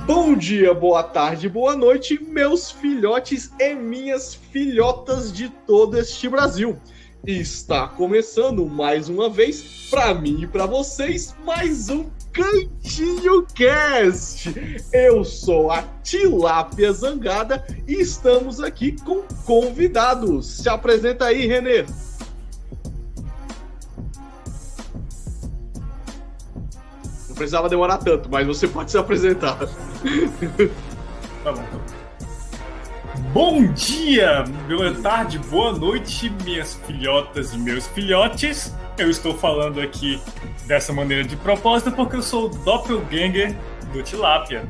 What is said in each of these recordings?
Bom dia, boa tarde, boa noite, meus filhotes e minhas filhotas de todo este Brasil. Está começando mais uma vez, para mim e para vocês, mais um Cantinho Cast. Eu sou a Tilápia Zangada e estamos aqui com convidados. Se apresenta aí, Renê. Não precisava demorar tanto, mas você pode se apresentar. Tá bom. Bom dia, boa tarde, boa noite, minhas filhotas e meus filhotes. Eu estou falando aqui dessa maneira de propósito porque eu sou o doppelganger do Tilápia.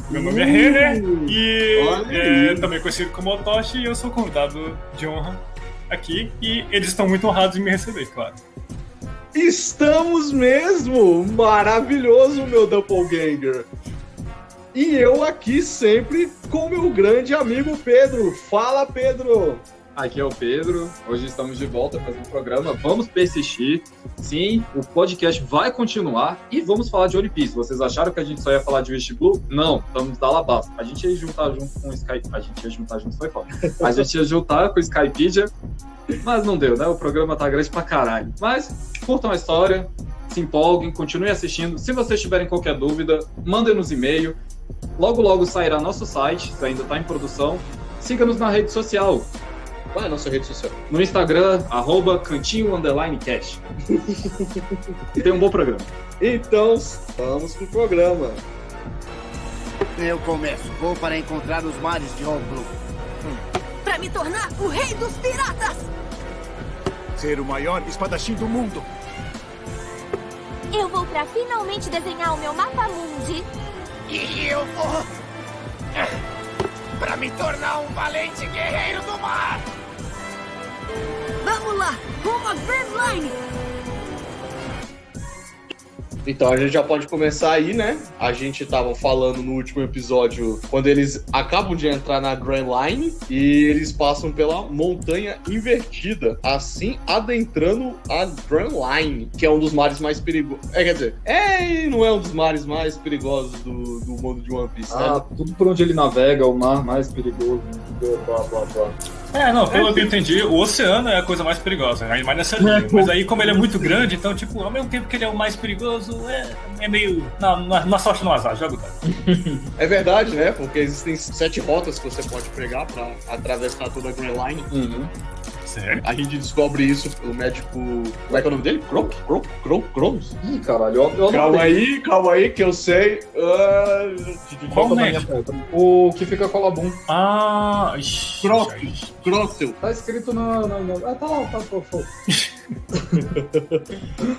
Meu nome é Renner e também conhecido como Otoshi, e eu sou convidado de honra aqui. E eles estão muito honrados em me receber, claro. Estamos mesmo! Maravilhoso, meu doppelganger! E eu aqui sempre com meu grande amigo Pedro. Fala, Pedro! Aqui é o Pedro, hoje estamos de volta para o programa, vamos persistir, sim, o podcast vai continuar e vamos falar de One Piece. Vocês acharam que a gente só ia falar de West Blue? Não, estamos da Alabasta. A gente ia juntar junto com o Skype, a gente ia juntar com o Skypedia, mas não deu, né? O programa tá grande pra caralho. Mas curtam a história, se empolguem, continuem assistindo. Se vocês tiverem qualquer dúvida, mandem nos e-mail. Logo, logo sairá nosso site, que ainda está em produção. Siga-nos na rede social. Qual é a nossa rede social? No Instagram, @cantinho_cast. Tem um bom programa. Então, vamos pro programa. Eu começo. Vou para encontrar os mares de Oblu. Para me tornar o rei dos piratas! Ser o maior espadachim do mundo. Eu vou para finalmente desenhar o meu mapa mundi. E eu vou para me tornar um valente guerreiro do mar. Vamos lá, rumo a Grand Line! Então a gente já pode começar aí, né? A gente tava falando no último episódio quando eles acabam de entrar na Grand Line e eles passam pela Montanha Invertida, assim adentrando a Grand Line, que é um dos mares mais perigosos. Quer dizer, não é um dos mares mais perigosos do mundo de One Piece, né? Tudo por onde ele navega, o mar mais perigoso, blá blá blá. Pelo que eu entendi, o oceano é a coisa mais perigosa, ainda mais nessa linha. Mas aí, como ele é muito grande, então, tipo, ao mesmo tempo que ele é o mais perigoso, é meio... Na sorte no azar, joga. É verdade, né? Porque existem 7 rotas que você pode pegar pra atravessar toda a Grand Line. Uhum. Sério? A gente descobre isso pelo médico... Como é que é o nome dele? Cronos? Ih, caralho, eu Calma aí, que eu sei. Qual médico? O que fica com a Labum. Crossel. Tá escrito na... tá lá.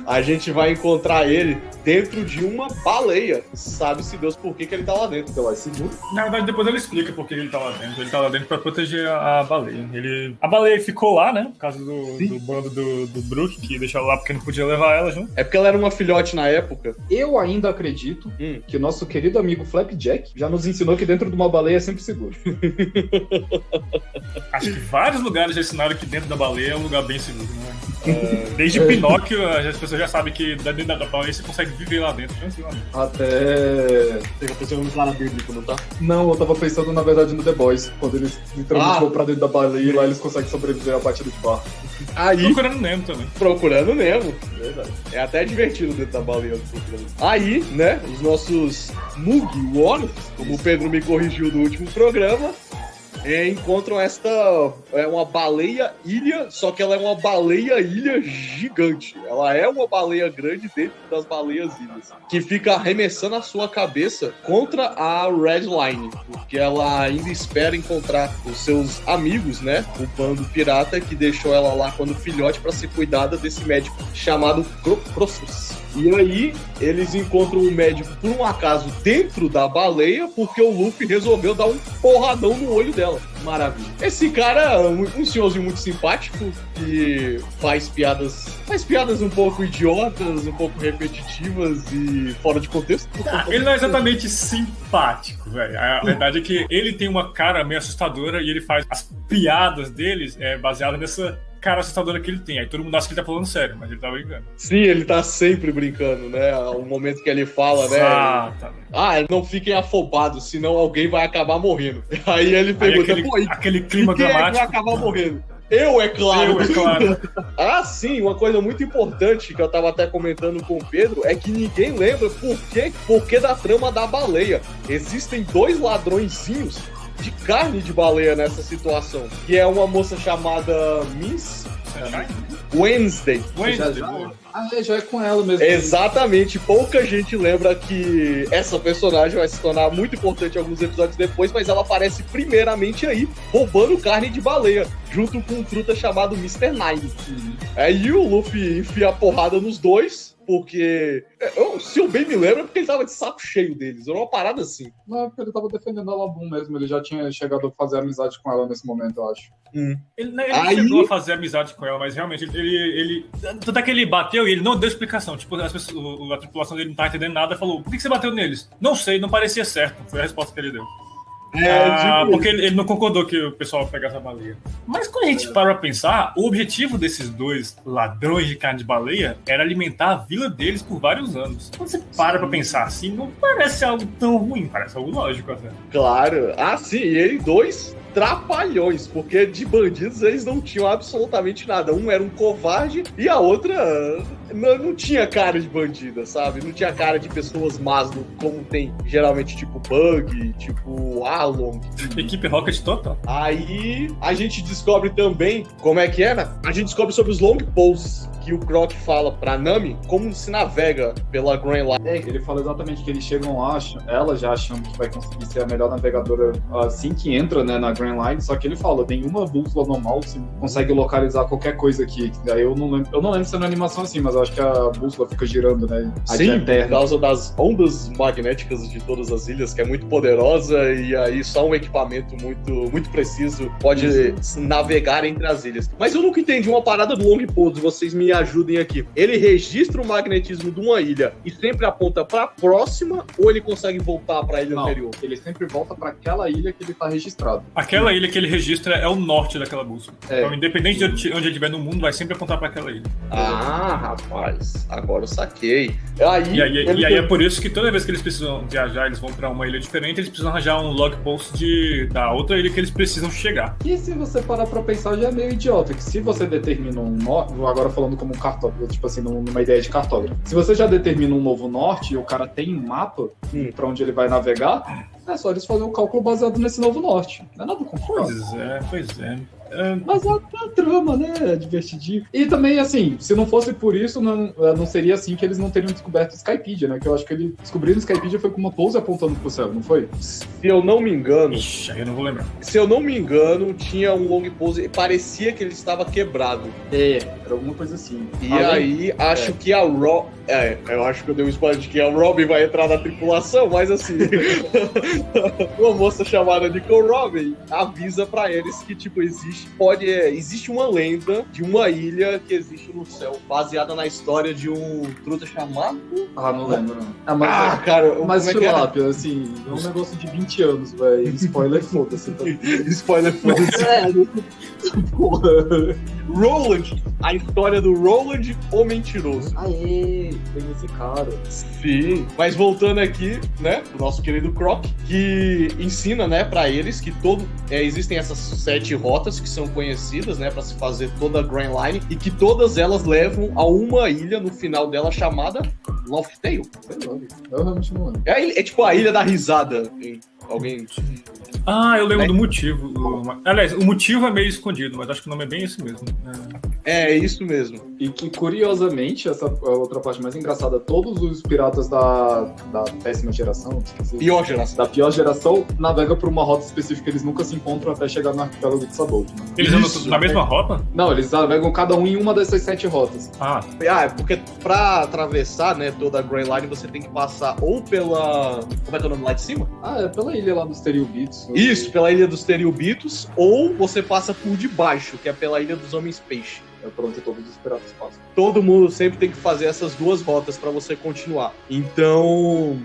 A gente vai encontrar ele dentro de uma baleia. Sabe-se Deus por que ele tá lá dentro. Então, é seguro. Na verdade, depois ele explica por que ele tá lá dentro. Ele tá lá dentro pra proteger a baleia. A baleia ficou lá, né? Por causa do bando do Brook, que deixou ela lá porque não podia levar ela junto. É porque ela era uma filhote na época. Eu ainda acredito que o nosso querido amigo Flapjack já nos ensinou que dentro de uma baleia é sempre seguro. Acho que vários lugares já ensinaram que dentro da baleia é um lugar bem seguro, né? Desde Pinóquio, as pessoas já sabem que dentro da baleia você consegue viver lá dentro, tranquilamente. Até... Você já pensou no cara bíblico, não tá? Não, eu tava pensando, na verdade, no The Boys. Quando eles literalmente pra dentro da baleia e lá eles conseguem sobreviver à batida de barco. Aí... Procurando Nemo também. Procurando Nemo. Verdade. É até divertido dentro da baleia. Aí, né, os nossos Mugiwaras, como o Pedro me corrigiu no último programa, encontram uma baleia-ilha, só que ela é uma baleia-ilha gigante. Ela é uma baleia grande dentro das baleias-ilhas, que fica arremessando a sua cabeça contra a Red Line, porque ela ainda espera encontrar os seus amigos, né? O bando pirata que deixou ela lá quando filhote para ser cuidada desse médico chamado Crossus. E aí, eles encontram o médico, por um acaso, dentro da baleia, porque o Luffy resolveu dar um porradão no olho dela. Maravilha. Esse cara é um senhorzinho muito simpático, que faz piadas um pouco idiotas, um pouco repetitivas e fora de contexto. Ele não é exatamente simpático, velho. A verdade é que ele tem uma cara meio assustadora e ele faz as piadas deles baseadas cara assustadora que ele tem. Aí todo mundo acha que ele tá falando sério, mas ele tá brincando. Sim, ele tá sempre brincando, né? O momento que ele fala, né? Não fiquem afobados, senão alguém vai acabar morrendo. Aí ele pergunta, aquele clima quem dramático. vai acabar morrendo? Eu, é claro. Sim, uma coisa muito importante que eu tava até comentando com o Pedro é que ninguém lembra por que da trama da baleia. Existem 2 ladrõezinhos de carne de baleia nessa situação, que é uma moça chamada Miss Wednesday. Já é com ela mesmo. Exatamente, pouca gente lembra que essa personagem vai se tornar muito importante alguns episódios depois, mas ela aparece primeiramente aí, roubando carne de baleia, junto com um truta chamado Mr. Nine. Aí o Luffy enfia a porrada nos dois, porque, se eu bem me lembro, é porque ele tava de saco cheio deles, era uma parada assim. Não, é porque ele tava defendendo a Labum mesmo, ele já tinha chegado a fazer amizade com ela nesse momento, eu acho. Ele chegou a fazer amizade com ela, mas realmente ele tanto é que ele bateu e ele não deu explicação. Tipo, as pessoas, a tripulação dele não tava entendendo nada, falou, por que você bateu neles? Não sei, não parecia certo. Foi a resposta que ele deu. Porque ele não concordou que o pessoal pegasse a baleia. Mas quando a gente para pra pensar, o objetivo desses 2 ladrões de carne de baleia era alimentar a vila deles por vários anos. Quando você para pra pensar assim, não parece algo tão ruim, parece algo lógico até. Claro. Sim, e ele 2 trapalhões, porque de bandidos eles não tinham absolutamente nada. Um era um covarde e a outra não tinha cara de bandida, sabe? Não tinha cara de pessoas más, como tem geralmente tipo Bug, tipo Along. Equipe Rocket total. Aí a gente descobre também, como é que era? A gente descobre sobre os long posts que o Croc fala pra Nami, como se navega pela Grand Line. Ele fala exatamente que eles chegam lá, ela já achando que vai conseguir ser a melhor navegadora assim que entra, né, na Grand Line, só que ele fala, nenhuma bússola normal consegue localizar qualquer coisa aqui. Daí eu não lembro se é na animação assim, mas eu acho que a bússola fica girando, né? Sim, por causa das ondas magnéticas de todas as ilhas, que é muito poderosa, e aí só um equipamento muito preciso pode navegar entre as ilhas. Mas eu nunca entendi uma parada do long pose, vocês me ajudem aqui. Ele registra o magnetismo de uma ilha e sempre aponta pra próxima, ou ele consegue voltar pra ilha anterior? Ele sempre volta pra aquela ilha que ele tá registrado. Aquela ilha que ele registra é o norte daquela bússola. Então, independente de onde ele estiver no mundo, vai sempre apontar pra aquela ilha. Rapaz, agora eu saquei. E aí é por isso que toda vez que eles precisam viajar, eles vão pra uma ilha diferente, eles precisam arranjar um log post da outra ilha que eles precisam chegar. E se você parar pra pensar, já é meio idiota, que se você determina um norte, agora falando como um cartógrafo, tipo assim, numa ideia de cartógrafo, se você já determina um novo norte e o cara tem um mapa pra onde ele vai navegar, é só eles fazerem um cálculo baseado nesse novo norte. Não é nada complicado. Pois é. Mas a trama, né? É divertidinho. E também, assim, se não fosse por isso, não seria assim que eles não teriam descoberto o Skypedia, né? Que eu acho que ele descobriram o Skypedia foi com uma pose apontando pro céu, não foi? Se eu não me engano... Ixi, eu não vou lembrar. Se eu não me engano, tinha um long pose e parecia que ele estava quebrado. Era alguma coisa assim. E aí, acho que a eu acho que eu dei um spoiler de que a Robin vai entrar na tripulação, mas assim... uma moça chamada Nicole Robin avisa pra eles que, tipo, existe uma lenda de uma ilha que existe no céu, baseada na história de um truta chamado... não lembro. Mas Tilápia, assim, é um negócio de 20 anos, velho. Spoiler, foda-se. Tá? Spoiler, foda-se. Porra. Roland, a história do Roland, o mentiroso. Aê, tem esse cara. Sim, mas voltando aqui, né, o nosso querido Croc, que ensina, né, pra eles que existem essas 7 rotas que são conhecidas, né, pra se fazer toda a Grand Line, e que todas elas levam a uma ilha no final dela chamada Loftail. Eu realmente não lembro. É tipo a ilha da risada. Alguém... eu lembro do motivo. Aliás, o motivo é meio escondido, mas acho que o nome é bem esse mesmo. É isso mesmo. E que, curiosamente, essa é a outra parte mais engraçada, todos os piratas da péssima geração, pior geração. Da pior geração, navegam por uma rota específica, eles nunca se encontram até chegar no arquipélago de Sabolt. Né? Eles andam na mesma rota? Não, eles navegam cada um em uma dessas 7 rotas. É porque pra atravessar, né, toda a Grand Line, você tem que passar ou pela... Como é que é o nome lá de cima? É pela ilha lá dos Teriubitos. Isso, pela ilha dos Teriubitos, ou você passa por debaixo, que é pela ilha dos Homens Peixe. É por onde todos os piratas passam. Todo mundo sempre tem que fazer essas 2 rotas pra você continuar. Então,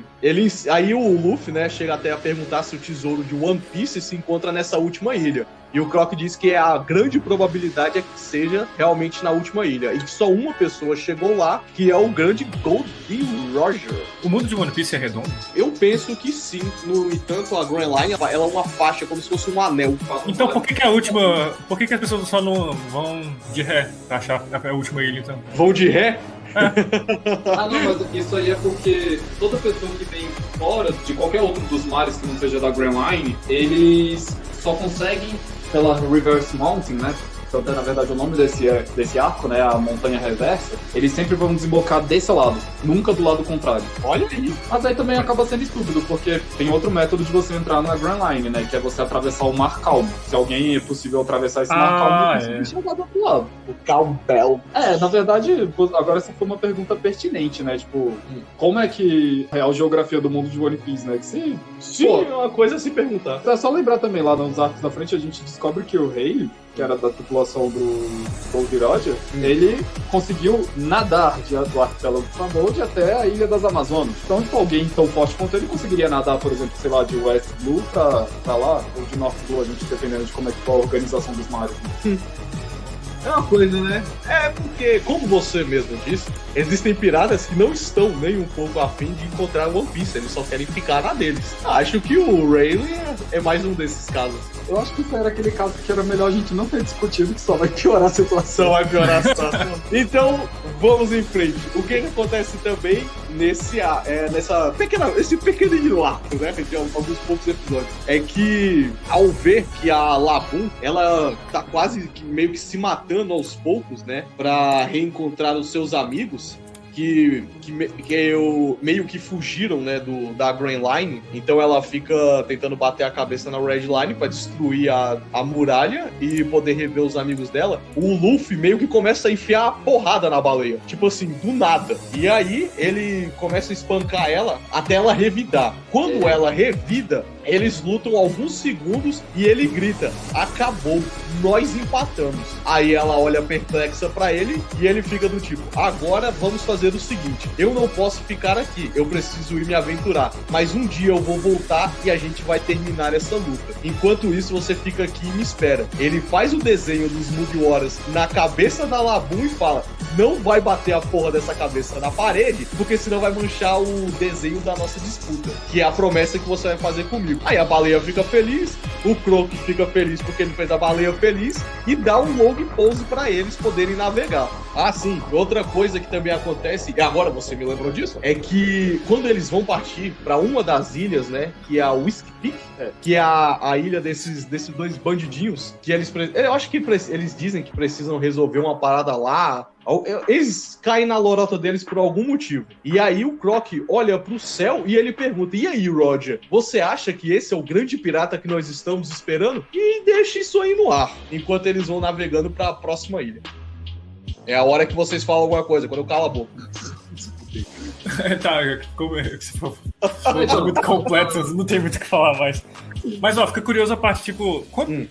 aí o Luffy, né, chega até a perguntar se o tesouro de One Piece se encontra nessa última ilha. E o Croc diz que a grande probabilidade é que seja realmente na última ilha. E que só uma pessoa chegou lá, que é o grande Goldie Roger. O mundo de One Piece é redondo? Eu penso que sim. No entanto, a Grand Line, ela é uma faixa, como se fosse um anel. Então por que a última... Por que as pessoas só não vão de ré pra achar a última ilha, então? Vão de ré? Ah, não, mas isso aí é porque toda pessoa que vem fora de qualquer outro dos mares que não seja da Grand Line, eles só conseguem pela Reverse Mountain, né? Então, na verdade, o nome desse arco, né, a montanha reversa, eles sempre vão desembocar desse lado, nunca do lado contrário. Olha aí. Mas aí também acaba sendo estúpido, porque tem outro método de você entrar na Grand Line, né, que é você atravessar o Mar Calmo. Se alguém é possível atravessar esse Mar Calmo, ele consegue chegar do outro lado. O Calbel. Na verdade, agora essa foi uma pergunta pertinente, né, tipo, como é que é a geografia do mundo de One Piece, né, que se... Sim, é uma coisa a se perguntar. É só lembrar também, lá nos arcos da frente, a gente descobre que o rei, que era da tripulação do Gold Roger, ele conseguiu nadar do arquipélago de Flambold até a Ilha das Amazonas. Então, se alguém tão forte quanto ele conseguiria nadar, por exemplo, sei lá, de West Blue pra lá, ou de North Blue, a gente dependendo de como é que foi a organização dos mares. Né? É uma coisa, né? É porque, como você mesmo disse, existem piratas que não estão nem um pouco afim de encontrar One Piece, eles só querem ficar na deles. Acho que o Rayleigh é mais um desses casos. Eu acho que isso era aquele caso que era melhor a gente não ter discutido, que só vai piorar a situação. Só vai piorar a situação. Então, vamos em frente. O que acontece também esse pequeno arco, né? De alguns poucos episódios. É que, ao ver que a Labum, ela tá quase que meio que se matando aos poucos, né? Pra reencontrar os seus amigos, que meio que fugiram, né, da Grand Line. Então ela fica tentando bater a cabeça na Red Line pra destruir a muralha e poder rever os amigos dela. O Luffy meio que começa a enfiar a porrada na baleia, tipo assim, do nada. E aí ele começa a espancar ela até ela revidar. Quando ela revida, eles lutam alguns segundos e ele grita: acabou, nós empatamos. Aí ela olha perplexa pra ele e ele fica do tipo: agora vamos fazer o seguinte, eu não posso ficar aqui, eu preciso ir me aventurar, mas um dia eu vou voltar e a gente vai terminar essa luta. Enquanto isso, você fica aqui e me espera. Ele faz o desenho dos Mugiwaras na cabeça da Labum e fala: não vai bater a porra dessa cabeça na parede, porque senão vai manchar o desenho da nossa disputa, que é a promessa que você vai fazer comigo. Aí a baleia fica feliz, o Croc fica feliz porque ele fez a baleia feliz e dá um long pose pra eles poderem navegar. Ah, sim, outra coisa que também acontece, e agora você me lembrou disso, é que quando eles vão partir pra uma das ilhas, né, que é a Whiskey Peak, que é a ilha desses dois bandidinhos, que eu acho que eles dizem que precisam resolver uma parada lá. Eles caem na lorota deles por algum motivo. E aí o Croc olha pro céu e ele pergunta: e aí, Roger, você acha que esse é o grande pirata que nós estamos esperando? E deixa isso aí no ar, enquanto eles vão navegando pra próxima ilha. É a hora que vocês falam alguma coisa, quando eu calo a boca. Tá, como você falou, foi muito completo, não tem muito o que falar mais. Mas, ó, fica curioso a parte, tipo,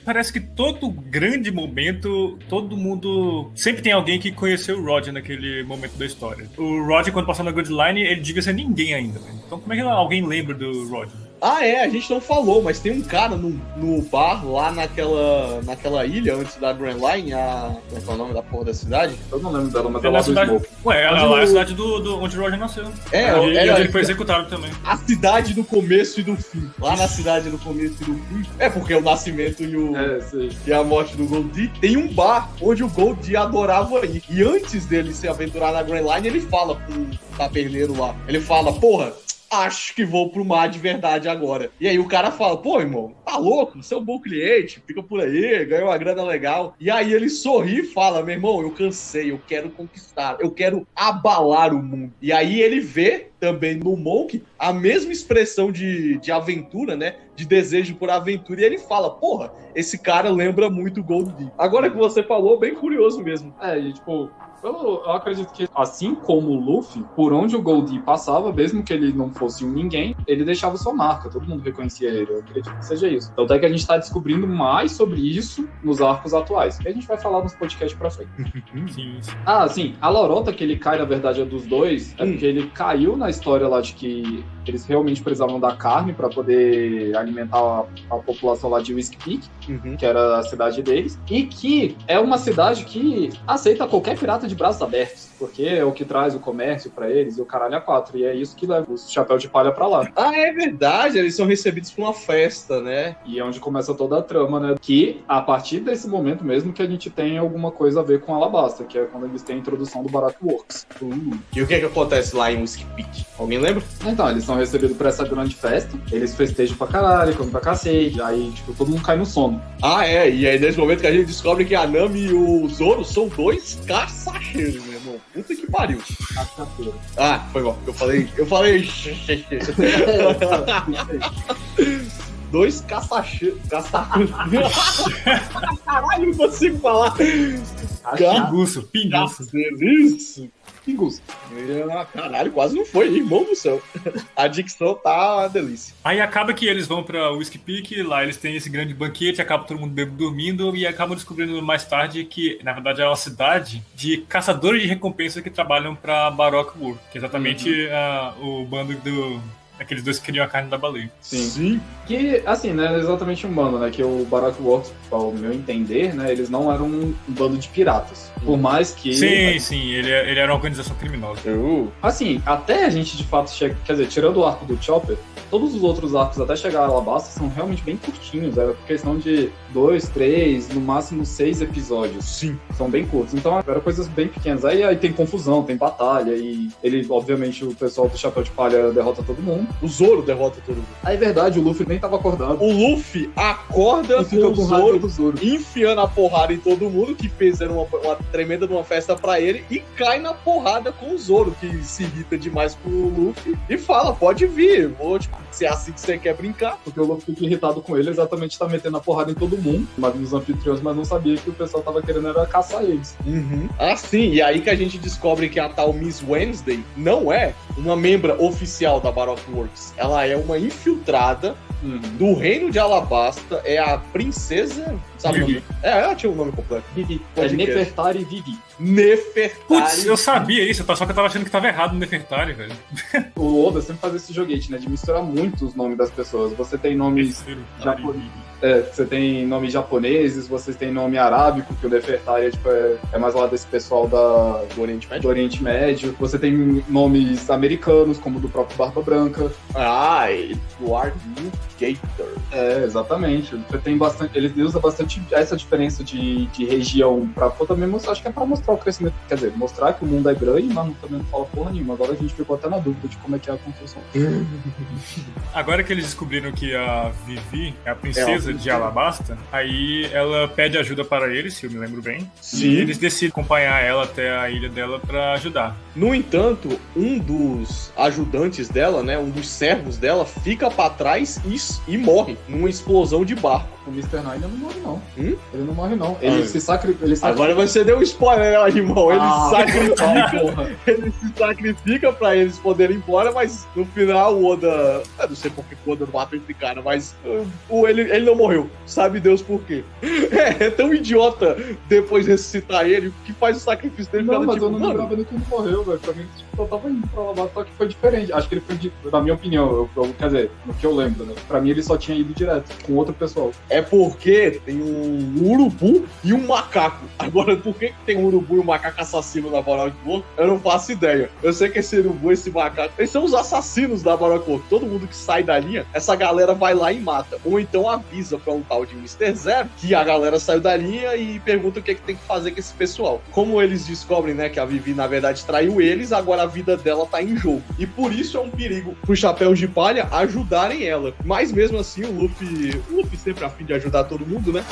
parece que todo grande momento, todo mundo... Sempre tem alguém que conheceu o Roger naquele momento da história. O Roger, quando passou na Good Line, ele devia ser ninguém ainda, né? Então como é que alguém lembra do Roger? Ah, a gente não falou, mas tem um cara no bar lá naquela ilha antes da Grand Line, como é que é o nome da porra da cidade? Eu não lembro dela, mas é lá do cidade... Smoke. Ué, lá é a cidade onde o Roger nasceu. Onde ele foi executado também. A cidade do começo e do fim. Lá na cidade do começo e do fim. É porque o nascimento e a morte do Goldie, tem um bar onde o Goldie adorava ir. E antes dele se aventurar na Grand Line, ele fala pro taberneiro lá. Ele fala: porra, acho que vou pro mar de verdade agora. E aí o cara fala: pô, irmão, tá louco? Você é um bom cliente, fica por aí, ganha uma grana legal. E aí ele sorri e fala: meu irmão, eu cansei, eu quero conquistar, eu quero abalar o mundo. E aí ele vê também no Monk a mesma expressão de aventura, né? De desejo por aventura. E ele fala: porra, esse cara lembra muito o Goldie. Agora que você falou, bem curioso mesmo. E tipo... Eu acredito que, assim como o Luffy, por onde o Goldie passava, mesmo que ele não fosse um ninguém, ele deixava sua marca, todo mundo reconhecia ele. Eu acredito que seja isso. Então até que a gente tá descobrindo mais sobre isso nos arcos atuais, que a gente vai falar nos podcasts pra frente. Sim. Sim, a lorota que ele cai, na verdade, é dos dois, é porque ele caiu na história lá de que eles realmente precisavam da carne pra poder alimentar a população lá de Whiskey Peak, que era a cidade deles, e que é uma cidade que aceita qualquer pirata de braços abertos, porque é o que traz o comércio pra eles e o caralho a quatro, e é isso que leva os chapéu de palha pra lá. Ah, é verdade, eles são recebidos pra uma festa, né? E é onde começa toda a trama, né? Que, a partir desse momento mesmo, que a gente tem alguma coisa a ver com Alabasta, que é quando eles têm a introdução do Baroque Works. E o que acontece lá em Whiskey Peak? Alguém lembra? Então, eles são recebidos pra essa grande festa, eles festejam pra caralho, comem pra cacete, aí, tipo, todo mundo cai no sono. Ah, é, e aí nesse momento que a gente descobre que a Nami e o Zoro são dois caçacheiros, meu irmão. Puta que pariu. Ah, foi mal. Eu falei. Dois caçacheiros. Caralho, não consigo falar. Pinguço. Isso. Pinguço. Caralho, quase não foi, irmão do céu. A dicção tá uma delícia. Aí acaba que eles vão pra Whiskey Peak, lá eles têm esse grande banquete, acaba todo mundo dormindo e acabam descobrindo mais tarde que, na verdade, é uma cidade de caçadores de recompensa que trabalham pra Baroque Works, que é exatamente o bando aqueles dois que queriam a carne da baleia. Sim. Que, assim, né, exatamente um bando, né, que o Baroque Works, ao meu entender, né, eles não eram um bando de piratas. Por mais que... Sim, ele era uma organização criminosa. Assim, até a gente, de fato, chega... Quer dizer, tirando o arco do Chopper, todos os outros arcos até chegar a Alabasta são realmente bem curtinhos. Era questão de 2, 3, no máximo 6 episódios. Sim. São bem curtos. Então, eram coisas bem pequenas. Aí tem confusão, tem batalha, e ele, obviamente, o pessoal do Chapéu de Palha derrota todo mundo. O Zoro derrota todo mundo. Aí, é verdade, o Luffy nem tava acordando. O Luffy acorda E fica com com o raiva Zoro, do Zoro. enfiando a porrada em todo mundo, que fizeram uma tremenda de uma festa pra ele, e cai na porrada com o Zoro, que se irrita demais com o Luffy, e fala, pode vir, vou, tipo, se é assim que você quer brincar. Porque o Luffy fica irritado com ele, exatamente tá metendo a porrada em todo mundo, mas nos anfitriões, mas não sabia que o pessoal tava querendo era caçar eles. Ah, sim, e aí que a gente descobre que a tal Miss Wednesday não é uma membra oficial da Baroque Works. Ela é uma infiltrada do reino de Alabasta, é a princesa... Sabe o nome? Ela tinha um nome completo. Vivi. É Nefertari Vivi. Nefertari. Putz, eu sabia isso, só que eu tava achando que tava errado no Nefertari, velho. O Oda sempre faz esse joguete, né? De misturar muito os nomes das pessoas. Você tem nomes japoneses. Você tem nomes japoneses, você tem nome arábico, que o Nefertari é mais lá desse pessoal do Oriente Médio. Você tem nomes americanos, como o do próprio Barba Branca. Edward Gator. Exatamente. Você tem bastante. Ele usa bastante essa diferença de região pra também mostrar. Acho que é pra mostrar o crescimento. Quer dizer, mostrar que o mundo é grande, mas também não fala porra nenhuma. Agora a gente ficou até na dúvida de como é que é a construção. Agora que eles descobriram que a Vivi é a princesa de Alabasta, aí ela pede ajuda para eles, se eu me lembro bem. Sim. E eles decidem acompanhar ela até a ilha dela pra ajudar. No entanto, um dos ajudantes dela, né, um dos servos dela, fica pra trás e morre numa explosão de barco. O Mr. Nine não morre, não. Ele não morre, não. Ele se sacrifica. Agora você deu um spoiler, né, irmão? Ele se sacrifica pra eles poderem ir embora, mas no final o Oda... Eu não sei por que o Oda não matou esse cara, mas ele não morreu. Sabe Deus por quê. É tão idiota depois ressuscitar ele, que faz o sacrifício dele. Não, mas eu não lembrava nem que ele morreu, velho. Pra mim, eu tava indo pra lá, só que foi diferente. Acho que ele foi, na minha opinião, quer dizer, no que eu lembro, né? Pra mim, ele só tinha ido direto, com outro pessoal. É porque tem um urubu e um macaco. Agora, por que tem um urubu e um macaco assassino na Baroque Works? Eu não faço ideia. Eu sei que esse urubu e esse macaco, eles são os assassinos da Baroque Works. Todo mundo que sai da linha, essa galera vai lá e mata. Ou então avisa pra um tal de Mr. Zero que a galera saiu da linha e pergunta o que tem que fazer com esse pessoal. Como eles descobrem, né, que a Vivi, na verdade, traiu eles, agora a vida dela tá em jogo. E por isso é um perigo pro Chapéu de Palha ajudarem ela. Mas mesmo assim, o Luffy sempre a fim de ajudar todo mundo, né?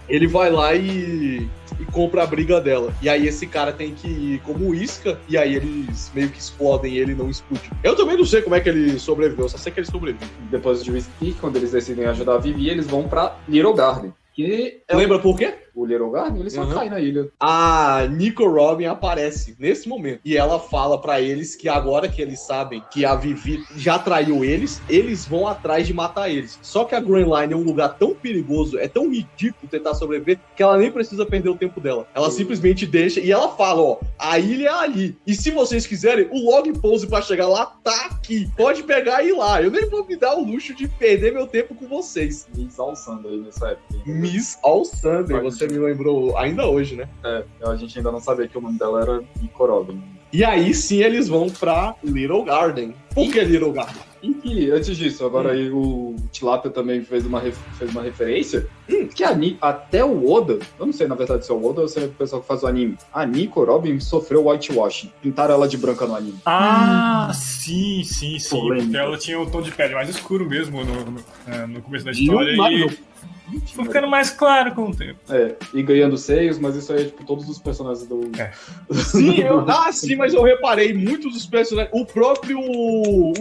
Ele vai lá e compra a briga dela. E aí esse cara tem que ir como isca, e aí eles meio que explodem ele e não explode. Eu também não sei como é que ele sobreviveu, só sei que ele sobrevive. Depois de Whiskey, quando eles decidem ajudar a Vivi, eles vão pra Little Garden. Que Lembra por quê? o Little Garden, ele só cai na ilha. A Nico Robin aparece nesse momento. E ela fala pra eles que agora que eles sabem que a Vivi já traiu eles vão atrás de matar eles. Só que a Grand Line é um lugar tão perigoso, é tão ridículo tentar sobreviver, que ela nem precisa perder o tempo dela. Ela simplesmente deixa e ela fala, ó, a ilha é ali. E se vocês quiserem, o log pose pra chegar lá tá aqui. Pode pegar e ir lá. Eu nem vou me dar o luxo de perder meu tempo com vocês. Miss All Sunday nessa época. Miss All Sunday, você me lembrou ainda hoje, né? A gente ainda não sabia que o nome dela era Nico Robin. E aí sim eles vão pra Little Garden. Por que Little Garden? E que, antes disso, agora aí o Tilápia também fez uma referência, que até o Oda, eu não sei na verdade se é o Oda ou se é o pessoal que faz o anime, a Nico Robin sofreu whitewashing, pintaram ela de branca no anime. Sim, porque ela tinha um tom de pele mais escuro mesmo no começo da história foi ficando mais claro com o tempo. E ganhando seios, mas isso aí é tipo todos os personagens do... Sim, mas eu reparei, muitos dos personagens, o próprio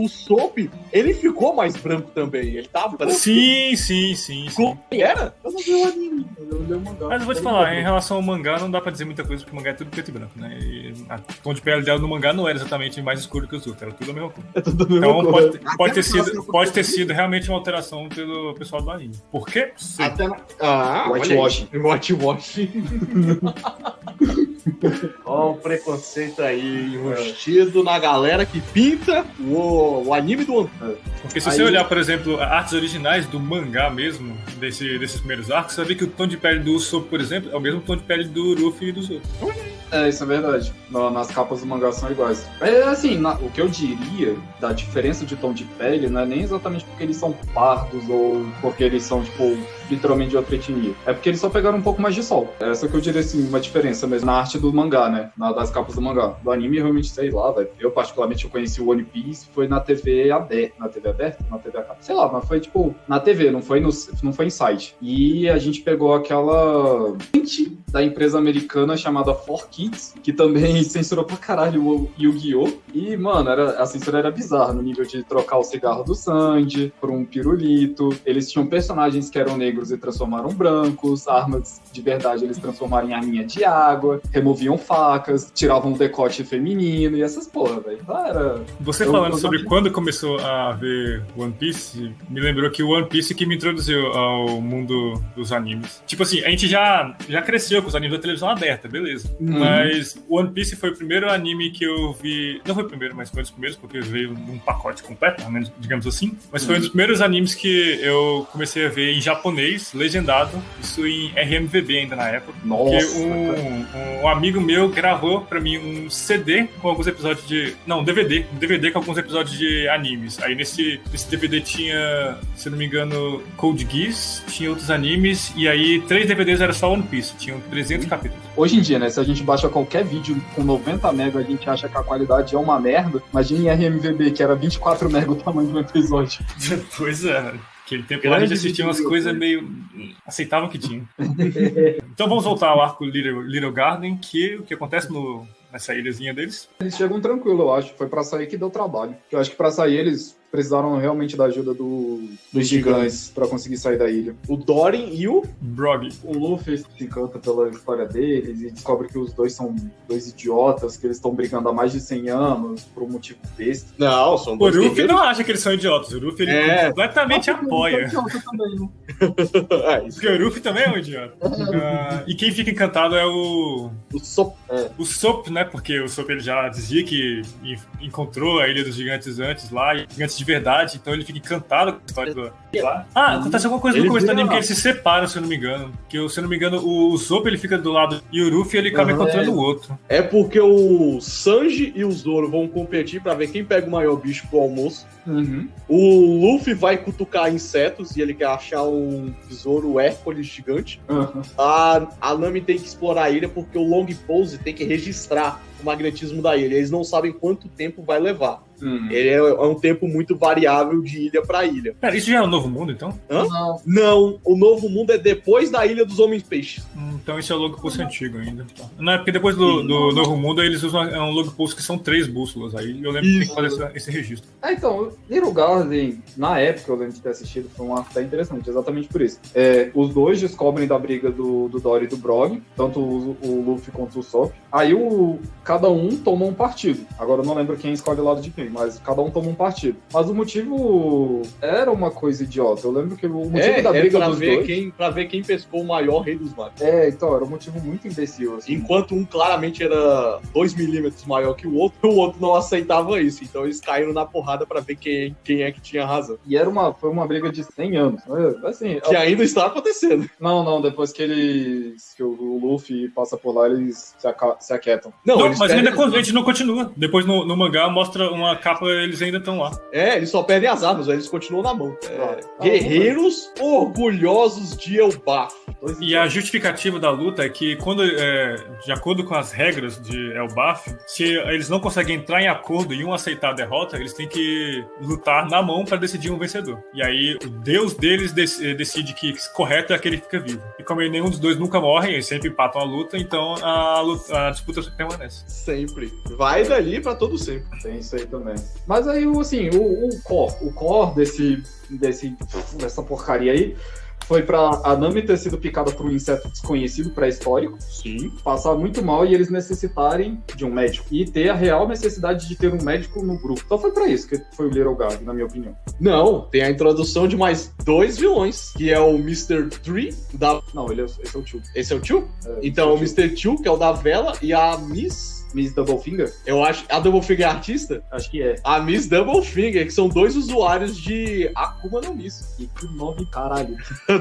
Soap, ele ficou mais branco também, ele tava branco. Sim. Como era? Eu não vi o anime, eu li o mangá. Mas eu vou te falar, em relação ao mangá, não dá pra dizer muita coisa, porque o mangá é tudo preto e branco, né? E o tom de pele dela no mangá não era exatamente mais escuro que os outros, era tudo a mesma coisa. Então pode ter sido realmente uma alteração pelo pessoal do anime. Por quê? Whitewashing. Olha o preconceito aí enrustido na galera que pinta o anime do One Piece. Porque se você olhar, por exemplo, artes originais do mangá mesmo, desses primeiros arcos, você vai ver que o tom de pele do Usopp, por exemplo, é o mesmo tom de pele do Luffy e dos outros. Isso é verdade. Nas capas do mangá são iguais. Assim, o que eu diria da diferença de tom de pele não é nem exatamente porque eles são pardos ou porque eles são, tipo, literalmente de outra etnia. É porque eles só pegaram um pouco mais de sol. Essa que eu diria, assim, uma diferença mesmo na arte do mangá, né? Das capas do mangá. Do anime, realmente, sei lá, velho. Eu, particularmente, eu conheci o One Piece, foi na TV aberta. Na TV aberta? Na TV aberta? Sei lá, mas foi, tipo, na TV, não foi em site. E a gente pegou aquela da empresa americana chamada 4Kids, que também censurou pra caralho o Yu-Gi-Oh! E, mano, a censura era bizarra, no nível de trocar o cigarro do Sandy por um pirulito. Eles tinham personagens que eram negros e transformaram brancos, armas de verdade eles transformaram em arminha de água, removiam facas, tiravam o decote feminino e essas porra, velho. Você falando sobre quando começou a ver One Piece, me lembrou que o One Piece que me introduziu ao mundo dos animes. Tipo assim, a gente já cresceu com os animes da televisão aberta, beleza. Mas One Piece foi o primeiro anime que eu vi... Não foi o primeiro, mas foi um dos primeiros, porque veio num pacote completo, digamos assim. Mas foi um dos primeiros animes que eu comecei a ver em japonês, legendado. Isso em RMVB ainda na época. Nossa! Porque um amigo meu gravou pra mim um CD com alguns episódios de... Não, um DVD com alguns episódios de animes. Aí nesse DVD tinha, se não me engano, Code Geass, tinha outros animes, e aí 3 DVDs era só One Piece. Tinham 300 capítulos. Hoje em dia, né, se a gente baixa qualquer vídeo com 90 mega, a gente acha que a qualidade é uma merda. Imagina em RMVB, que era 24 mega o tamanho do episódio. Pois é, né? Aquele tempo lá a gente assistia umas coisas meio... aceitável que tinha. Então vamos voltar ao arco Little Garden, que o que acontece nessa ilhazinha deles? Eles chegam tranquilo, eu acho. Foi pra sair que deu trabalho. Eu acho que pra sair eles precisaram realmente da ajuda dos gigantes pra conseguir sair da ilha. O Dorin e o Brog. O Luffy se encanta pela história deles e descobre que os dois são dois idiotas, que eles estão brigando há mais de 100 anos por um motivo besta. Não, são dois. O Luffy não acha que eles são idiotas. O Luffy ele completamente apoia. Também, Porque o Luffy também é um idiota. E quem fica encantado é o Soap. O Soap, né? Porque o Soap ele já dizia que encontrou a Ilha dos Gigantes antes lá, e gigantes de verdade, então ele fica encantado com a história do lá. Acontece alguma coisa no começo do anime que eles se separam, se eu não me engano. Que, se eu não me engano, o Soap ele fica do lado e o Luffy ele acaba encontrando o outro. É porque o Sanji e o Zoro vão competir pra ver quem pega o maior bicho pro almoço. O Luffy vai cutucar insetos e ele quer achar um besouro Hércules gigante. A Nami tem que explorar a ilha porque o Long Pose tem que registrar o magnetismo da ilha. Eles não sabem quanto tempo vai levar. Ele é um tempo muito variável de ilha para ilha. Pera, isso já é o Novo Mundo, então? Hã? Não, o Novo Mundo é depois da Ilha dos Homens Peixes. Então esse é o Logo Pulse antigo ainda. Não, é porque depois do Novo Mundo eles usam um Logo Pulse que são 3 bússolas. Aí eu lembro que tem que fazer esse registro. Então, Little Garden, na época eu lembro de ter assistido, foi um arco até interessante, exatamente por isso. Os dois descobrem da briga do Dory e do Brog, tanto o Luffy quanto o Usopp. Aí cada um toma um partido. Agora eu não lembro quem escolhe o lado de quem, mas cada um toma um partido. Mas o motivo era uma coisa idiota. Eu lembro que o motivo da briga dos dois... Pra ver quem pescou o maior rei dos mares. Então, era um motivo muito imbecil. Assim. Enquanto um claramente era 2 milímetros maior que o outro não aceitava isso. Então eles caíram na porrada pra ver quem é que tinha razão. E foi uma briga de 100 anos. Assim, que ainda está acontecendo. Não, depois que o Luffy passa por lá, eles se aquietam. Não, mas ainda a gente não continua. Depois no mangá mostra uma capa, eles ainda estão lá. Eles só perdem as armas, eles continuam na mão. Guerreiros orgulhosos de Elbaf. E a justificativa da luta é que, de acordo com as regras de Elbaf, se eles não conseguem entrar em acordo e um aceitar a derrota, eles têm que lutar na mão para decidir um vencedor. E aí o deus deles decide que correto é aquele que fica vivo. E como nenhum dos dois nunca morre, eles sempre empatam a luta, então a disputa permanece. Sempre. Vai dali pra todo sempre. Tem isso aí também. Mas aí, assim, o core dessa porcaria aí foi pra a Nami ter sido picada por um inseto desconhecido pré-histórico. Sim. Passar muito mal e eles necessitarem de um médico. E ter a real necessidade de ter um médico no grupo. Então foi pra isso que foi o Little Garden, na minha opinião. Não, tem a introdução de mais 2 vilões, que é o Mr. Tree da... Não, esse é o Tio. Esse é o Tio? Então, o Mr. Tio, que é o da vela, e a Miss Doublefinger? Eu acho. A Doublefinger é artista? Acho que é. A Miss Doublefinger, que são 2 usuários de Akuma no Mi. E que nome caralho.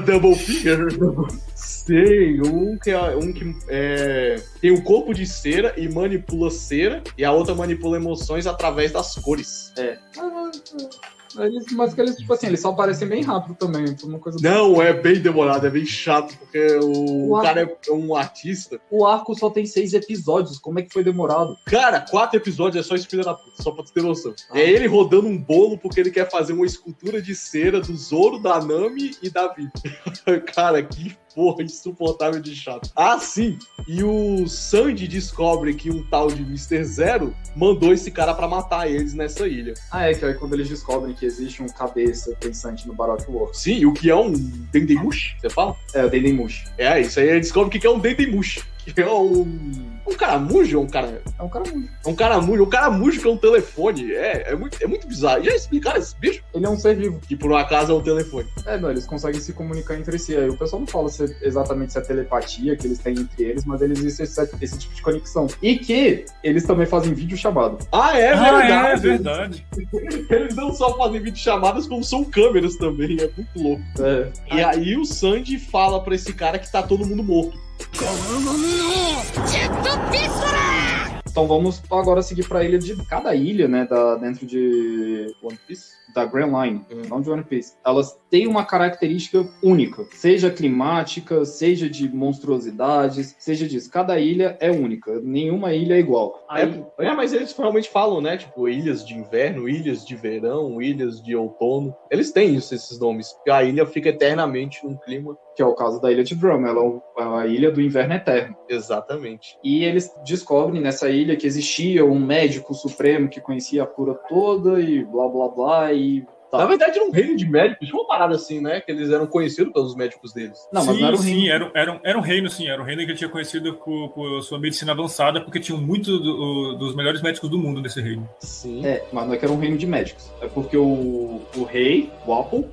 Doublefinger? Sei, tem um corpo de cera e manipula cera, e a outra manipula emoções através das cores. Mas que eles, tipo assim, eles só aparecem bem rápido também. Uma coisa Não, é bem demorado, é bem chato, porque o cara é um artista. O arco só tem 6 episódios, como é que foi demorado? Cara, 4 episódios é só espelho na puta, só pra tu ter noção. É ele rodando um bolo porque ele quer fazer uma escultura de cera do Zoro, da Nami e da Vivi. Cara, que porra insuportável de chato. Ah, sim, e o Sandy descobre que um tal de Mr. Zero mandou esse cara pra matar eles nessa ilha. Que aí quando eles descobrem que existe um cabeça pensante no Baroque Works. Sim, o que é um Dendemushi, você fala? O Dendemushi. Isso aí ele descobre o que é um Dendemushi. Que é um caramujo ou um cara... É um caramujo. É um caramujo. Um caramujo que é um telefone. É muito bizarro. Já explicaram esse bicho? Ele é um ser vivo. Que por um acaso é um telefone. Não, eles conseguem se comunicar entre si. Aí o pessoal não fala exatamente se é telepatia que eles têm entre eles, mas eles existem esse tipo de conexão. E que eles também fazem vídeo chamado. É verdade. É verdade. Eles não só fazem vídeo chamadas, como são câmeras também. É muito louco. E aí o Sandy fala pra esse cara que tá todo mundo morto. Então vamos agora seguir pra ilha de... Cada ilha, né, dentro de One Piece, da Grand Line, não de One Piece, elas têm uma característica única, seja climática, seja de monstruosidades, seja disso. Cada ilha é única, nenhuma ilha é igual. Mas eles realmente falam, né, tipo, ilhas de inverno, ilhas de verão, ilhas de outono. Eles têm esses nomes, porque a ilha fica eternamente num clima... Que é o caso da Ilha de Drum, ela é a ilha do inverno eterno. Exatamente. E eles descobrem nessa ilha que existia um médico supremo que conhecia a cura toda e blá blá blá e... Na verdade, era um reino de médicos, tinha uma parada assim, né? Que eles eram conhecidos pelos médicos deles. Não, mas não era um reino. Sim, era um reino, sim. Era um reino que ele tinha conhecido por sua medicina avançada, porque tinham muitos dos melhores médicos do mundo nesse reino. Sim. Mas não é que era um reino de médicos. É porque o rei, o Apple,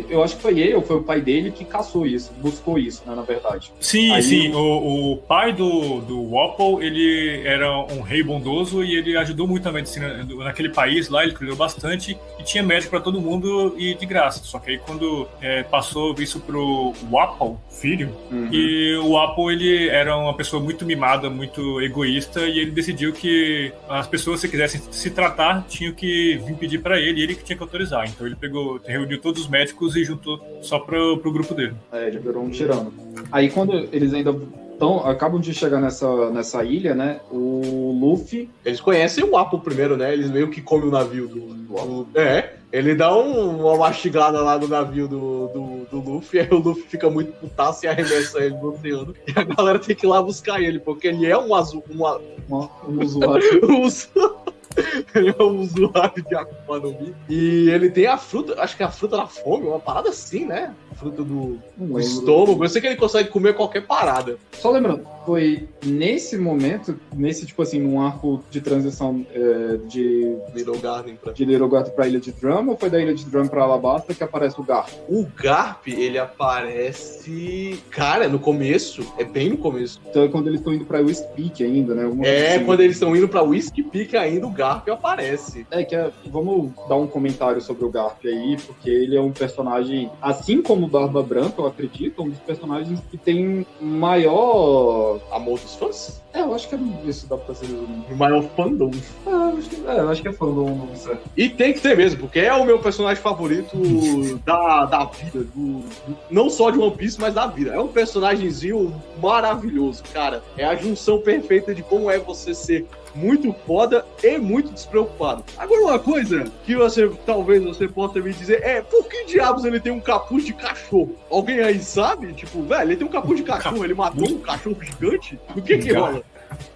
eu acho que foi ele ou foi o pai dele que caçou isso, buscou isso, né, na verdade. Sim, sim. O pai do Apple, ele era um rei bondoso e ele ajudou muito a medicina naquele país lá, ele cuidou bastante e tinha médico para todo mundo e de graça. Só que aí quando passou isso pro Apple, filho, e o Apple, ele era uma pessoa muito mimada, muito egoísta, e ele decidiu que as pessoas, se quisessem se tratar, tinham que vir pedir para ele, e ele que tinha que autorizar. Então ele reuniu todos os médicos e juntou só pro grupo dele. Ele virou um tirano. Aí quando eles ainda Então, acabam de chegar nessa ilha, né? O Luffy... Eles conhecem o Apple primeiro, né? Eles meio que comem o navio do ele dá uma mastigada lá no navio do Luffy, aí o Luffy fica muito putaço e arremessa ele no oceano. E a galera tem que ir lá buscar ele, porque ele é um usuário. Ele é um usuário de Akuma no Mi. E ele tem a fruta, acho que é a fruta da fome, uma parada assim, né? A fruta do estômago. Eu sei que ele consegue comer qualquer parada. Só lembrando, foi nesse momento, tipo assim, num arco de transição de Little Garden pra Ilha de Drum, ou foi da Ilha de Drum pra Alabasta que aparece o Garp? O Garp, ele aparece... Cara, no começo, é bem no começo. Então é quando eles estão indo pra Whiskey Peak ainda, né? Assim. Quando eles estão indo pra Whiskey Peak ainda, o Garp aparece. Vamos dar um comentário sobre o Garp aí, porque ele é um personagem, assim como o Barba Branca, eu acredito, um dos personagens que tem maior... amor dos fãs? Eu acho que é isso, dá pra ser o maior fandom. Eu acho que é fandom, certo. E tem que ter mesmo, porque é o meu personagem favorito da vida, não só de One Piece, mas da vida. É um personagemzinho maravilhoso, cara. É a junção perfeita de como é você ser muito foda e muito despreocupado. Agora, uma coisa que talvez você possa me dizer é: por que diabos ele tem um capuz de cachorro? Alguém aí sabe? Tipo, velho, ele tem um capuz de cachorro, ele matou um cachorro gigante? O que rola?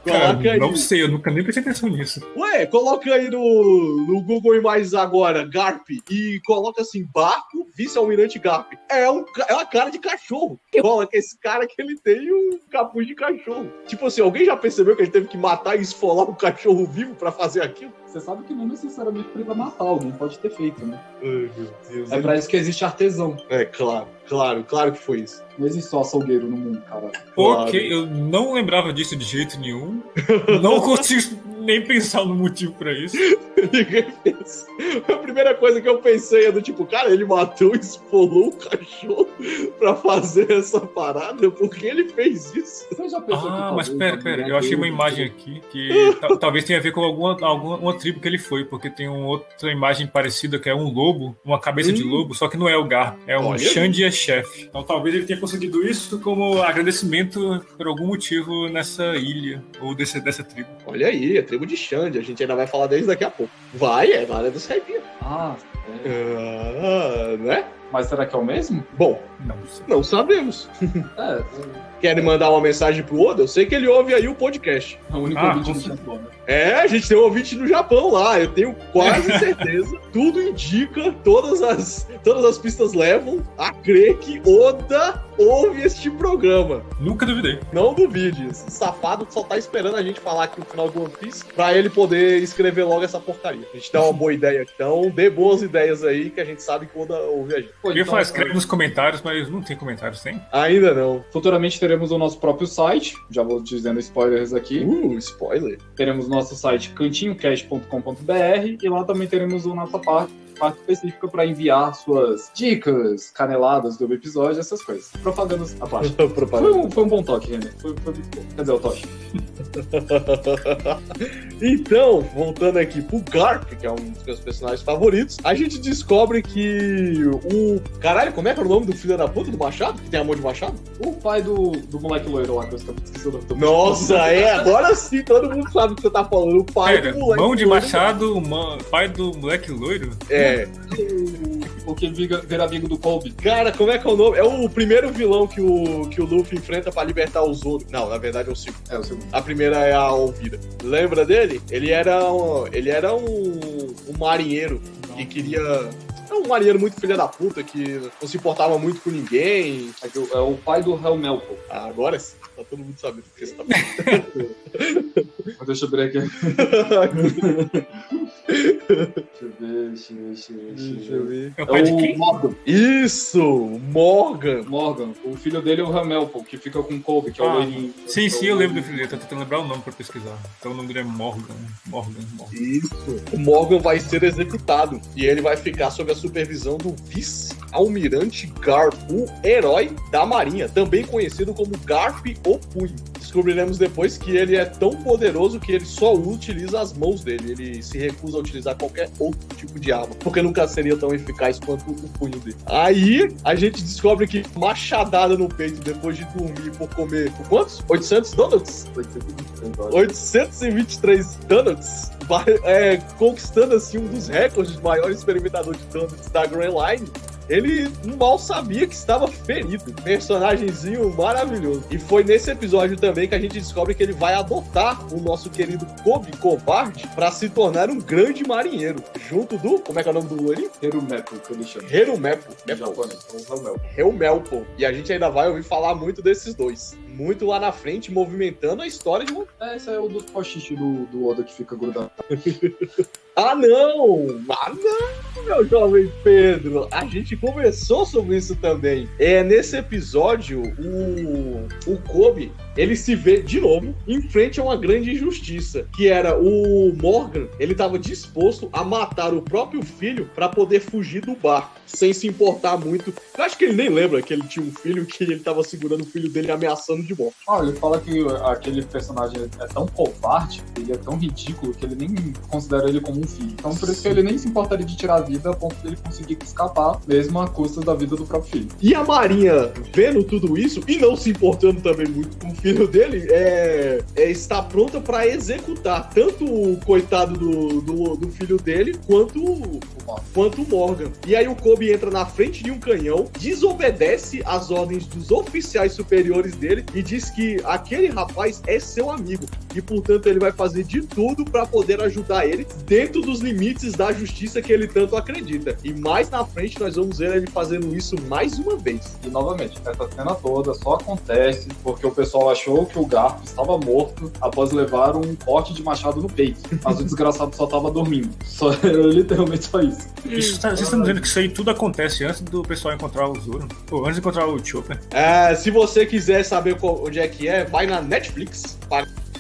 Cara, não sei, eu nunca nem prestei atenção nisso. Ué, coloca aí no Google Imagens agora, Garp, e coloca assim, barco, vice-almirante Garp. É uma cara de cachorro. Coloca esse cara que ele tem um capuz de cachorro. Tipo assim, alguém já percebeu que ele teve que matar e esfolar um cachorro vivo pra fazer aquilo? Você sabe que não necessariamente precisa matar, alguém pode ter feito, né? Ai, meu Deus. É pra isso que existe artesão. É, claro que foi isso. Não existe só açougueiro no mundo, cara. Ok, eu não lembrava disso de jeito nenhum. Não consigo nem pensar no motivo pra isso. Ninguém pensa. A primeira coisa que eu pensei é do tipo, cara, ele matou e esfolou o cachorro pra fazer essa parada? Por que ele fez isso? Você já pensou mas pera, eu achei uma imagem aqui que talvez tenha a ver com alguma tribo que ele foi, porque tem outra imagem parecida que é um lobo, uma cabeça de lobo, só que não é o Garp, é um Xandia Chef. Então talvez ele tenha conseguido isso como agradecimento por algum motivo nessa ilha, ou dessa tribo. Olha aí, a tribo de Xande, a gente ainda vai falar deles daqui a pouco. É na área do Saibinha. Né? Mas será que é o mesmo? Bom, não sabemos. Querem mandar uma mensagem pro Oda? Eu sei que ele ouve aí o podcast. É o único ouvinte do Japão, né? A gente tem um ouvinte no Japão lá, eu tenho quase certeza. Tudo indica, todas as pistas levam a crer que Oda ouve este programa. Nunca duvidei. Não duvide. Esse safado só tá esperando a gente falar aqui no final do One Piece pra ele poder escrever logo essa porcaria. A gente tem uma boa ideia, então dê boas ideias aí que a gente sabe que Oda ouve a gente. Eu ia falar, escreve nos comentários, mas não tem comentários, tem? Ainda não. Futuramente teremos o nosso próprio site, já vou dizendo spoilers aqui. Spoiler. Teremos o nosso site cantinhocast.com.br e lá também teremos a nossa parte específica para enviar suas dicas, caneladas do episódio, essas coisas. Propagandas à parte. Foi um bom toque, Renan. Foi muito bom. Quer dizer, o toque. Então, voltando aqui pro Garp, que é um dos meus personagens favoritos, a gente descobre que o... Caralho, como é que é o nome do filho da puta do Machado? Que tem amor de Machado? O pai do moleque loiro lá, que eu esqueci o nome do... Nossa, agora sim, todo mundo sabe o que você tá falando. O pai do moleque mão de loiro. Machado, pai do moleque loiro? O que vira amigo do Colby. Cara, como é que é o nome? É o primeiro vilão que o Luffy enfrenta pra libertar o Zoro. Não, na verdade é o segundo. É o segundo. A primeira é a Elvira. Lembra dele? Ele era um marinheiro que queria... É um marinheiro muito filha da puta, que não se importava muito com ninguém. É o pai do Helmelpo. Agora sim. Tá todo mundo sabendo o que você tá falando. Deixa eu ver aqui. Deixa eu ver. É o pai de quem? Morgan. Isso! Morgan. O filho dele é o Helmelpo, que fica com o Colby, que é o loirinho. Sim, eu lembro do filho dele. Tô tentando lembrar o nome pra pesquisar. Então o nome dele é Morgan. Isso. O Morgan vai ser executado. E ele vai ficar sob a supervisão do vice-almirante Garp, o herói da marinha, também conhecido como Garp o Punho. descobriremos depois que ele é tão poderoso que ele só utiliza as mãos dele. Ele se recusa a utilizar qualquer outro tipo de arma, porque nunca seria tão eficaz quanto o punho dele. Aí, a gente descobre que machadada no peito depois de dormir por comer, por quantos? 800 donuts? 823 donuts. Conquistando assim um dos recordes de maior experimentador de donuts da Grand Line. Ele mal sabia que estava ferido. Personagemzinho maravilhoso. E foi nesse episódio também que a gente descobre que ele vai adotar o nosso querido Kobe Covarde para se tornar um grande marinheiro. Junto do... Como é que é o nome do ali? Herumepo, que ele chama. Herumepo. Em japonês, então Helmelpo. E a gente ainda vai ouvir falar muito desses dois. Muito lá na frente, movimentando a história de uma... Esse é o dos post-it do Oda que fica grudado. Ah, não, meu jovem Pedro. A gente conversou sobre isso também. Nesse episódio, o Kobe, ele se vê de novo em frente a uma grande injustiça, que era o Morgan. Ele estava disposto a matar o próprio filho para poder fugir do barco, sem se importar muito. Eu acho que ele nem lembra que ele tinha um filho, que ele estava segurando o filho dele ameaçando de morte. Ele fala que aquele personagem é tão covarde, ele é tão ridículo, que ele nem considera ele como um filho. Então por isso que ele nem se importaria de tirar a vida a ponto dele conseguir escapar, mesmo a custa da vida do próprio filho. E a Marinha, vendo tudo isso, e não se importando também muito com o filho dele, está pronta para executar tanto o coitado do filho dele, quanto o Morgan. E aí o Kobe entra na frente de um canhão, desobedece às ordens dos oficiais superiores dele e diz que aquele rapaz é seu amigo. E, portanto, ele vai fazer de tudo para poder ajudar ele dentro dos limites da justiça que ele tanto acredita. E mais na frente nós vamos ver ele fazendo isso mais uma vez. E, novamente, essa cena toda só acontece porque o pessoal achou que o Garp estava morto após levar um corte de machado no peito. Mas o desgraçado só estava dormindo. Literalmente só isso. Vocês estão dizendo que isso aí tudo acontece antes do pessoal encontrar o Zoro? Ou antes de encontrar o Chopper? Se você quiser saber onde é que vai na Netflix.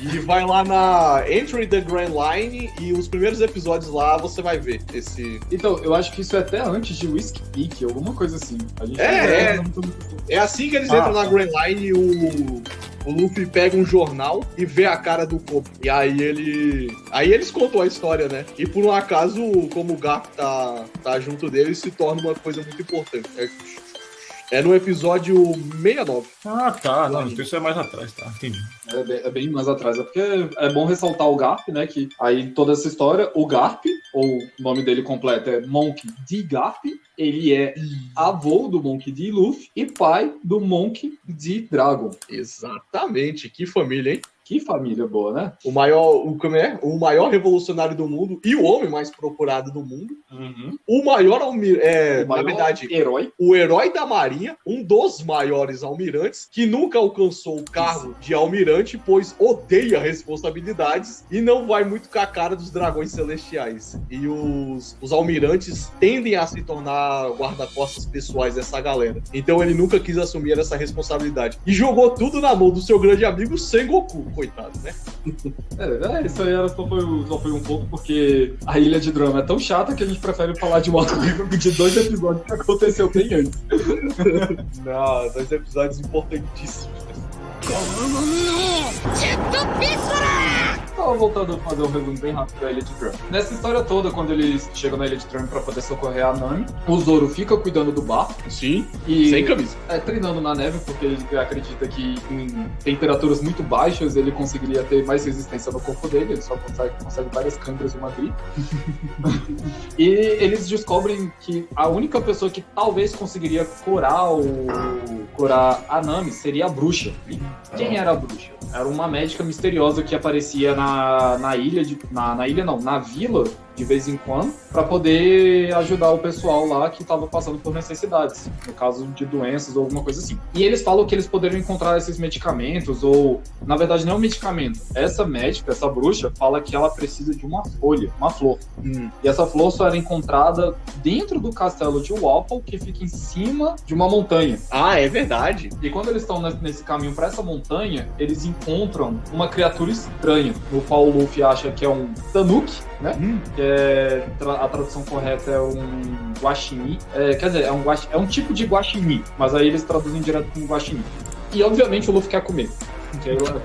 E vai lá na Entry the Grand Line e os primeiros episódios lá você vai ver esse... Então, eu acho que isso é até antes de Whiskey Peak, alguma coisa assim. A gente é assim que eles entram na Grand Line e o Luffy pega um jornal e vê a cara do Kobe. E aí eles contam a história, né? E por um acaso, como o Garp tá junto deles, se torna uma coisa muito importante. É no episódio 69. Ah, tá. Não, isso é mais atrás, tá? Entendi. É bem mais atrás. É porque é bom ressaltar o Garp, né? Que aí toda essa história, o Garp, ou o nome dele completo é Monk D. Garp, ele é avô do Monk D. Luffy e pai do Monk D. Dragon. Exatamente. Que família, hein? Que família boa, né? O maior revolucionário do mundo e o homem mais procurado do mundo. Uhum. O maior na verdade, herói. O herói da Marinha, um dos maiores almirantes, que nunca alcançou o cargo de almirante, pois odeia responsabilidades e não vai muito com a cara dos dragões celestiais. E os almirantes tendem a se tornar guarda-costas pessoais dessa galera. Então ele nunca quis assumir essa responsabilidade. E jogou tudo na mão do seu grande amigo Sengoku. Coitado, né? Isso aí só foi um pouco porque a Ilha de Drama é tão chata que a gente prefere falar de uma coisa de 2 episódios que aconteceu bem antes. Não, 2 episódios importantíssimos. Só voltando a fazer um resumo bem rápido da Ilha de Drum. Nessa história toda, quando eles chegam na Ilha de Drum pra poder socorrer a Nami, o Zoro fica cuidando do barco. Sim, e sem camisa. Treinando na neve, porque ele acredita que em temperaturas muito baixas ele conseguiria ter mais resistência no corpo dele. Ele só consegue várias câimbras e uma gripe. E eles descobrem que a única pessoa que talvez conseguiria curar a Nami seria a bruxa. E quem era a bruxa? Era uma médica misteriosa que aparecia na vila de vez em quando, para poder ajudar o pessoal lá que estava passando por necessidades, no caso de doenças ou alguma coisa assim. E eles falam que eles poderiam encontrar esses medicamentos, ou, na verdade, não é um medicamento. Essa médica, essa bruxa, fala que ela precisa de uma folha, uma flor. E essa flor só era encontrada dentro do castelo de Wapol, que fica em cima de uma montanha. Ah, é verdade. E quando eles estão nesse caminho para essa montanha, eles encontram uma criatura estranha, no qual o Luffy acha que é um Tanuki, né? A tradução correta é um guaxinim. Quer dizer, é um tipo de guaxinim, mas aí eles traduzem direto como guaxinim. E obviamente o Luffy quer comer.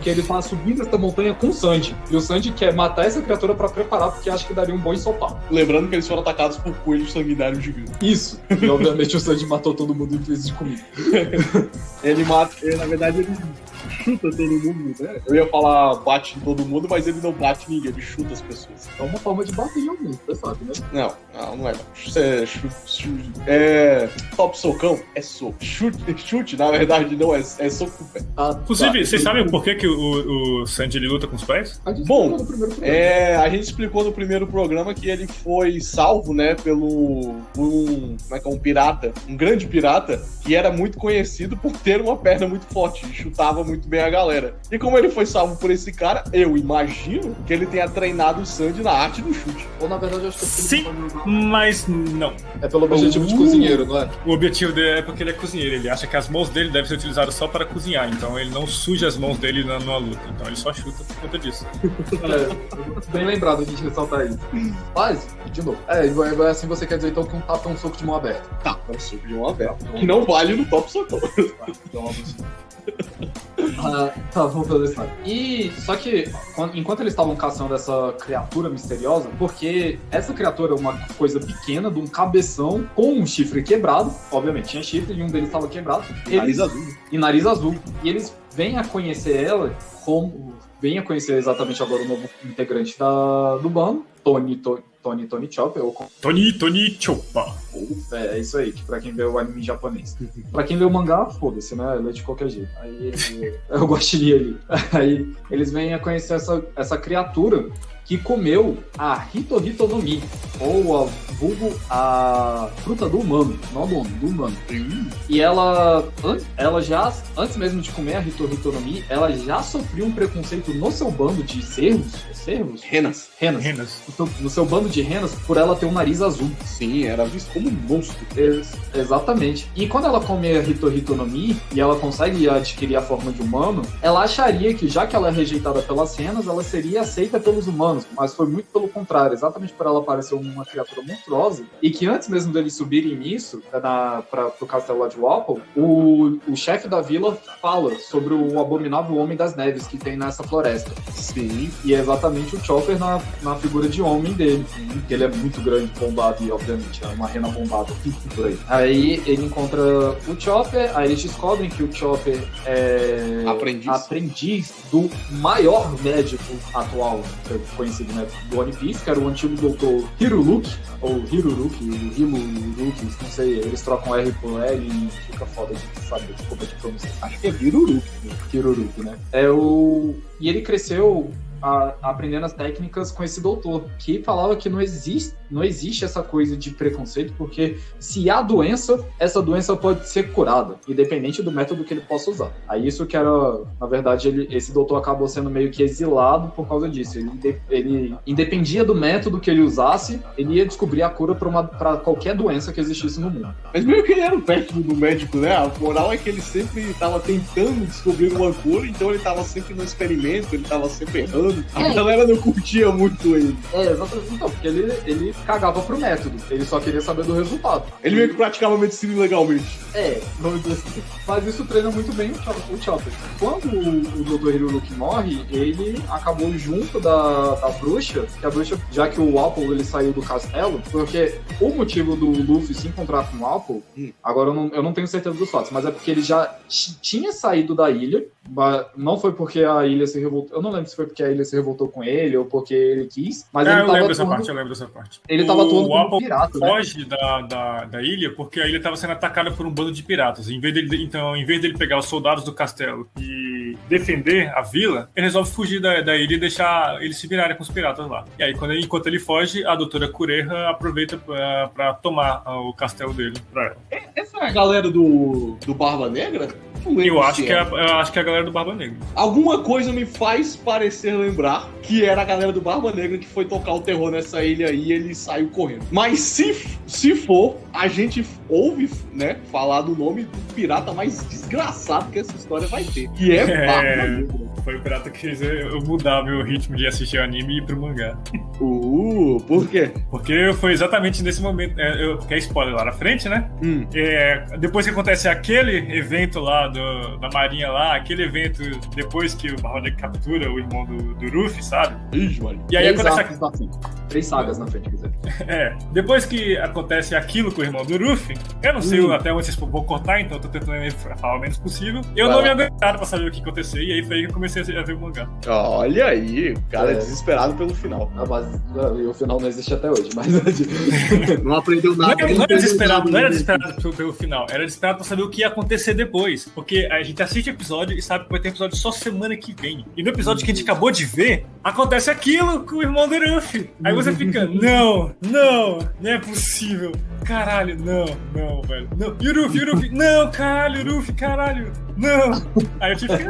Que ele tá subindo essa montanha com o Sanji. E o Sanji quer matar essa criatura pra preparar, porque acha que daria um bom ensopado. Lembrando que eles foram atacados por coelhos sanguinários gigantes. Isso. E obviamente o Sanji matou todo mundo em vez de comida. Na verdade, ele chuta todo mundo, né? Eu ia falar bate em todo mundo, mas ele não bate ninguém, ele chuta as pessoas. É uma forma de bater em alguém, você sabe, né? Não é. Top socão é soco. Chute, na verdade, não é soco com o pé. Inclusive, vocês sabem por que o Sanji ele luta com os pés? Bom, a gente explicou no primeiro programa que ele foi salvo, né, pelo um pirata, um grande pirata, que era muito conhecido por ter uma perna muito forte e chutava muito bem a galera. E como ele foi salvo por esse cara, eu imagino que ele tenha treinado o Sanji na arte do chute. Ou na verdade eu acho que sim, mas não. É pelo objetivo de cozinheiro, não é? O objetivo dele é porque ele é cozinheiro. Ele acha que as mãos dele devem ser utilizadas só para cozinhar. Então ele não suja as mãos dele numa luta. Então ele só chuta por conta disso. Bem lembrado a gente ressaltar isso. Mas, de novo. Assim você quer dizer então que um tapa é um soco de mão aberta. Tá, é um soco de mão aberta. Que não vale no top socão. Vamos fazer isso. E só que enquanto eles estavam caçando essa criatura misteriosa, porque essa criatura é uma coisa pequena, de um cabeção com um chifre quebrado, obviamente tinha chifre e um deles estava quebrado. Nariz azul. E eles vêm a conhecer ela vem a conhecer exatamente agora o novo integrante do bando, Tony Chopper. Tony Chopper. É isso aí, que pra quem vê o anime japonês. Pra quem vê o mangá, foda-se, né? Lê de qualquer jeito. Aí eu gostei ali. Aí eles vêm a conhecer essa criatura que comeu a Hito no Mi, ou a fruta do humano, não do homem, do humano. E ela já, antes mesmo de comer a Hito no Mi, ela já sofreu um preconceito no seu bando de cervos? Renas. No seu bando de renas, por ela ter um nariz azul. Sim, era visto como um monstro. Exatamente. E quando ela come a Hito no Mi, e ela consegue adquirir a forma de humano, ela acharia que, já que ela é rejeitada pelas renas, ela seria aceita pelos humanos. Mas foi muito pelo contrário, exatamente por ela parecer uma criatura monstruosa, e que antes mesmo deles subirem nisso, pro castelo lá de Wapol, o chefe da vila fala sobre o abominável Homem das Neves que tem nessa floresta. Sim. E é exatamente o Chopper na figura de homem dele, que ele é muito grande, bombado, e obviamente é uma rena bombada por aí. Aí ele encontra o Chopper, aí eles descobrem que o Chopper é aprendiz do maior médico atual, conhecido, né, do One Piece, que era o antigo doutor Hiruruki, ou Hiruruki, não sei, eles trocam R por L e fica foda de saber como é que pronuncia. Acho que é Hiruruki, né? E ele cresceu aprendendo as técnicas com esse doutor, que falava que não existe essa coisa de preconceito, porque se há doença, essa doença pode ser curada, independente do método que ele possa usar. Aí isso que era, na verdade, esse doutor acabou sendo meio que exilado por causa disso. Ele independia do método que ele usasse, ele ia descobrir a cura para qualquer doença que existisse no mundo. Mas meio que ele era o método do médico, né? A moral é que ele sempre estava tentando descobrir uma cura, então ele estava sempre no experimento, ele estava sempre errando. A galera não curtia muito ele. Exatamente. Então, porque ele cagava pro método. Ele só queria saber do resultado. Ele meio que praticava medicina ilegalmente. Vamos dizer assim. Mas isso treina muito bem o Chopper. Quando o Dr. Hiruruki morre, ele acabou junto da bruxa, que a bruxa, já que o Apple ele saiu do castelo, porque o motivo do Luffy se encontrar com o Apple, agora eu não tenho certeza dos fatos, mas é porque ele já tinha saído da ilha, não foi porque a ilha se revoltou, eu não lembro se foi porque a ilha se revoltou com ele ou porque ele quis, mas ele eu lembro dessa parte. Ele tava atuando como pirata, né? Foge da ilha porque a ilha estava sendo atacada por um bando de piratas. Em vez dele pegar os soldados do castelo e defender a vila, ele resolve fugir da ilha e deixar eles se virarem com os piratas lá. E aí, enquanto ele foge, a doutora Kureha aproveita pra tomar o castelo dele pra ela. Essa é a galera do Barba Negra? Eu acho que é a galera do Barba Negra. Alguma coisa me faz parecer lembrar que era a galera do Barba Negra que foi tocar o terror nessa ilha aí e ele saiu correndo. Mas se for, a gente ouve, né, falar do nome do pirata mais desgraçado que essa história vai ter. Que é Barba Negra. Foi o pirata que fez eu mudar meu ritmo de assistir o anime e ir pro mangá. Por quê? Porque foi exatamente nesse momento. Que é spoiler lá na frente, né? Depois que acontece aquele evento lá da Marinha lá, aquele evento depois que o Barba Negra captura o irmão do Ruffy, sabe? Ixi, mano. E aí acontece 3 sagas na frente, quer dizer. Depois que acontece aquilo com o irmão do Ruffy, eu não sei até onde vocês vão cortar, então eu tô tentando falar o menos possível. Eu não me aguentava pra saber o que aconteceu, e aí foi aí que eu comecei a ver o mangá. Olha aí, o cara é desesperado pelo final. Mas o final não existe até hoje, mas não aprendeu nada. Não era desesperado pelo final, era desesperado pra saber o que ia acontecer depois. Porque a gente assiste o episódio e sabe que vai ter episódio só semana que vem. E no episódio que a gente acabou de ver, acontece aquilo com o irmão do Ruffy. Aí você fica, não é possível. Caralho, não, velho. Não. E o Ruffy, não, caralho, Ruffy, caralho, não. Aí eu tive que...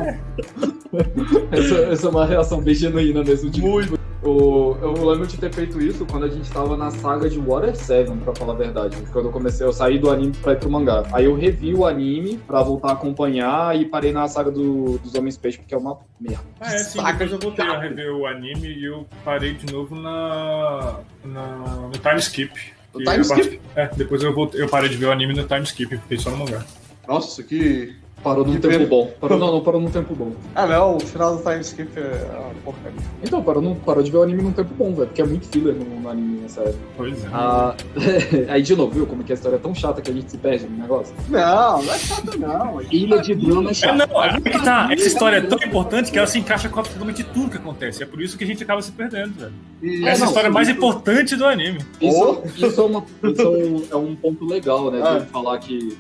Essa é uma reação bem genuína mesmo. Muito. Eu lembro de ter feito isso quando a gente tava na saga de Water 7, pra falar a verdade. Quando eu saí do anime pra ir pro mangá. Aí eu revi o anime pra voltar a acompanhar e parei na saga dos Homens Peixe, porque é uma merda. Sim, depois eu voltei a rever o anime e eu parei de novo no time skip. No time skip? Depois eu parei de ver o anime no time skip, fiquei só no mangá. Nossa, que... Parou num tempo bom. Parou num tempo bom. Não, o final do time skip é uma porcaria. Então, parou de ver o anime num tempo bom, velho, porque é muito filler no anime, nessa época. Pois é. Aí, de novo, viu como que a história é tão chata que a gente se perde no negócio? Não é chato não. Ilha de Bruna é chata. Essa história é tão importante que ela se encaixa com absolutamente tudo que acontece. É por isso que a gente acaba se perdendo, velho. Essa história é mais importante do anime. Isso é um ponto legal, né, de falar que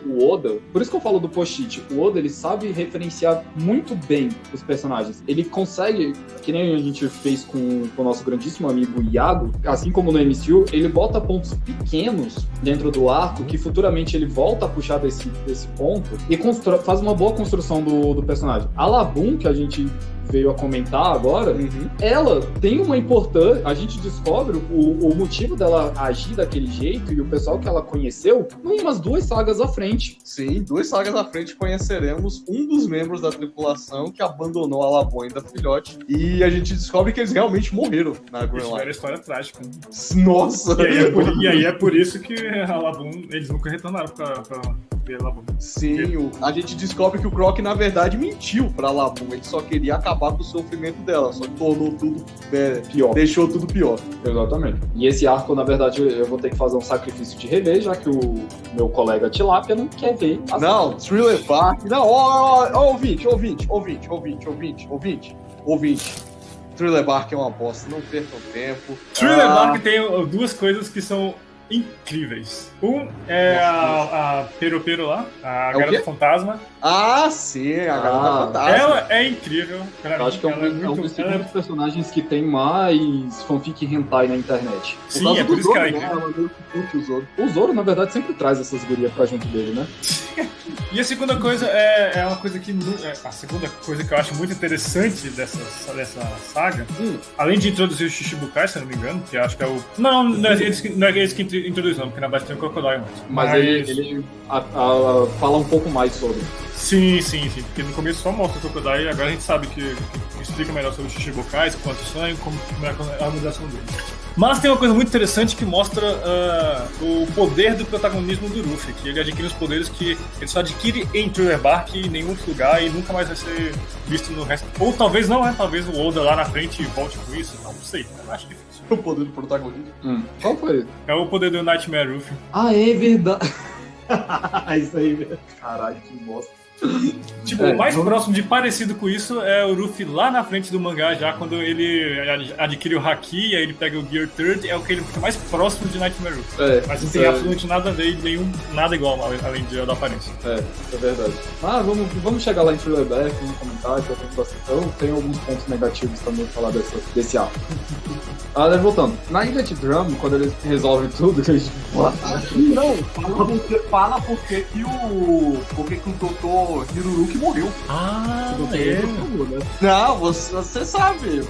o Oda, por isso que eu falo do Pochit, o Oda, ele sabe referenciar muito bem os personagens. Ele consegue, que nem a gente fez com o nosso grandíssimo amigo Iago, assim como no MCU, ele bota pontos pequenos dentro do arco, que futuramente ele volta a puxar desse ponto e faz uma boa construção do personagem. A Labum, que a gente veio a comentar agora, ela tem uma importância, a gente descobre o motivo dela agir daquele jeito e o pessoal que ela conheceu umas 2 sagas à frente. Sim, 2 sagas à frente conheceremos um dos membros da tripulação que abandonou a Labum da filhote e a gente descobre que eles realmente morreram na Grand Line. Era a história trágica. Nossa! E aí é por isso que a Labum, eles nunca retornaram pra ver a Labum. Sim, a gente descobre que o Croc, na verdade, mentiu pra Labum. Ele só queria acabar com o sofrimento dela, só que tornou tudo pior. Deixou tudo pior. Exatamente. E esse arco, na verdade, eu vou ter que fazer um sacrifício de rever, já que o meu colega Tilápia não quer ver. Não, Thriller Bark. Não, ouvinte. Thriller Bark é uma bosta, não percam tempo. Thriller Bark tem 2 coisas que são incríveis. É a Pero lá, a Garota Fantasma. Sim, a Garota Fantasma. Ela é incrível. Eu acho que é um dos segundos personagens que tem mais fanfic hentai na internet. Sim, é por isso que ela é incrível. O Zoro, na verdade, sempre traz essas gurias pra junto dele, né? E a segunda coisa é uma coisa que... A segunda coisa que eu acho muito interessante dessa saga, além de introduzir o Shichibukai, se eu não me engano, que acho que é o... Não é eles que introduzem, porque na base tem o Crocodile antes. Mas ele fala um pouco mais sobre. Sim, porque no começo só mostra o Crocodile e agora a gente sabe que explica melhor sobre os Shichibukais, quanto sangue, como é a organização deles. Mas tem uma coisa muito interessante que mostra o poder do protagonismo do Ruffy, que ele adquire os poderes que ele só adquire em Thriller Bark e em nenhum outro lugar e nunca mais vai ser visto no resto. Ou talvez não, talvez o Oda lá na frente volte com isso, não sei, eu acho difícil. O poder do protagonismo? Qual foi? É o poder do Nightmare Ruffy. É verdade. Isso aí, velho. Caralho, que bosta. Tipo, o mais próximo de parecido com isso é o Ruffy lá na frente do mangá, já quando ele adquire o Haki e aí ele pega o Gear Third, é o que ele fica mais próximo de Nightmare Ruffy. Mas não tem absolutamente nada a ver e nada igual, além da aparência. É verdade. Vamos chegar lá em Thriller Bark, vamos comentar, que eu tenho bastante. Tem alguns pontos negativos também pra falar desse arco. Voltando. Na Ilha de Drum, quando eles resolvem tudo, eles... Não, fala porque que o Totô Dr. Hiruruki morreu. Não, você sabe.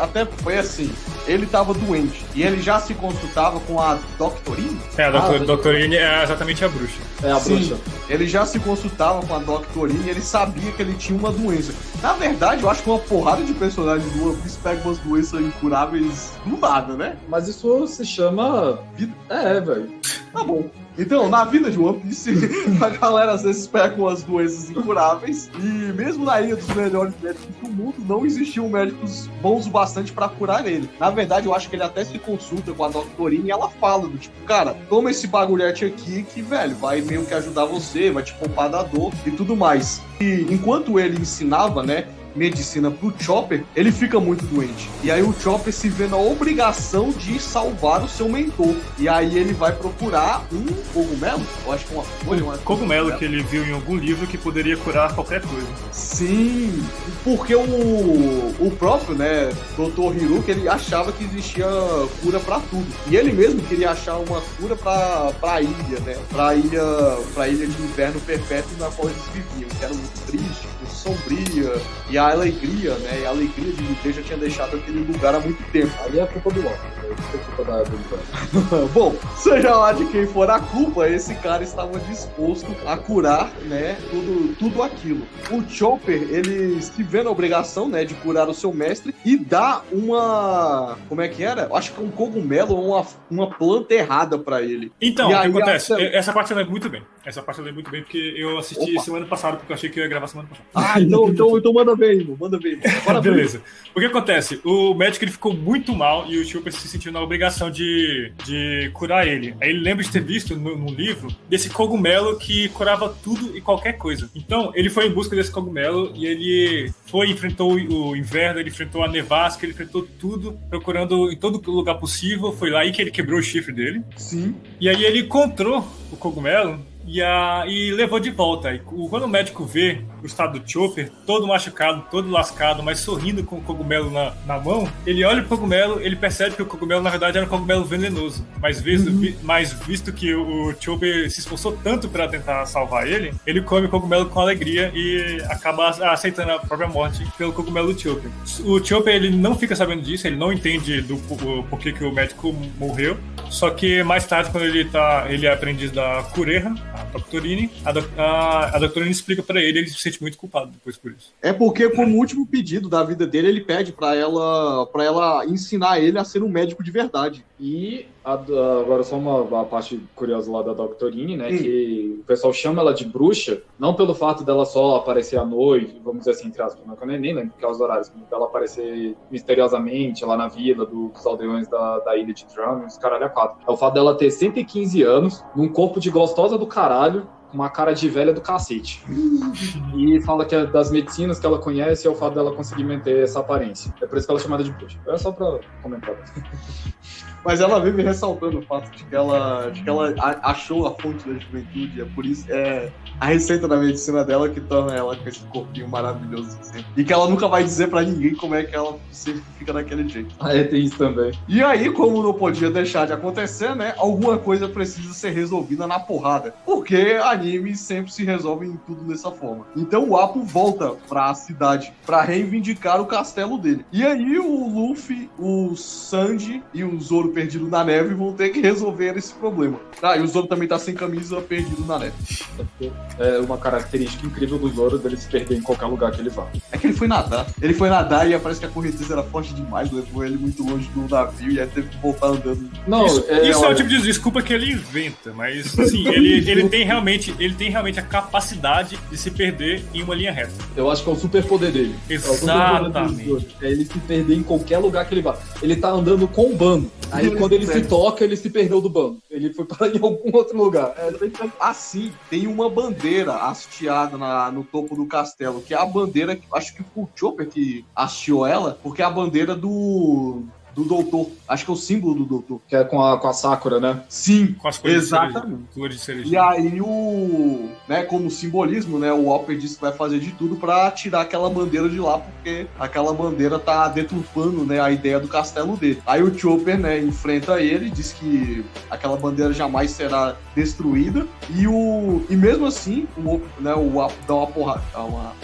Até foi assim. Ele tava doente. E ele já se consultava com a Doctorine? A Doctorine é exatamente a bruxa. É a bruxa. Ele já se consultava com a Doctorine e ele sabia que ele tinha uma doença. Na verdade, eu acho que uma porrada de personagens do One Piece pega umas doenças incuráveis do nada, né? Mas isso se chama vida. Velho. Tá bom. Então, na vida de One Piece, a galera às vezes pega umas doenças incuráveis e mesmo na ilha dos melhores médicos do mundo, não existiam médicos bons o bastante pra curar ele. Na verdade, eu acho que ele até se consulta com a Doctorine e ela fala do tipo, cara, toma esse bagulhete aqui que, velho, vai meio que ajudar você, vai te poupar da dor e tudo mais. E enquanto ele ensinava, né, medicina pro Chopper, ele fica muito doente. E aí o Chopper se vê na obrigação de salvar o seu mentor. E aí ele vai procurar um cogumelo, eu acho que uma folha, cogumelo que ele viu em algum livro que poderia curar qualquer coisa. Sim, porque o próprio, né, Dr. Hiruki, ele achava que existia cura pra tudo. E ele mesmo queria achar uma cura pra ilha, né, pra ilha de inverno perpétuo na qual eles viviam, que era muito triste, muito sombria, e a alegria, né? E a alegria de viver já tinha deixado aquele lugar há muito tempo. Aí é culpa do Loki, é culpa da Big. Bom, seja lá de quem for a culpa, esse cara estava disposto a curar, né? Tudo aquilo. O Chopper, ele se vê na obrigação, né? De curar o seu mestre e dá uma... Como é que era? Acho que um cogumelo ou uma planta errada pra ele. Então, o que acontece? Essa parte eu lembro muito bem. Porque eu assisti semana passada, porque eu achei que eu ia gravar semana passada. Então manda bem, irmão. Beleza. O que acontece? O médico ele ficou muito mal e o Chopper se sentiu na obrigação de curar ele. Aí ele lembra de ter visto no livro desse cogumelo que curava tudo e qualquer coisa. Então, ele foi em busca desse cogumelo e ele enfrentou o inverno, ele enfrentou a nevasca, ele enfrentou tudo, procurando em todo lugar possível. Foi lá aí que ele quebrou o chifre dele. Sim. E aí ele encontrou o cogumelo e levou de volta. E quando o médico vê o estado do Chopper, todo machucado, todo lascado, mas sorrindo com o cogumelo na mão, ele olha pro cogumelo, ele percebe que o cogumelo, na verdade, era um cogumelo venenoso. Mas visto que o Chopper se esforçou tanto para tentar salvar ele come o cogumelo com alegria e acaba aceitando a própria morte pelo cogumelo do Chopper. O Chopper, ele não fica sabendo disso, ele não entende do porquê que o médico morreu. Só que mais tarde, quando ele é aprendiz da Kureha, a Doctorine, a Doctorine explica pra ele se sente muito culpado depois por isso. É porque, como último pedido da vida dele, ele pede pra ela ensinar ele a ser um médico de verdade. E agora só uma parte curiosa lá da Doctorine, né? Que o pessoal chama ela de bruxa, não pelo fato dela só aparecer à noite, vamos dizer assim, entre aspas, que eu nem lembro que é os horários, dela aparecer misteriosamente lá na vila dos aldeões da ilha de Drum, os caralho a quatro. É o fato dela ter 115 anos, num corpo de gostosa do caralho, uma cara de velha do cacete. E fala que é das medicinas que ela conhece é o fato dela conseguir manter essa aparência. É por isso que ela é chamada de bruxa. É só pra comentar. Mas ela vive ressaltando o fato de que ela achou a fonte da juventude. É por isso a receita da medicina dela que torna ela com esse corpinho maravilhoso. Assim. E que ela nunca vai dizer pra ninguém como é que ela sempre fica daquele jeito. Tem isso também. E aí, como não podia deixar de acontecer, né? Alguma coisa precisa ser resolvida na porrada. Porque animes sempre se resolvem em tudo dessa forma. Então o Appo volta pra cidade pra reivindicar o castelo dele. E aí o Luffy, o Sanji e o Zoro perdido na neve vão ter que resolver esse problema. E o Zoro também tá sem camisa, perdido na neve. É uma característica incrível do Zoro dele se perder em qualquer lugar que ele vá. É que ele foi nadar. Ele foi nadar e parece que a correnteza era forte demais, levou ele muito longe do navio e aí teve que voltar andando. Não, isso é o tipo de desculpa que ele inventa, mas assim, ele tem realmente a capacidade de se perder em uma linha reta. Eu acho que é o superpoder dele. Exatamente. É ele se perder em qualquer lugar que ele vá. Ele tá andando com o bando. Aí quando ele se toca, ele se perdeu do bando. Ele foi para em algum outro lugar. Assim, tem uma bandeira hasteada no topo do castelo, que é a bandeira, acho que foi o Chopper que hasteou ela, porque é a bandeira do do doutor. Acho que é o símbolo do doutor. Que é com a Sakura, né? Sim, Com as cores exatamente. de flores de cereja. E aí como simbolismo, né, o Hopper disse que vai fazer de tudo pra tirar aquela bandeira de lá, porque aquela bandeira tá deturpando, né, a ideia do castelo dele. Aí o Chopper, né, enfrenta ele, diz que aquela bandeira jamais será destruída, e mesmo assim, o Hopper dá uma porrada,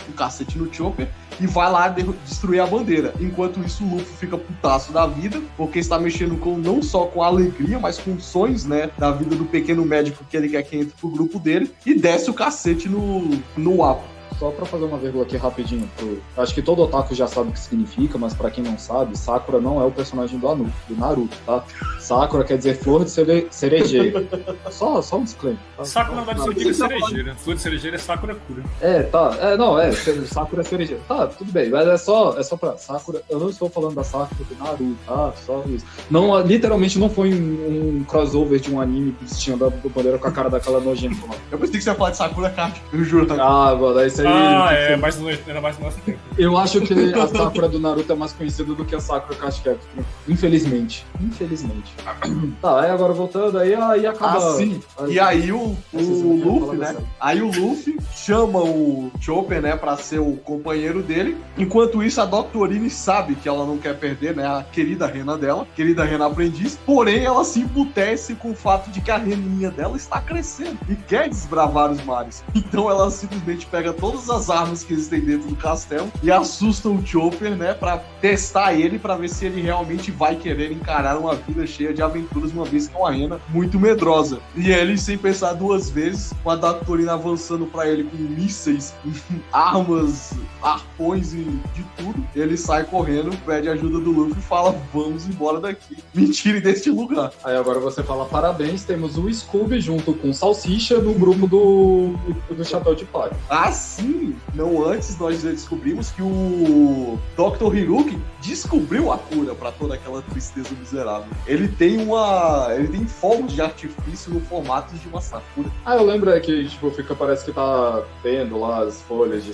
um cacete no Chopper, e vai lá destruir a bandeira. Enquanto isso, o Luffy fica putaço da vida, porque está mexendo não só com a alegria, mas com sonhos, né, da vida do pequeno médico que ele quer que entre pro grupo dele, e desce o cacete no Apple. Só pra fazer uma vírgula aqui rapidinho. Acho que todo otaku já sabe o que significa, mas pra quem não sabe, Sakura não é o personagem do Naruto, tá? Sakura quer dizer flor de cerejeira. Só um disclaimer. Tá? Sakura na verdade significa cerejeira. Flor de cerejeira é Sakura cura. Sakura é cerejeira. Tá, tudo bem, mas é só pra Sakura. Eu não estou falando da Sakura do Naruto, tá? Só isso. Não, literalmente não foi um crossover de um anime que tinha da bandeira com a cara daquela nojenta lá. Eu pensei que você ia falar de Sakura Card, eu juro. Mano, isso aí. Mas era mais no nosso tempo. Eu acho que a Sakura do Naruto é mais conhecida do que a Sakura Card Captor. Infelizmente. Tá, aí agora voltando, aí acaba. Sim. E aí o Luffy, né? Aí o Luffy chama o Chopper, né, pra ser o companheiro dele. Enquanto isso, a Doctorine sabe que ela não quer perder, né, a querida rena dela, querida rena aprendiz. Porém, ela se emputece com o fato de que a reninha dela está crescendo e quer desbravar os mares. Então ela simplesmente pega todas as armas que existem dentro do castelo e assusta o Chopper, né, pra testar ele, pra ver se ele realmente vai querer encarar uma vida cheia de aventuras, uma vez que é uma rena muito medrosa. E ele, sem pensar duas vezes, com a Doctorine avançando pra ele com mísseis, armas, arpões e de tudo, ele sai correndo, pede ajuda do Luffy e fala: vamos embora daqui, me tire deste lugar. Aí agora você fala: parabéns, temos o Scooby junto com o Salsicha no grupo do Chapéu de Palha. Ah, sim! Não antes nós descobrimos que o Dr. Hiruki descobriu a cura pra toda aquela tristeza miserável. Ele tem fogos de artifício no formato de uma sakura. Eu lembro que parece que tá tendo lá as folhas de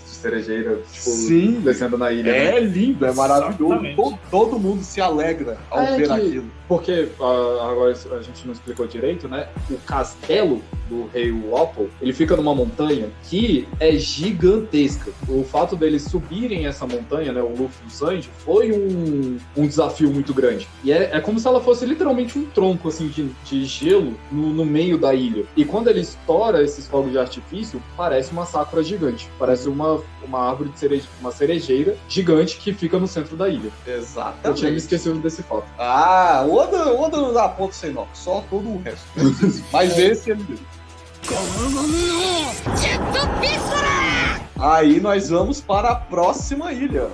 cerejeira, sim, descendo na ilha. É, né? Lindo, é maravilhoso. Todo mundo se alegra ao ver aquilo. Porque, agora a gente não explicou direito, né? O castelo do rei Wapol, ele fica numa montanha que é gigantesca. O fato deles subirem essa montanha, né, o Luffy e o Sanji, foi um desafio muito grande. E é como se ela fosse literalmente um tronco, assim, de gelo no meio da ilha. E quando ele estoura esses fogos de artifício, parece uma Sakura gigante. Parece uma árvore de cerejeira, uma cerejeira gigante que fica no centro da ilha. Exatamente. Eu tinha me esquecido desse fato. O Oda não dá ponto sem nó, só todo o resto. Mas esse ele deu. Aí nós vamos para a próxima ilha.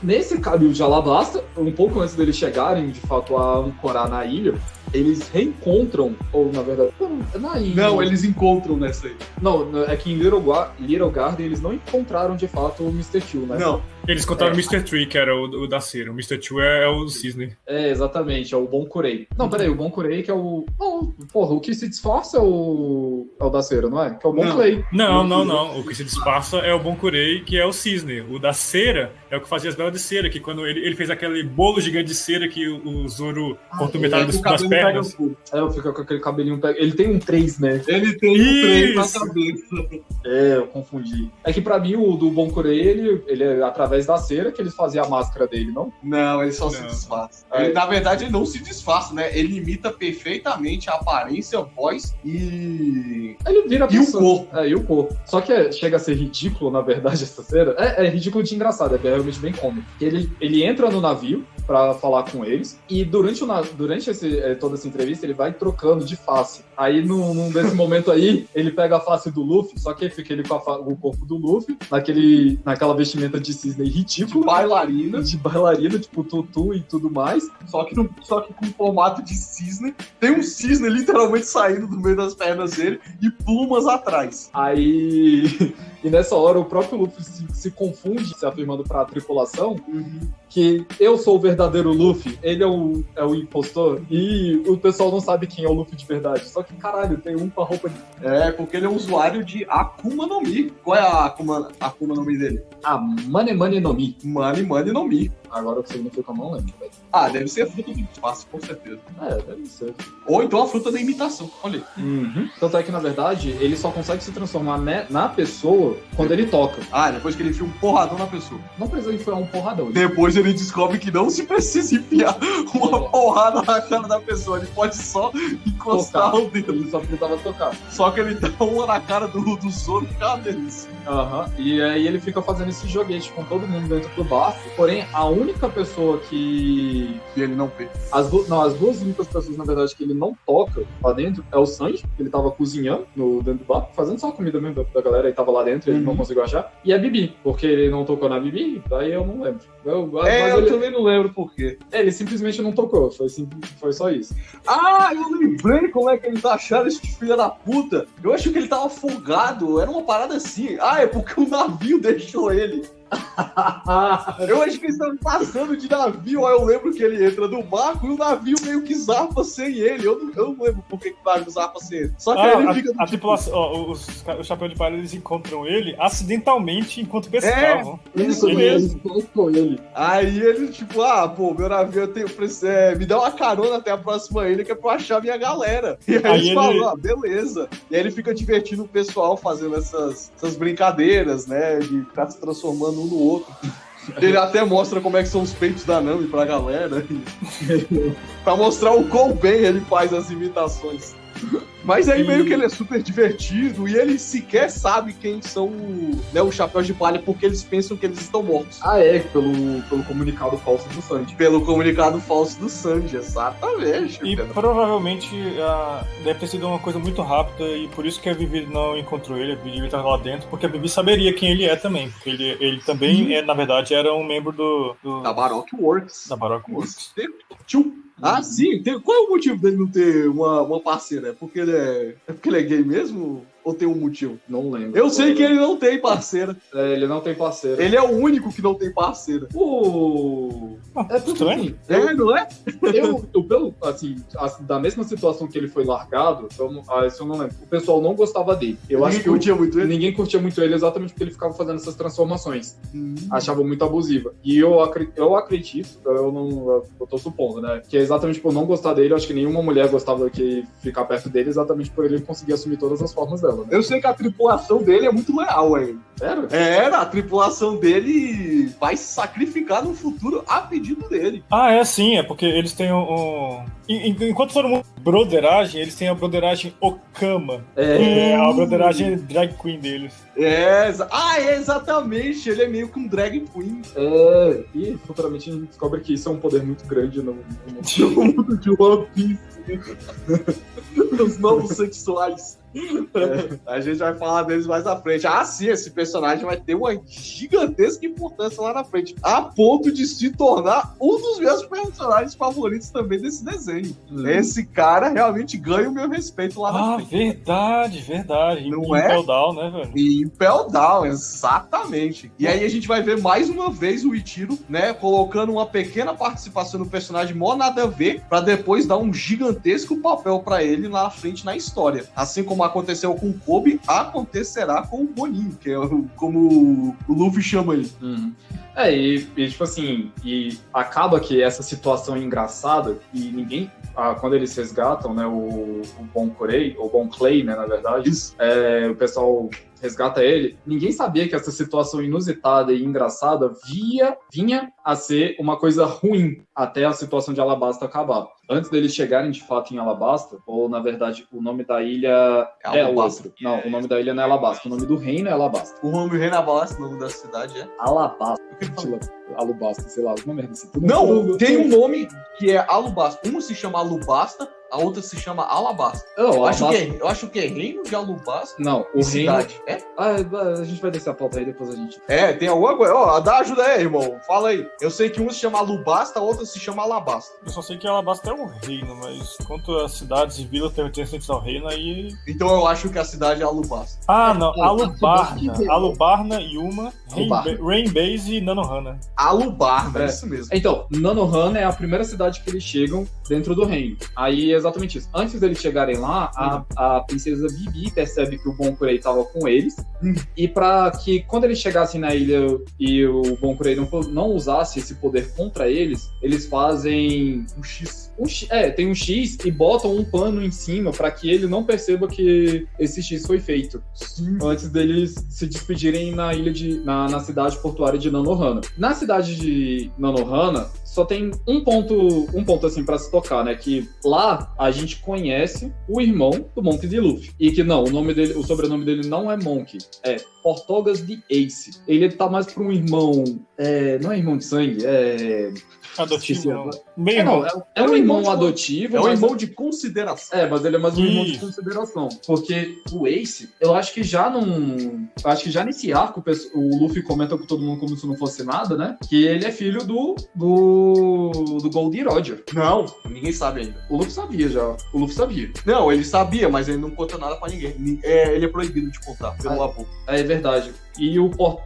Nesse caminho de Alabasta, um pouco antes deles chegarem, de fato, a ancorar na ilha, eles reencontram, ou na verdade, na ilha. Não, eles encontram nessa ilha. Não, é que em Little Garden eles não encontraram de fato o Mr. Two, né? Não. Eles contaram o Mr. Tree, que era o da cera. O Mr. Two é o cisne. É, exatamente, é o Bonkurei. Não, peraí, o Bonkurei que é o... Não, porra, o que se disfarça é o da cera, não é? Que é o Bonkurei. Não. O que se disfarça é o Bonkurei, que é o cisne. O da cera é o que fazia as velas de cera, que quando ele fez aquele bolo gigante de cera que o Zoro cortou metade das pernas. Eu fico com aquele cabelinho... Ele tem um 3, né? Ele tem um 3 na cabeça. Eu confundi. É que pra mim o do Bonkurei, ele é através da cera que eles faziam a máscara dele, não? Não, ele só se disfarça. Na verdade, ele não se disfarça, né? Ele imita perfeitamente a aparência, a voz e... Ele vira e o corpo. E o corpo. Só que chega a ser ridículo, na verdade, essa cena. É ridículo de engraçado, é realmente bem cômico. Ele entra no navio pra falar com eles e durante toda essa entrevista ele vai trocando de face. Aí, num desse momento aí, ele pega a face do Luffy, só que fica ele com o corpo do Luffy, naquela vestimenta de cisne ridículo. De bailarina, tipo tutu e tudo mais. Só que com formato de cisne. Tem um cisne literalmente saindo do meio das pernas dele e plumas atrás. Aí... E nessa hora o próprio Luffy se confunde, se afirmando pra tripulação, que eu sou o verdadeiro Luffy, ele é o impostor, e o pessoal não sabe quem é o Luffy de verdade. Só que, caralho, tem um com a roupa de... porque ele é um usuário de Akuma no Mi. Qual é a Akuma no Mi dele? A Mane Mane no Mi. Mane Mane no Mi. Agora o que significa eu não lembro, velho. Ah, deve ser a fruta do espaço, com certeza. Deve ser. Ou então a fruta da imitação, olha aí. Uhum. Tanto é que, na verdade, ele só consegue se transformar na pessoa quando ele toca. Ah, depois que ele enfia um porradão na pessoa. Não precisa enfiar um porradão. Depois ele descobre que não se precisa enfiar uma porrada na cara da pessoa, ele pode só encostar o dedo. Ele só precisava tocar. Só que ele dá uma na cara do Zoro e fica uma delícia. E aí ele fica fazendo esse joguete com todo mundo dentro do bar. Porém, a única pessoa que... E ele não pega. As duas únicas pessoas, na verdade, que ele não toca lá dentro é o Sanji, que ele tava cozinhando dentro do bar, fazendo só a comida mesmo da galera, e tava lá dentro, ele não conseguiu achar. E a Bibi, porque ele não tocou na Bibi, daí eu não lembro. Eu também não lembro por quê. Ele simplesmente não tocou, foi só isso. Ah, eu lembrei como é que eles acharam esse filho da puta. Eu acho que ele tava afogado, era uma parada assim. Ah, é porque o navio deixou ele. Eu acho que eles estavam passando de navio, aí eu lembro que ele entra no barco e o navio meio que zarpa sem ele. Eu não lembro por que o navio zarpa sem ele. Só que aí ele fica... A tripulação, o Chapéu de Palha, eles encontram ele acidentalmente enquanto pescavam. Isso mesmo. Ele. Aí ele, tipo, meu navio me dá uma carona até a próxima ilha que é pra eu achar minha galera. E aí eles falam, beleza. E aí ele fica divertindo o pessoal fazendo essas brincadeiras, né, de ficar se transformando um no outro. Ele até mostra como é que são os peitos da Nami pra galera. Pra mostrar o quão bem ele faz as imitações. Mas aí meio que ele é super divertido e ele sequer sabe quem são o Chapéu de Palha, porque eles pensam que eles estão mortos. Pelo comunicado falso do Sanji. Pelo comunicado falso do Sanji, exatamente. E provavelmente deve ter sido uma coisa muito rápida e por isso que a Vivi não encontrou ele, a Vivi estava lá dentro, porque a Vivi saberia quem ele é também. Porque ele também, na verdade, era um membro da Baroque Works. Da Baroque Works. Sim. Qual é o motivo dele não ter uma parceira? É porque ele é gay mesmo? Ou tem um motivo? Não lembro. Eu sei que ele não tem parceira. Ele não tem parceira. Ele é o único que não tem parceira. É tudo bem. Não é? Da mesma situação que ele foi largado, isso eu não lembro. O pessoal não gostava dele. Ninguém curtia muito ele? Ninguém curtia muito ele exatamente porque ele ficava fazendo essas transformações. Achava muito abusiva. E eu acredito, eu tô supondo, né? Que é exatamente por não gostar dele, eu acho que nenhuma mulher gostava de ficar perto dele exatamente por ele conseguir assumir todas as formas dela. Né? Eu sei que a tripulação dele é muito leal, hein? Sério? A tripulação dele vai se sacrificar no futuro a pedido dele. Sim, é porque eles têm enquanto todo mundo broderagem, eles têm a broderagem Okama. A broderagem drag queen deles. Exatamente, ele é meio que um drag queen. E futuramente a gente descobre que isso é um poder muito grande no mundo de One Piece. Os novos sexuais. A gente vai falar deles mais à frente. Sim, esse personagem vai ter uma gigantesca importância lá na frente, a ponto de se tornar um dos meus personagens favoritos também desse desenho. Esse cara realmente ganha o meu respeito lá na frente. Verdade. Não Impel Down, né, velho? Impel Down, exatamente. E aí a gente vai ver mais uma vez o Ichiro, né, colocando uma pequena participação no personagem mó nada a ver, pra depois dar um gigantesco papel pra ele lá na frente na história. Assim como aconteceu com o Kobe, acontecerá com o Boninho, que é como o Luffy chama ele. Tipo assim, e acaba que essa situação é engraçada e ninguém, quando eles resgatam, né, o Bon Clay, ou Bon Clay, né, na verdade, o pessoal resgata ele, ninguém sabia que essa situação inusitada e engraçada vinha a ser uma coisa ruim até a situação de Alabasta acabar. Antes deles chegarem de fato em Alabasta, ou na verdade o nome da ilha é outro. Não, o nome da ilha não é Alabasta, o nome do reino é Alabasta. O nome do reino é Alabasta, o nome da cidade é Alabasta. Alubasta, sei lá, uma merda assim. Não, tem um nome que é Alubasta. Uma se chama Alubasta, a outra se chama Alabasta. Eu acho que é reino de Alubasta. Não, o cidade. Reino... a gente vai descer a pauta aí, depois a gente... Tem alguma coisa. Dá ajuda aí, irmão. Fala aí. Eu sei que uma se chama Alubasta, a outra se chama Alabasta. Eu só sei que Alabasta é um reino, mas quanto as cidades e vilas pertencentes ao reino, aí... Então eu acho que a cidade é Alubasta. Não. Alubarna. Alubarna, Yuma, Rainbase e Nanohana. Alubarna, é isso mesmo. Então, Nanohana é a primeira cidade que eles chegam dentro do reino. Aí exatamente isso. Antes deles chegarem lá, a princesa Bibi percebe que o Bon Curei tava com eles, e pra que quando eles chegassem na ilha e o Bon Curei não usasse esse poder contra eles fazem Um X. tem um X e botam um pano em cima pra que ele não perceba que esse X foi feito. Antes deles se despedirem na ilha na cidade portuária de Nanohana. Na cidade de Nanohana, só tem um ponto assim pra se tocar, né? Que lá a gente conhece o irmão do Monk D. Luffy. E que não, o sobrenome dele não é Monk, é Portogas de Ace. Ele tá mais pra um irmão. Não é irmão de sangue, Adotivo. É um irmão adotivo. É um irmão de consideração. Mas ele é mais um irmão de Isso. consideração. Porque o Ace, eu acho que já nesse arco, o Luffy comenta com todo mundo como se não fosse nada, né? Que ele é filho do Goldie Roger. Não, ninguém sabe ainda. O Luffy sabia já. O Luffy sabia. Não, ele sabia, mas ele não conta nada pra ninguém. Ele é proibido de contar pelo avô. É verdade.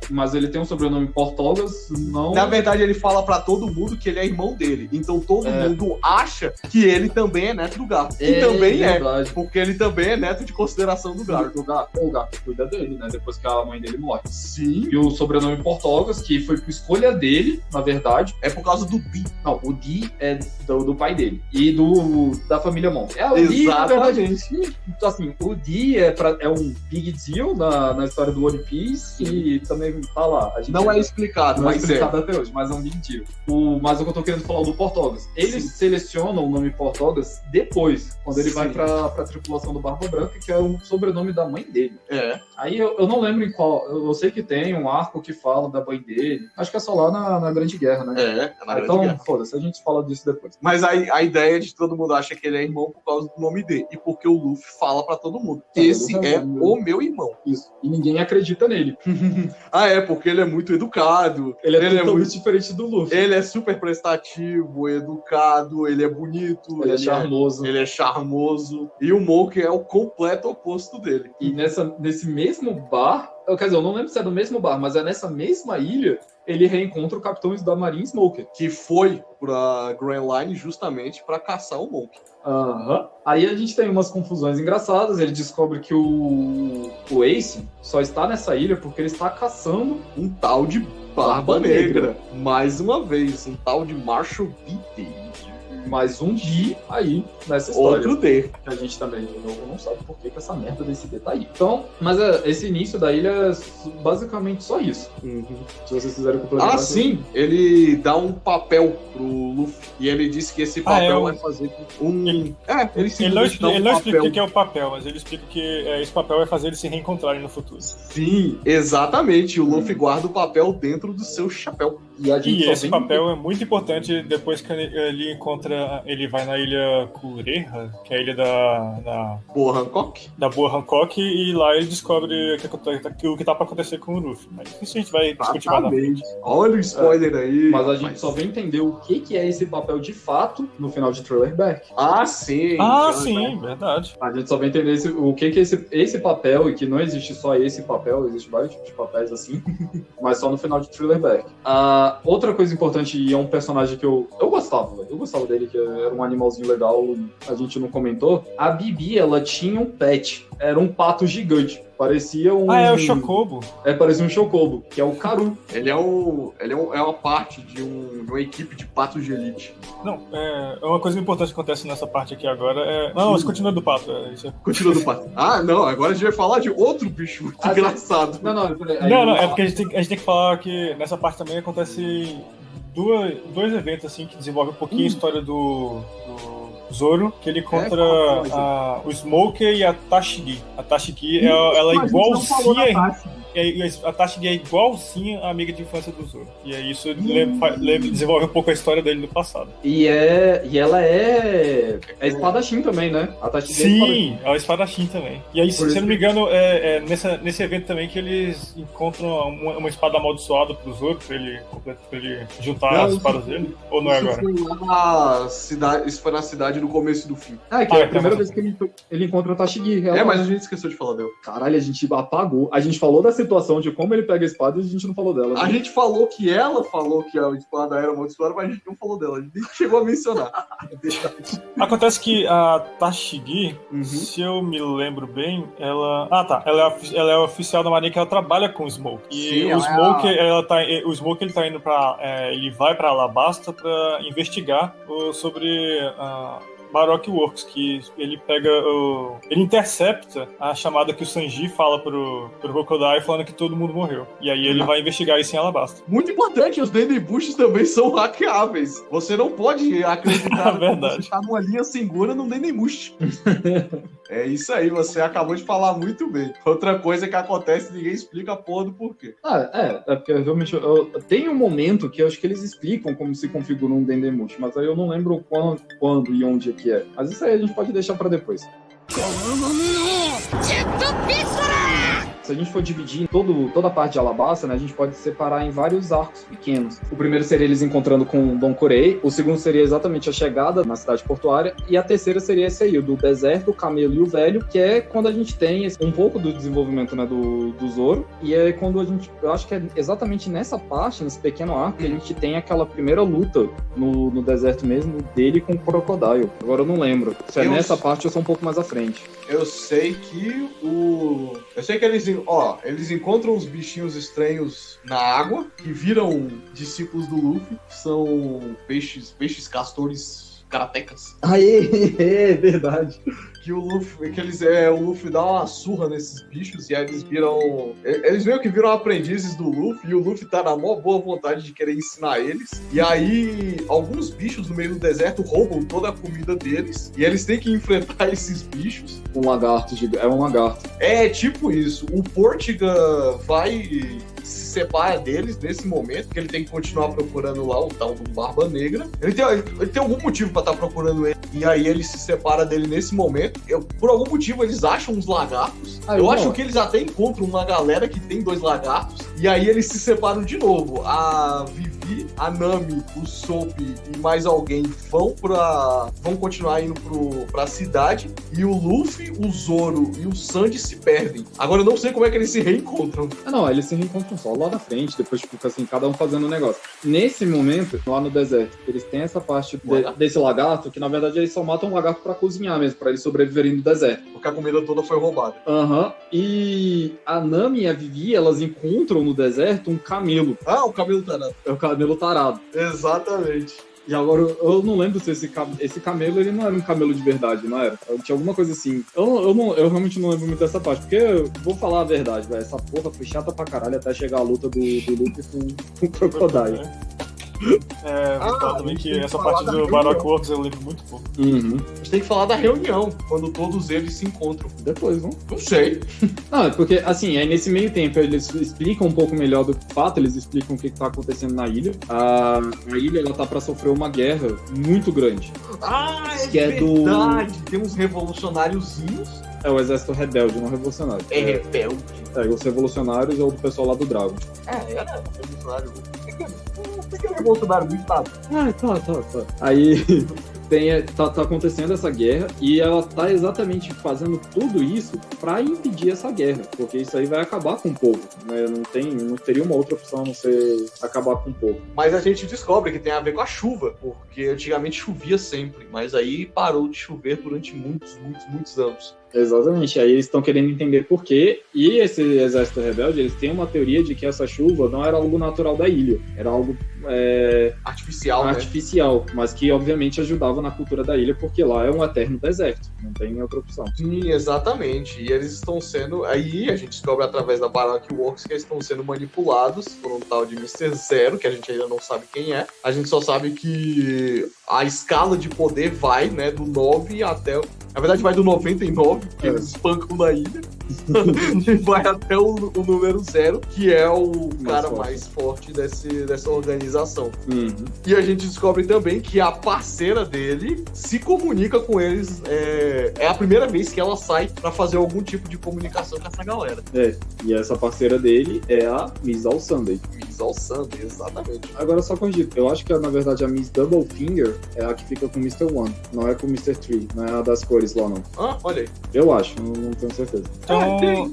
Mas ele tem um sobrenome Portogas, não... Na verdade, ele fala pra todo mundo que ele é irmão dele. Então todo mundo acha que ele também é neto do Garp. E também verdade. porque ele também é neto de consideração do Garp. O Garp cuida dele, né? Depois que a mãe dele morre. Sim. E o sobrenome Portogas, que foi por escolha dele, na verdade. É por causa do Di. Não, o Di é do pai dele. E da família Monk. O Di, na verdade, assim, o Di é um big deal na história do One Piece. E também tá lá. Não é explicado, não é mas explicado até hoje, mas é um big deal. Mas o que eu tô querendo falar do Portogas. Eles selecionam o nome Portogas depois, quando ele vai pra tripulação do Barba Branca, que é o sobrenome da mãe dele. Aí eu não lembro em qual. Eu sei que tem um arco que fala da mãe dele. Acho que é só lá na Grande Guerra, né? Na Grande Guerra. Foda-se, a gente fala disso depois. Mas a ideia de todo mundo acha que ele é irmão por causa do nome dele. E porque o Luffy fala pra todo mundo. Esse é o meu irmão. Isso. E ninguém acredita nele. Porque ele é muito educado. Ele é totalmente diferente do Luffy. Ele é super prestativo, educado, ele é bonito. Ele é charmoso. Ele é charmoso. E o Monk é o completo oposto dele. E nesse mesmo bar, quer dizer, eu não lembro se é no mesmo bar, mas é nessa mesma ilha, ele reencontra o capitão da Marinha Smoker. Que foi pra Grand Line justamente pra caçar o Monk. Aí a gente tem umas confusões engraçadas. Ele descobre que o Ace só está nessa ilha porque ele está caçando um tal de Barba Negra. Mais uma vez, um tal de Marshall D. Mais um D aí nessa história. Outro D. Que a gente também, de novo, não sabe por que essa merda desse D tá aí. Então, mas esse início da ilha é basicamente só isso. Se vocês quiserem complementar. Sim, ele dá um papel pro Luffy. E ele disse que esse papel vai fazer Ele não explica o que é o papel, mas ele explica que esse papel vai fazer eles se reencontrarem no futuro. Sim, exatamente. O Luffy guarda o papel dentro do seu chapéu. E esse papel é muito importante depois que ele encontra. Ele vai na ilha Kureha, que é a ilha da Boa Hancock. Da Boa Hancock, e lá ele descobre o que tá pra acontecer com o Luffy. Mas isso a gente vai discutir mais na frente. Olha o spoiler aí. Mas a gente só vai entender o que é esse papel de fato no final de Thriller Back. Sim. Sim, verdade. A gente só vai entender o que é esse papel, e que não existe só esse papel, existe vários tipos de papéis assim, mas só no final de Thriller Back. Outra coisa importante, e é um personagem que eu gostava dele, que era um animalzinho legal, a gente não comentou. A Bibi, ela tinha um pet, era um pato gigante. Parecia um... é o Chocobo. Parecia um Chocobo, que é o Karu. Ele é uma parte de uma equipe de patos de elite. Não, uma coisa importante que acontece nessa parte aqui agora Não, mas continua do pato. Continua do pato. Não, agora a gente vai falar de outro bicho muito engraçado. Não, é porque a gente tem que falar que nessa parte também acontece dois eventos assim que desenvolvem um pouquinho a história do Zoro, que ele encontra o Smoker e a Tashigi. A Tashigi, ela é igualzinha. A Tashigi é igualzinha a amiga de infância do Zoro. E aí isso desenvolve um pouco a história dele no passado. E ela é espadachim também, né? A Tashigi Sim, é o espadachim também. E aí, se eu não me engano, nesse evento também que eles encontram uma espada amaldiçoada pro Zoro, pra ele juntar as espadas dele. Ou não é agora? Isso foi na cidade no começo do filme. Que é a primeira vez que ele encontra a Tashigi. Mas a gente esqueceu de falar dele. Caralho, a gente apagou. A gente falou da cidade situação de como ele pega a espada e a gente não falou dela. Né? A gente falou que ela falou que a espada era amaldiçoada, mas a gente não falou dela. A gente nem chegou a mencionar. Acontece que a Tashigi, se eu me lembro bem, ela... Ela é oficial da Marinha que ela trabalha com o Smoke. E Sim, o Smoke, o Smoke ele tá indo pra... ele vai pra Alabasta pra investigar sobre... Baroque Works, que ele pega ele intercepta a chamada que o Sanji fala pro Crocodile falando que todo mundo morreu. E aí ele vai investigar isso em Alabasta. Muito importante, os Dendebush também são hackeáveis. Você não pode acreditar que você tá numa linha segura no Dendebush. É isso aí, você acabou de falar muito bem. Outra coisa que acontece, ninguém explica a porra do porquê. É porque realmente tem um momento que eu acho que eles explicam como se configura um Dendemush, mas aí eu não lembro quando e onde que é. Mas isso aí a gente pode deixar pra depois. Se a gente for dividir em toda a parte de Alabasta, né, a gente pode separar em vários arcos pequenos. O primeiro seria eles encontrando com Don Corey, o segundo seria exatamente a chegada na cidade portuária, e a terceira seria esse aí, o do deserto, o camelo e o velho, que é quando a gente tem um pouco do desenvolvimento, né, do Zoro, e é quando eu acho que é exatamente nessa parte, nesse pequeno arco, que a gente tem aquela primeira luta no deserto mesmo, dele com o Crocodile. Agora eu não lembro. Se é nessa parte, eu sou um pouco mais à frente. Eu sei que eles encontram uns bichinhos estranhos na água, que viram discípulos do Luffy, que são peixes castores karatecas. É verdade. Que o Luffy dá uma surra nesses bichos e aí eles meio que viram aprendizes do Luffy e o Luffy tá na maior boa vontade de querer ensinar eles. E aí alguns bichos no meio do deserto roubam toda a comida deles e eles têm que enfrentar esses bichos. É um lagarto. É tipo isso. O Portiga se separa deles nesse momento, porque ele tem que continuar procurando lá o tal do Barba Negra. Ele tem algum motivo pra estar procurando ele. E aí ele se separa dele nesse momento. Por algum motivo eles acham uns lagartos. Eu acho que eles até encontram uma galera que tem 2 lagartos. E aí eles se separam de novo. A Vivi, a Nami, o Soap e mais alguém vão continuar indo pra cidade. E o Luffy, o Zoro e o Sanji se perdem. Agora eu não sei como é que eles se reencontram. Eles se reencontram só lá na frente, depois fica assim, cada um fazendo um negócio. Nesse momento, lá no deserto, eles têm essa parte desse lagarto, que na verdade eles só matam um lagarto pra cozinhar mesmo, pra eles sobreviverem no deserto. Porque a comida toda foi roubada. E a Nami e a Vivi, elas encontram no deserto um camelo. O camelo tarado. É o camelo tarado. Exatamente. E agora, eu não lembro se esse camelo, ele não era um camelo de verdade, não era? Tinha alguma coisa assim. Eu realmente não lembro muito dessa parte, porque eu vou falar a verdade, velho. Essa porra foi chata pra caralho até chegar a luta do Luffy com o Crocodile. Também que essa parte do Baroque Works eu lembro muito pouco. A gente tem que falar da reunião, quando todos eles se encontram. Depois, não? Não sei. Não, é porque, assim, aí nesse meio tempo eles explicam um pouco melhor do fato, eles explicam o que tá acontecendo na ilha. A ilha, ela tá pra sofrer uma guerra muito grande. Verdade! Tem uns revolucionáriozinhos. É o exército rebelde, não revolucionário. Rebelde? Os revolucionários ou do pessoal lá do Dragon. Era revolucionário. Por que revolucionário do Estado? Tá. Aí tá acontecendo essa guerra e ela tá exatamente fazendo tudo isso pra impedir essa guerra, porque isso aí vai acabar com o povo, né? Não teria uma outra opção a não ser acabar com o povo. Mas a gente descobre que tem a ver com a chuva, porque antigamente chovia sempre, mas aí parou de chover durante muitos anos. Exatamente, aí eles estão querendo entender por quê, e esse exército rebelde, eles têm uma teoria de que essa chuva não era algo natural da ilha, era algo artificial, né? Mas que obviamente ajudava na cultura da ilha, porque lá é um eterno deserto, não tem outra opção. Sim, exatamente, e eles estão sendo, aí a gente descobre através da Baroque Works que eles estão sendo manipulados por um tal de Mr. Zero, que a gente ainda não sabe quem é, a gente só sabe que a escala de poder vai, né, do 9 até... Na verdade, vai do 99, que eles espancam na ilha, e vai até o número 0, que é o cara mais forte dessa organização. E a gente descobre também que a parceira dele se comunica com eles. É a primeira vez que ela sai pra fazer algum tipo de comunicação com essa galera. E essa parceira dele é a Miss All Sunday. Ao Sunday, exatamente. Agora só corrigir, eu acho que na verdade a Miss Double Finger é a que fica com o Mr. One, não é com o Mr. Tree, não é a das cores lá não. Ah, olha aí. Eu acho, não tenho certeza. Então,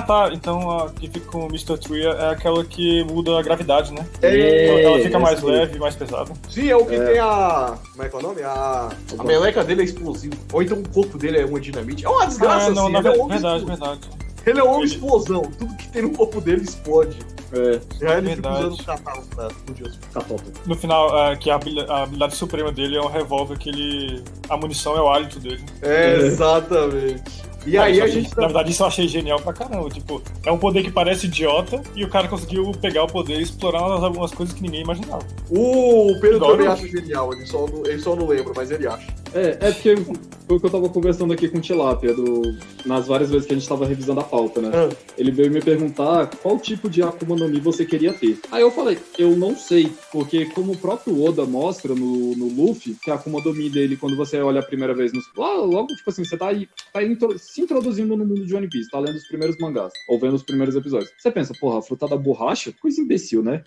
tá. Então a que fica com o Mr. Tree é aquela que muda a gravidade, né? É, Ela fica mais leve e mais pesada. Sim, é o que tem a... Como é que é o nome? A meleca dele é explosiva. Ou então o corpo dele é uma dinamite. É uma desgraça, não, assim. na Ele é um verdade. Ele é uma explosão. Tudo que tem no corpo dele explode. Já ele fica Verdade. usando o catálogo pra explodir os Catota. No final, que a habilidade suprema dele é um revólver que ele... A munição é o hálito dele. Exatamente. E aí a gente... Na verdade, isso eu achei genial pra caramba. Tipo, é um poder que parece idiota e o cara conseguiu pegar o poder e explorar algumas coisas que ninguém imaginava. O Pedro Igual também eu. acha genial. Ele só não lembra, mas ele acha. É porque foi o que eu tava conversando aqui com o Tilápia, nas várias vezes que a gente tava revisando a pauta, né? Ele veio me perguntar qual tipo de Akuma no Mi você queria ter. Aí eu falei, eu não sei, porque como o próprio Oda mostra no Luffy, que a Akuma no Mi dele, quando você olha a primeira vez, logo, tipo assim, você tá se introduzindo no mundo de One Piece, tá lendo os primeiros mangás, ou vendo os primeiros episódios. Você pensa, porra, a fruta da borracha? Coisa imbecil, né?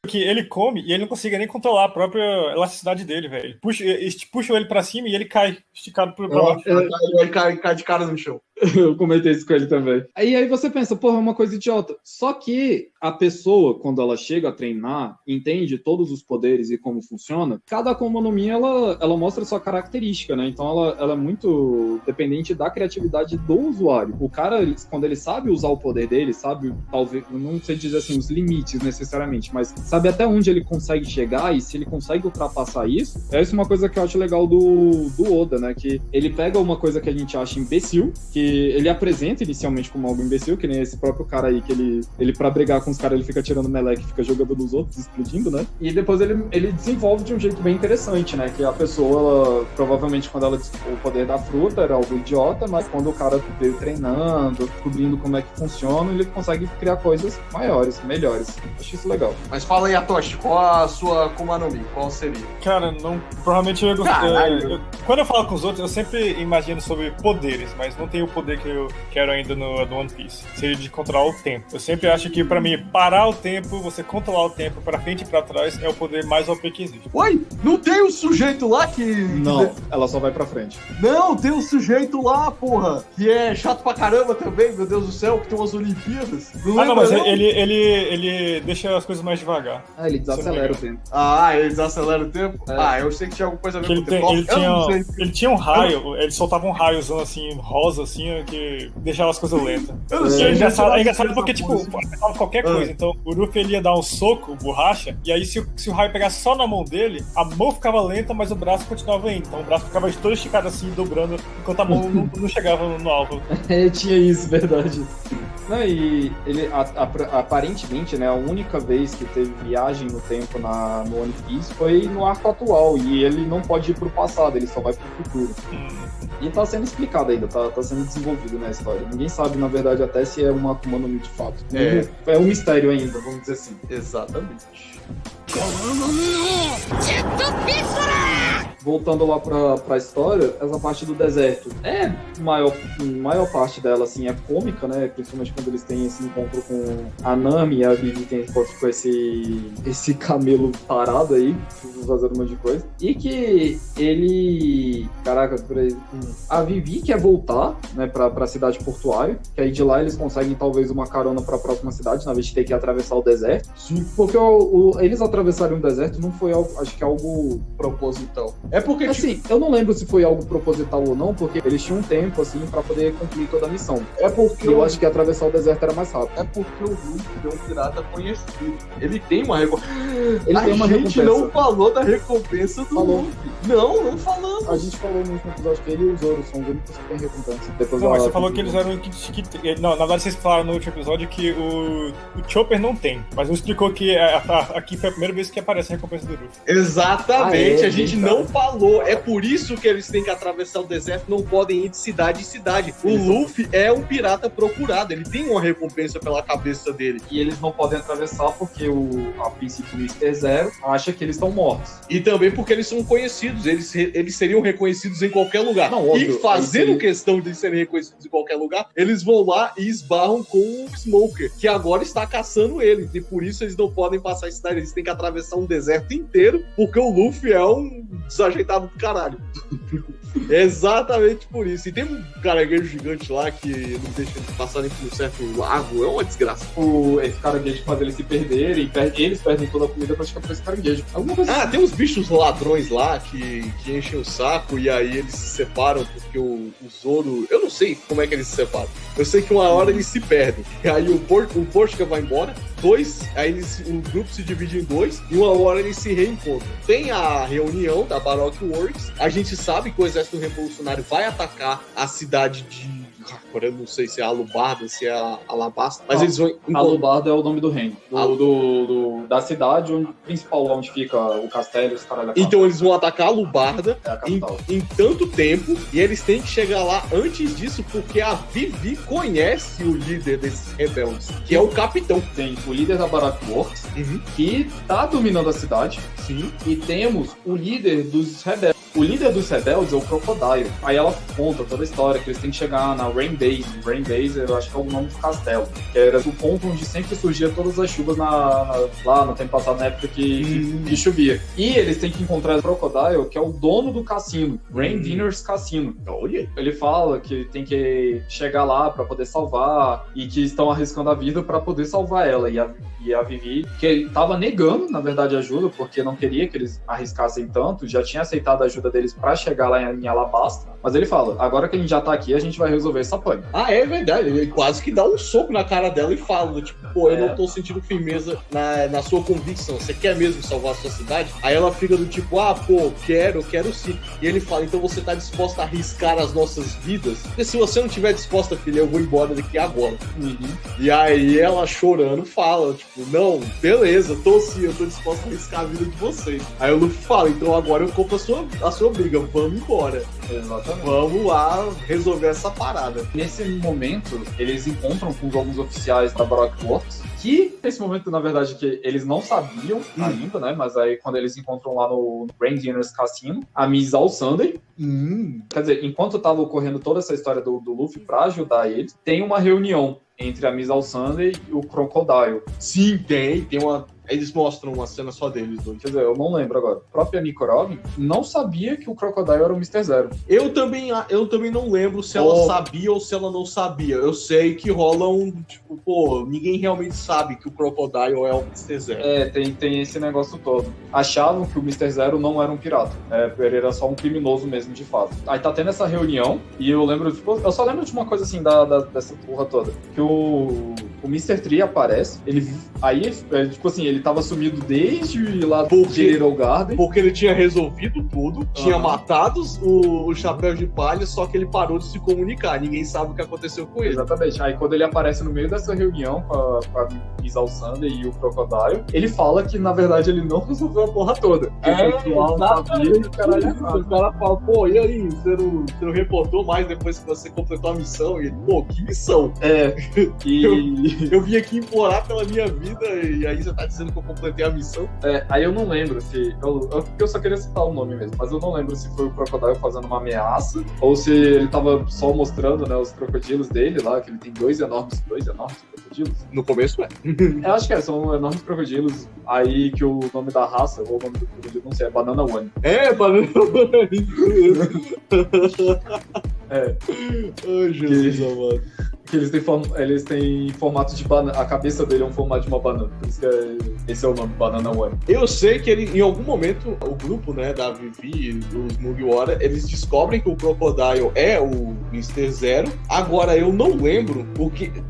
Porque ele come e ele não consegue nem controlar a própria elasticidade dele, velho. Puxa ele pra cima e ele cai, esticado pra baixo. Ele cai de cara no chão. Eu comentei isso com ele também. Aí você pensa, porra, é uma coisa idiota. Só que a pessoa, quando ela chega a treinar, entende todos os poderes e como funciona, cada Akuma no Mi, ela mostra a sua característica, né? Então ela é muito dependente da criatividade do usuário. O cara, quando ele sabe usar o poder dele, sabe, talvez, não sei dizer assim, os limites necessariamente, mas sabe até onde ele consegue chegar e se ele consegue ultrapassar isso, é uma coisa que eu acho legal do Oda, né? Que ele pega uma coisa que a gente acha imbecil, que ele apresenta inicialmente como algo imbecil, que nem esse próprio cara aí, que ele pra brigar com os caras, ele fica tirando meleque e fica jogando nos outros, explodindo, né? E depois ele desenvolve de um jeito bem interessante, né? Que a pessoa, ela, provavelmente quando ela o poder da fruta era algo idiota, mas quando o cara veio treinando, descobrindo como é que funciona, ele consegue criar coisas maiores, melhores. Acho isso legal. Mas fala aí, Atoshi, qual a sua Akuma no Mi? Qual seria? Cara, não. Provavelmente eu ia gostar. Quando eu falo com os outros, eu sempre imagino sobre poderes, mas não tenho o poder que eu quero ainda no One Piece. Seria de controlar o tempo. Eu sempre acho que, pra mim, parar o tempo, você controlar o tempo pra frente e pra trás, é o poder mais OP que existe. Ué, não tem um sujeito lá que... Não, ela só vai pra frente. Não, tem um sujeito lá, porra, que é chato pra caramba também, meu Deus do céu, que tem umas Olimpíadas. Não, mas ele deixa as coisas mais devagar. Ele desacelera o tempo. Ele desacelera o tempo? Eu sei que tinha alguma coisa a ver com o tempo. Ele tinha um raio, ele soltava um raiozão assim, rosa, assim, que deixava as coisas lentas. É engraçado porque, tipo, falava qualquer coisa. Então, o Luffy ele ia dar um soco, borracha, e aí se o raio pegasse só na mão dele, a mão ficava lenta, mas o braço continuava indo. Então o braço ficava todo esticado assim, dobrando, enquanto a mão não chegava no alvo. Tinha isso, verdade. Não, e ele, aparentemente, né, a única vez que teve viagem no tempo no One Piece foi no arco atual, e ele não pode ir pro passado, ele só vai pro futuro. E tá sendo explicado ainda, tá sendo desenvolvido na história. Ninguém sabe, na verdade, até se é uma Akuma no Mi de fato. É um mistério ainda, vamos dizer assim. Exatamente. Voltando lá pra história, essa parte do deserto maior parte dela, assim, é cômica, né? Principalmente quando eles têm esse encontro com a Nami e a Vivi tem encontro com esse camelo parado aí, fazendo um monte de coisa. E que ele... Caraca, a Vivi quer voltar, né, pra cidade portuária, que aí de lá eles conseguem talvez uma carona pra próxima cidade, na vez de ter que atravessar o deserto. Sim. Porque eles atravessarem o deserto não foi algo, acho que é algo proposital. É porque, assim, eu não lembro se foi algo proposital ou não, porque eles tinham um tempo, assim, pra poder concluir toda a missão. É porque eu acho que atravessar o deserto era mais rápido. É porque o Luffy é um pirata conhecido. Ele tem uma recompensa. A gente não falou da recompensa do Luffy. Não falamos. A gente falou no último episódio que ele e o Zoro são os únicos que têm recompensa. Depois mas você falou que eles eram... Não, na verdade vocês falaram no último episódio que o Chopper não tem, mas não explicou que aqui foi a primeira vez que aparece a recompensa do Luffy. Exatamente, a gente não falou falou, é por isso que eles têm que atravessar o deserto, não podem ir de cidade em cidade. O Luffy é um pirata procurado, ele tem uma recompensa pela cabeça dele. E eles não podem atravessar porque a princípio o Mr. Zero acha que eles estão mortos. E também porque eles são conhecidos, eles seriam reconhecidos em qualquer lugar. Não, óbvio, e fazendo questão de serem reconhecidos em qualquer lugar, eles vão lá e esbarram com o Smoker, que agora está caçando eles. E por isso eles não podem passar a cidade, eles têm que atravessar um deserto inteiro, porque o Luffy é um desajeitado do caralho. Exatamente por isso. E tem um caranguejo gigante lá que não deixa eles passarem por um certo lago, é uma desgraça. Esse caranguejo faz eles se perderem, eles perdem toda a comida pra chegar pra esse caranguejo. Alguma coisa assim. Tem uns bichos ladrões lá que enchem o saco e aí eles se separam porque o Zoro... Eu não sei como é que eles se separam. Eu sei que uma hora eles se perdem. E aí o Portuga vai embora. Aí o grupo se divide em dois e uma hora eles se reencontram. Tem a reunião da Baroque Works. A gente sabe que o exército revolucionário vai atacar a cidade de... Agora eu não sei se é Alubarda, se é a Alabasta, mas eles vão... Alubarda é o nome do reino, da cidade principal, onde fica o castelo, os caras. Então eles vão atacar Alubarda em tanto tempo, e eles têm que chegar lá antes disso, porque a Vivi conhece o líder desses rebeldes, que é o capitão. Tem o líder da Baroque Works, que tá dominando a cidade. Sim. E temos o líder dos rebeldes. O líder dos rebeldes é o Crocodile. Aí ela conta toda a história, que eles têm que chegar na Rain Base. Rain Base, eu acho que é o nome do castelo. Que era o ponto onde sempre surgia todas as chuvas lá no tempo passado, na época que chovia. E eles têm que encontrar o Crocodile, que é o dono do cassino. Rain Dinners Cassino. Olha. Ele fala que tem que chegar lá pra poder salvar e que estão arriscando a vida pra poder salvar ela. E a Vivi, que tava negando, na verdade, ajuda, porque não queria que eles arriscassem tanto, já tinha aceitado a ajuda deles pra chegar lá em Alabasta. Mas ele fala, agora que a gente já tá aqui, a gente vai resolver essa pane. É verdade. Ele quase que dá um soco na cara dela e fala, tipo, eu não tô sentindo firmeza na sua convicção. Você quer mesmo salvar a sua cidade? Aí ela fica do tipo, quero sim. E ele fala, então você tá disposta a arriscar as nossas vidas? Porque se você não tiver disposta, filha, eu vou embora daqui agora. E aí ela chorando fala, tipo, não, beleza, eu tô disposta a arriscar a vida de vocês. Aí o Luffy fala, então agora eu compro a sua briga, vamos embora. Exatamente. Vamos lá resolver essa parada. Nesse momento, eles encontram com alguns oficiais da Baroque Works, que nesse momento, na verdade, que eles não sabiam ainda, né? Mas aí quando eles encontram lá no Rain Dinners Cassino, a Miss All Sunday. Quer dizer, enquanto tava ocorrendo toda essa história do Luffy pra ajudar eles, tem uma reunião entre a Miss All Sunday e o Crocodile. Sim, tem uma... Eles mostram uma cena só deles dois. Quer dizer, eu não lembro agora. A própria Nico Robin não sabia que o Crocodile era o Mr. Zero. Eu também não lembro se ela sabia ou se ela não sabia. Eu sei que rola ninguém realmente sabe que o Crocodile é o Mr. Zero. Tem esse negócio todo. Achavam que o Mr. Zero não era um pirata. Ele era só um criminoso mesmo, de fato. Aí tá tendo essa reunião, e eu só lembro de uma coisa assim, dessa porra toda. Que o Mr. Tree aparece, ele tava sumido desde lá de Little Garden. Porque ele tinha resolvido tudo, tinha matado o Chapéu de Palha, só que ele parou de se comunicar. Ninguém sabe o que aconteceu com ele. Exatamente. Aí quando ele aparece no meio dessa reunião com a Miss All Sunday e o Crocodile, ele fala que, na verdade, ele não resolveu a porra toda. O cara fala, e aí, você não reportou mais depois que você completou a missão? E ele, que missão? Eu vim aqui implorar pela minha vida e aí você tá dizendo que eu completei a missão. Aí eu não lembro se... Eu só queria citar o nome mesmo, mas eu não lembro se foi o Crocodile fazendo uma ameaça ou se ele tava só mostrando, né, os crocodilos dele lá, que ele tem dois enormes crocodilos. No começo Eu acho que são enormes crocodilos. Aí que o nome da raça, ou o nome do crocodilo, não sei, é Banana One. Banana One. Ai, Jesus amado. Que eles têm formato de banana. A cabeça dele é um formato de uma banana. Por isso que esse é o nome, Banana One. Eu sei que em algum momento, o grupo, né, da Vivi e dos Mugiwara, eles descobrem que o Crocodile é o Mr. Zero. Agora, eu não lembro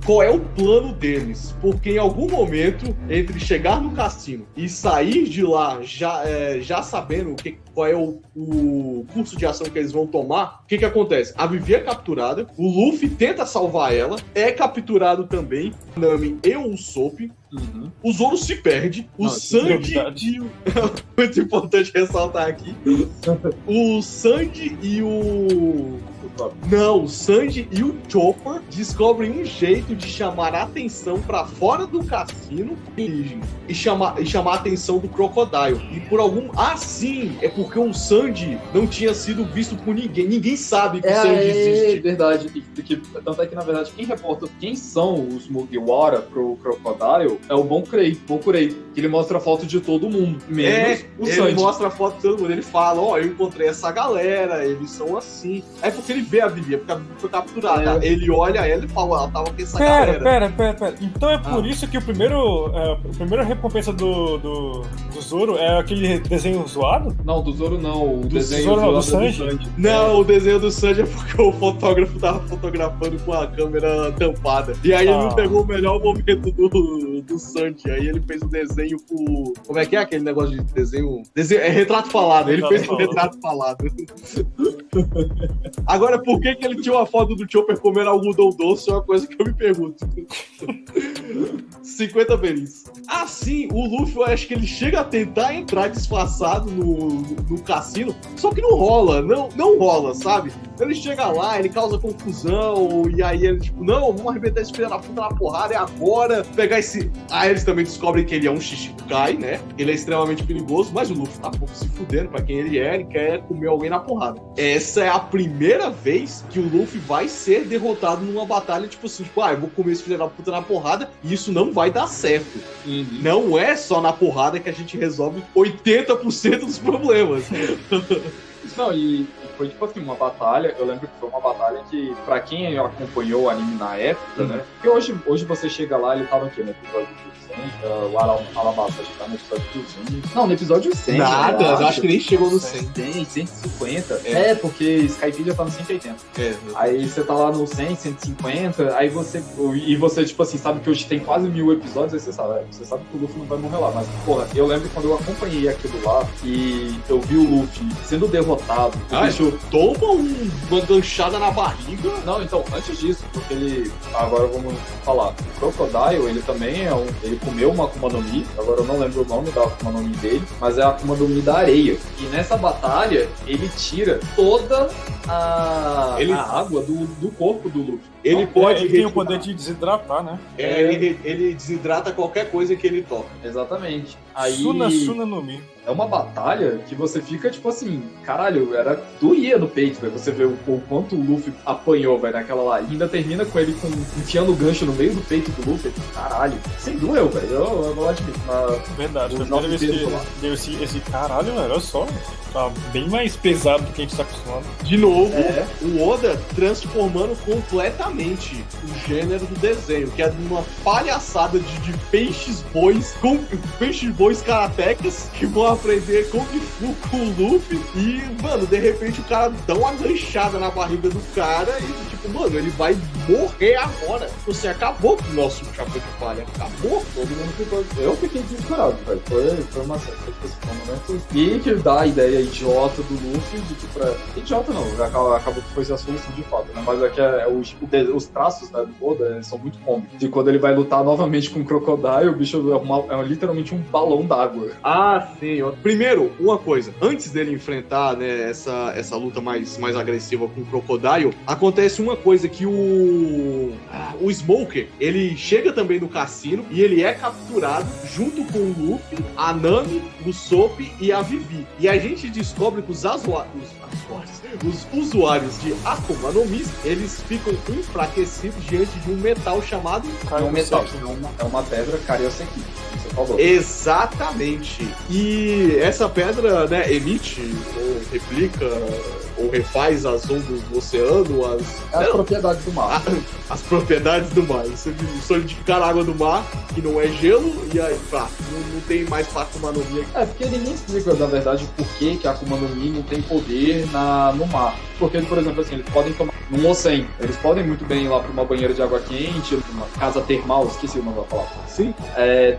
qual é o plano deles. Porque em algum momento, entre chegar no cassino e sair de lá já sabendo qual é o curso de ação que eles vão tomar, o que acontece? A Vivi é capturada, o Luffy tenta salvar ela, dela. É capturado também o Nami e o Usopp. O Zoro se perde. O Sanji e o... Muito importante ressaltar aqui. O Sanji e o... Não, o Sanji e o Chopper descobrem um jeito de chamar a atenção pra fora do cassino e chamar a atenção do Crocodile. E por algum... Ah, sim! É porque o Sanji não tinha sido visto por ninguém. Ninguém sabe que o Sanji existe. É verdade. Tanto é que, na verdade, quem reporta quem são os Mugiwara pro Crocodile é o Bonkurei, que ele mostra a foto de todo mundo, menos o Sanji. Ele mostra a foto de todo mundo. Ele fala, eu encontrei essa galera, eles são assim. É porque ele vê a Vivi, porque a Vivi foi capturada. Ele olha ela e fala, ela tava com essa galera. Pera. Então é por isso que a primeira recompensa do Zoro é aquele desenho zoado? Não, do Zoro não. O desenho Zoro zoado do Sanji? Não, o desenho do Sanji é porque o fotógrafo tava fotografando com a câmera tampada. E aí ele não pegou o melhor momento do Sanji. Aí ele fez o desenho com... Como é que é aquele negócio de desenho? É retrato falado. Ele fez um retrato falado. Agora, por que ele tinha uma foto do Chopper comendo algodão doce? É uma coisa que eu me pergunto. 50 vezes. Assim, o Luffy, eu acho que ele chega a tentar entrar disfarçado no cassino, só que não rola. Não rola, sabe? Ele chega lá, ele causa confusão, e aí ele, tipo, não, vamos arrebentar esse filho da puta na porrada, é agora. Pegar esse... Aí eles também descobrem que ele é um Shichibukai, né? Ele é extremamente perigoso, mas o Luffy tá pouco se fudendo pra quem ele quer comer alguém na porrada. Essa é a primeira vez que o Luffy vai ser derrotado numa batalha, tipo assim, eu vou comer esse filho da puta na porrada, e isso não vai dar certo. Não é só na porrada que a gente resolve 80% dos problemas. Não, e foi tipo assim, uma batalha, eu lembro que foi uma batalha que, pra quem acompanhou o anime na época, né? Porque hoje você chega lá, ele tava aqui no episódio de 100, o Alabasta acho que tá no episódio de 200. Não, no episódio 100. Nada, eu acho que nem chegou no 100. 150. Porque Skypedia tá no 180. Aí você tá lá no 100, 150, aí você, tipo assim, sabe que hoje tem quase 1000 episódios, aí você sabe que o Luffy não vai morrer lá. Mas, porra, eu lembro quando eu acompanhei aquilo lá e eu vi o Luffy sendo derrotado. Toma uma ganchada na barriga. Não, então, antes disso, porque ele... Agora vamos falar. O Crocodile, ele também é ele comeu uma Akuma no Mi, agora eu não lembro o nome da Akuma no Mi dele, mas é a Akuma no Mi da areia. E nessa batalha, ele tira toda a água do corpo do Luffy. Ele tem o poder de desidratar, né? Ele desidrata qualquer coisa que ele toca. Exatamente. Aí... Suna no Mi. É uma batalha que você fica, tipo assim, caralho, doía no peito, velho. Você vê o quanto o Luffy apanhou, velho, naquela lá. E ainda termina com ele enfiando o gancho no meio do peito do Luffy. Caralho. Sem doeu, velho. Eu vou admitir. Verdade. Foi a primeira vez que deu esse caralho, velho. Olha só. Tá bem mais pesado do que a gente tá acostumado. De novo, o Oda transformando completamente o gênero do desenho, que é uma palhaçada de peixes-bois karatecas que vão aprender Kung Fu com o Luffy e, mano, de repente o cara dá uma ganchada na barriga do cara e, tipo, mano, ele vai morrer agora. Você acabou com o nosso chapéu de palha. Acabou. Todo mundo ficou... Eu fiquei desesperado, velho. Foi uma momento. E que dá a ideia idiota do Luffy de que idiota não, acabou que foi a solução de fato, né? Mas os traços, né, do Oda são muito cômicos. De quando ele vai lutar novamente com o Crocodile, o bicho é literalmente um balão d'água. Ah, sim. Primeiro, uma coisa. Antes dele enfrentar, né, essa luta mais agressiva com o Crocodile, acontece uma coisa que o Smoker, ele chega também no cassino e ele é capturado junto com o Luffy, a Nami, o Usopp e a Vivi. E a gente descobre que os usuários de Akuma no Mi, eles ficam enfraquecidos diante de um metal chamado... É uma pedra Karyoseki. Exatamente. E essa pedra, né, emite ou replica ou refaz as ondas do oceano, as propriedades do mar. As propriedades do mar. Você solidificar a água do mar, que não é gelo, e aí, não tem mais pra Akuma no Mi aqui. Porque ninguém explica, na verdade, por que a Akuma no Mi não tem poder no mar. Porque, por exemplo, assim, eles podem tomar num oceano. Eles podem muito bem ir lá pra uma banheira de água quente, uma casa termal, esqueci o nome da palavra. Sim.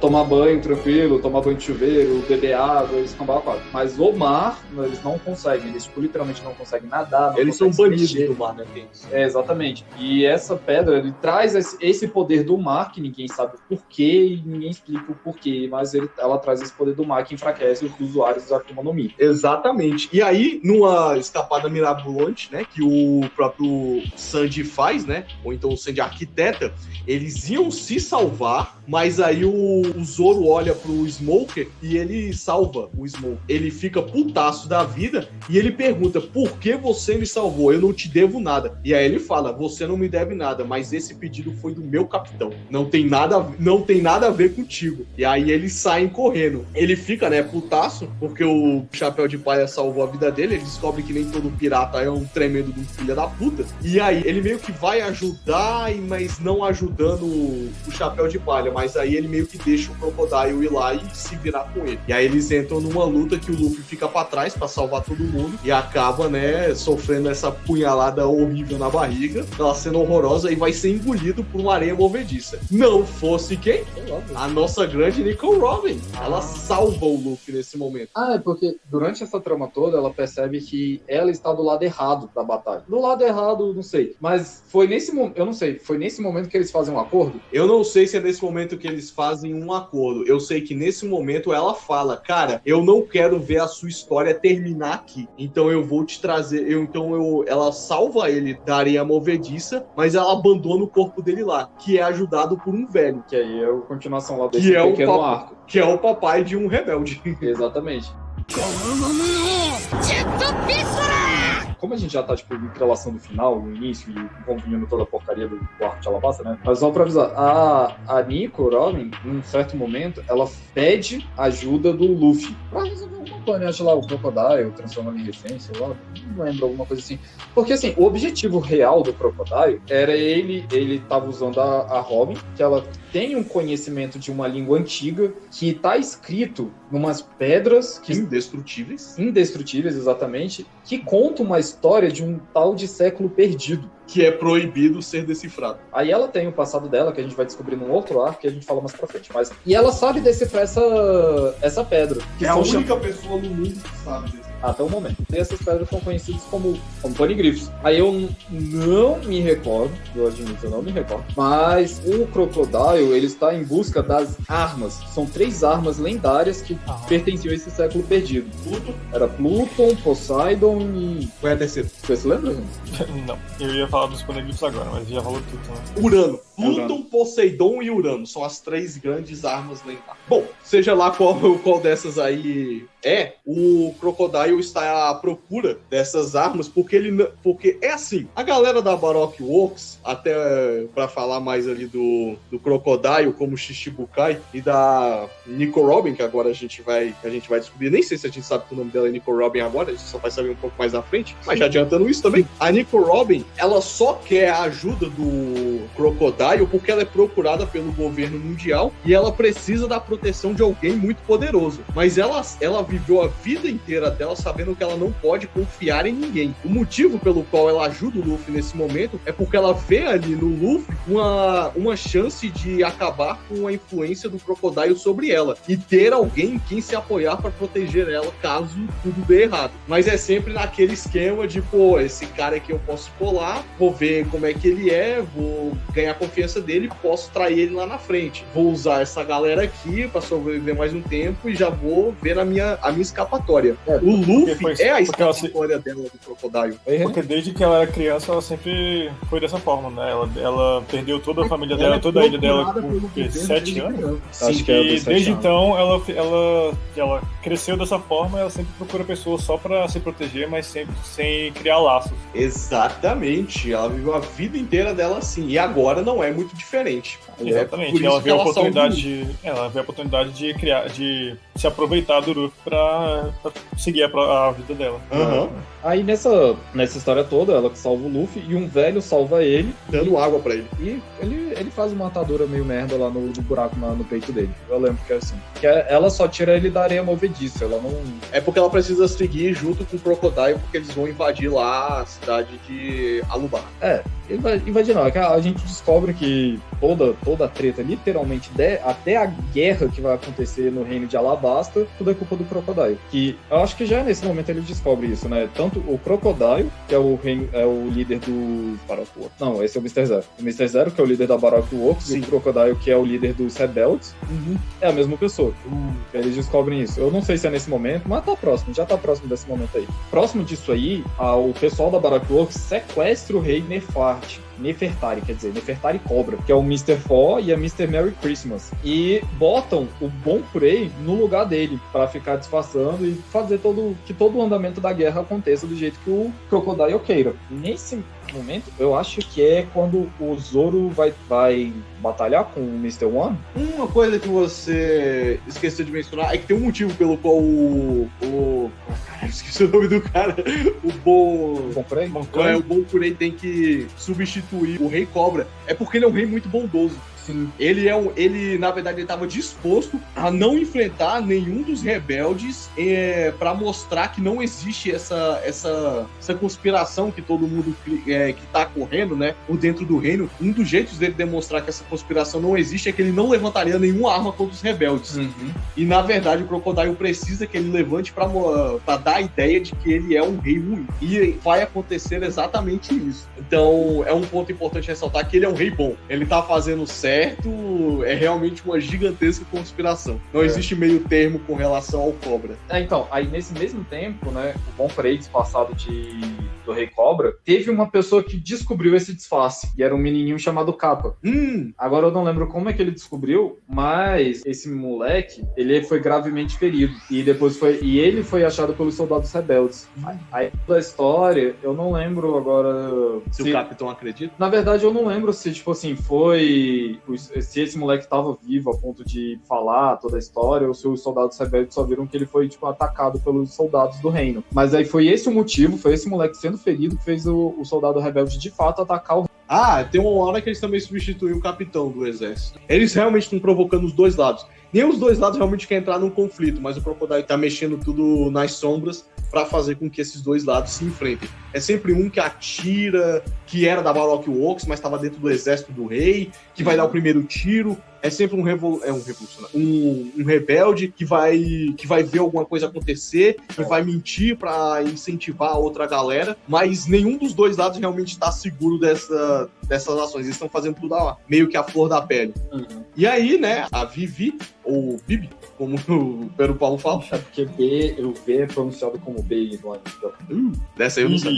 Tomar banho tranquilo, tomar banho de chuveiro, beber água, escambar a quadra. Mas o mar, eles não conseguem, eles literalmente não conseguem. conseguem nadar. Não Eles são conseguem banidos se mexer. do mar, né? Tem isso. Exatamente. E essa pedra, ele traz esse poder do mar, que ninguém sabe o porquê, e ninguém explica o porquê, mas ela traz esse poder do mar que enfraquece os usuários da Akuma no Mi. Exatamente. E aí, numa escapada mirabolante, né, que o próprio Sanji faz, né, ou então o Sanji arquiteta, eles iam se salvar, mas aí o Zoro olha pro Smoker e ele salva o Smoker. Ele fica putaço da vida e ele pergunta, por que você me salvou? Eu não te devo nada. E aí ele fala, você não me deve nada, mas esse pedido foi do meu capitão. Não tem nada a ver contigo. E aí eles saem correndo. Ele fica, né, putaço, porque o Chapéu de Palha salvou a vida dele. Ele descobre que nem todo pirata é um tremendo de um filho da puta. E aí ele meio que vai ajudar, mas não ajudando o Chapéu de Palha. Mas aí ele meio que deixa o Crocodile ir lá e se virar com ele. E aí eles entram numa luta que o Luffy fica pra trás pra salvar todo mundo e acaba, né, sofrendo essa punhalada horrível na barriga, aquela cena horrorosa, e vai ser engolido por uma areia movediça. Não fosse quem? A nossa grande Nico Robin. Ela salva o Luffy nesse momento. É porque durante essa trama toda, ela percebe que ela está do lado errado da batalha. Do lado errado, não sei. Mas foi nesse momento, eu não sei, foi nesse momento que eles fazem um acordo? Eu não sei se é nesse momento que eles fazem um acordo. Eu sei que nesse momento ela fala, cara, eu não quero ver a sua história terminar aqui. Então eu vou te trazer. Ela salva ele da areia movediça, mas ela abandona o corpo dele lá, que é ajudado por um velho. Que aí é a continuação lá desse Que é pequeno arco. Que é o papai de um rebelde. Exatamente. Como a gente já tá, tipo, entrelaçando o final, o início e convenindo toda a porcaria do arco de Alabasta, né? Mas só pra avisar, a Nico Robin, num certo momento, ela pede ajuda do Luffy pra resolver uma coisa, acho lá, o Crocodile, transformando em refém, sei lá, não lembro, alguma coisa assim. Porque, assim, o objetivo real do Crocodile era ele tava usando a Robin, que ela tem um conhecimento de uma língua antiga que tá escrito numas pedras que indestrutíveis, exatamente, que conta uma história de um tal de século perdido. Que é proibido ser decifrado. Aí ela tem o passado dela, que a gente vai descobrir num outro arco, que a gente fala mais pra frente. E ela sabe decifrar essa pedra. Que é a única pessoa no mundo que sabe disso. Até o momento. E essas pedras são conhecidas como Poneglyphs. Aí eu não me recordo, eu admito, eu não me recordo. Mas o Crocodile, ele está em busca das armas. São 3 armas lendárias que pertenciam a esse século perdido. Era Pluton, Poseidon e... Qual é a terceira? Você se lembra, gente? Não, eu ia falar dos Poneglyphs agora, mas já falou tudo, né? Urano. Pluton, Poseidon e Urano. São as 3 grandes armas lendárias. Bom, seja lá qual dessas aí é, o Crocodile está à procura dessas armas, porque é assim, a galera da Baroque Works, até pra falar mais ali do Crocodile, como Shichibukai, e da Nico Robin, que agora a gente vai descobrir, nem sei se a gente sabe que o nome dela é Nico Robin agora, a gente só vai saber um pouco mais à frente, mas já adiantando isso também, a Nico Robin, ela só quer a ajuda do Crocodile porque ela é procurada pelo governo mundial e ela precisa da proteção de alguém muito poderoso, mas ela viveu a vida inteira dela sabendo que ela não pode confiar em ninguém. O motivo pelo qual ela ajuda o Luffy nesse momento é porque ela vê ali no Luffy uma chance de acabar com a influência do Crocodile sobre ela e ter alguém em quem se apoiar para proteger ela caso tudo dê errado. Mas é sempre naquele esquema de, pô, esse cara aqui eu posso colar, vou ver como é que ele é, vou ganhar a confiança dele, posso trair ele lá na frente. Vou usar essa galera aqui para sobreviver mais um tempo e já vou ver a minha escapatória. O Luffy é a escapatória dela do Crocodile. Porque desde que ela era criança, ela sempre foi dessa forma, né? Ela perdeu toda a família dela, toda a ilha dela por 7 anos. Acho que é desde então, ela cresceu dessa forma, ela sempre procura pessoas só pra se proteger, mas sempre sem criar laços. Exatamente. Ela viveu a vida inteira dela assim. E agora não é muito diferente. Exatamente. Ela vê a oportunidade de criar, de se aproveitar do Luffy pra seguir a vida dela. Uhum. Aí nessa história toda, ela salva o Luffy e um velho salva ele, dando água pra ele. E ele faz uma atadura meio merda lá no buraco no peito dele. Eu lembro que é assim. Que ela só tira ele da areia movediça. Ela não... É porque ela precisa seguir junto com o Crocodile, porque eles vão invadir lá a cidade de Alubar. Invadir não, a gente descobre que toda a treta, literalmente, até a guerra que vai acontecer no reino de Alabasta, tudo é culpa do Crocodile. Que eu acho que já nesse momento ele descobre isso, né? Tanto o Crocodile, que é o líder do Baroque Works. Não, esse é o Mr. Zero. O Mr. Zero, que é o líder da Baroque Works, e o Crocodile, que é o líder dos rebeldes, é a mesma pessoa. Eles descobrem isso. Eu não sei se é nesse momento, mas já tá próximo desse momento aí. Próximo disso aí, o pessoal da Baroque Works sequestra o rei Nefertari, Nefertari Cobra, que é o Mr. Four e a Mr. Merry Christmas. E botam o Bon Prey no lugar dele, pra ficar disfarçando e fazer que todo o andamento da guerra aconteça do jeito que o Crocodile queira. Nesse momento, eu acho que é quando o Zoro vai batalhar com o Mr. One. Uma coisa que você esqueceu de mencionar é que tem um motivo pelo qual esqueci o nome do cara. O Bon Prey tem que substituir o Rei Cobra. É porque ele é um rei muito bondoso. Sim. Ele, na verdade, ele estava disposto a não enfrentar nenhum dos rebeldes para mostrar que não existe essa conspiração que todo mundo que tá correndo, né, por dentro do reino. Um dos jeitos dele demonstrar que essa conspiração não existe é que ele não levantaria nenhuma arma contra os rebeldes. E, na verdade, o Crocodile precisa que ele levante para dar a ideia de que ele é um rei ruim. E vai acontecer exatamente isso. Então, é um ponto importante ressaltar que ele é um rei bom. Ele tá fazendo certo, é realmente uma gigantesca conspiração. Não existe meio termo com relação ao Cobra. Então, aí nesse mesmo tempo, né, o Bon Prey, disfarçado do Rei Cobra, teve uma pessoa que descobriu esse disfarce, e era um menininho chamado Kappa. Agora eu não lembro como é que ele descobriu, mas esse moleque, ele foi gravemente ferido, e depois ele foi achado pelos soldados rebeldes. Aí toda a história, eu não lembro agora... Se o Capitão acredita? Na verdade, eu não lembro se, tipo assim, se esse moleque tava vivo a ponto de falar toda a história, ou se os soldados rebeldes só viram que ele foi, tipo, atacado pelos soldados do reino. Mas aí foi esse o motivo, foi esse moleque sendo ferido que fez o soldado rebelde de fato atacar o... Tem uma hora que eles também substituem o capitão do exército. Eles realmente estão provocando os dois lados. Nem os dois lados realmente querem entrar num conflito, mas o Crocodile tá mexendo tudo nas sombras para fazer com que esses dois lados se enfrentem. É sempre um que atira, que era da Baroque Works, mas estava dentro do exército do rei, que vai dar o primeiro tiro. É sempre um revolucionário, um rebelde que vai ver alguma coisa acontecer, que vai mentir para incentivar a outra galera, mas nenhum dos dois lados realmente está seguro dessas ações. Eles estão fazendo tudo meio que a flor da pele. E aí, né, a Vivi, ou Bibi, como o Pedro Paulo fala. É porque o B é pronunciado como B do anime. Dessa aí eu não sei.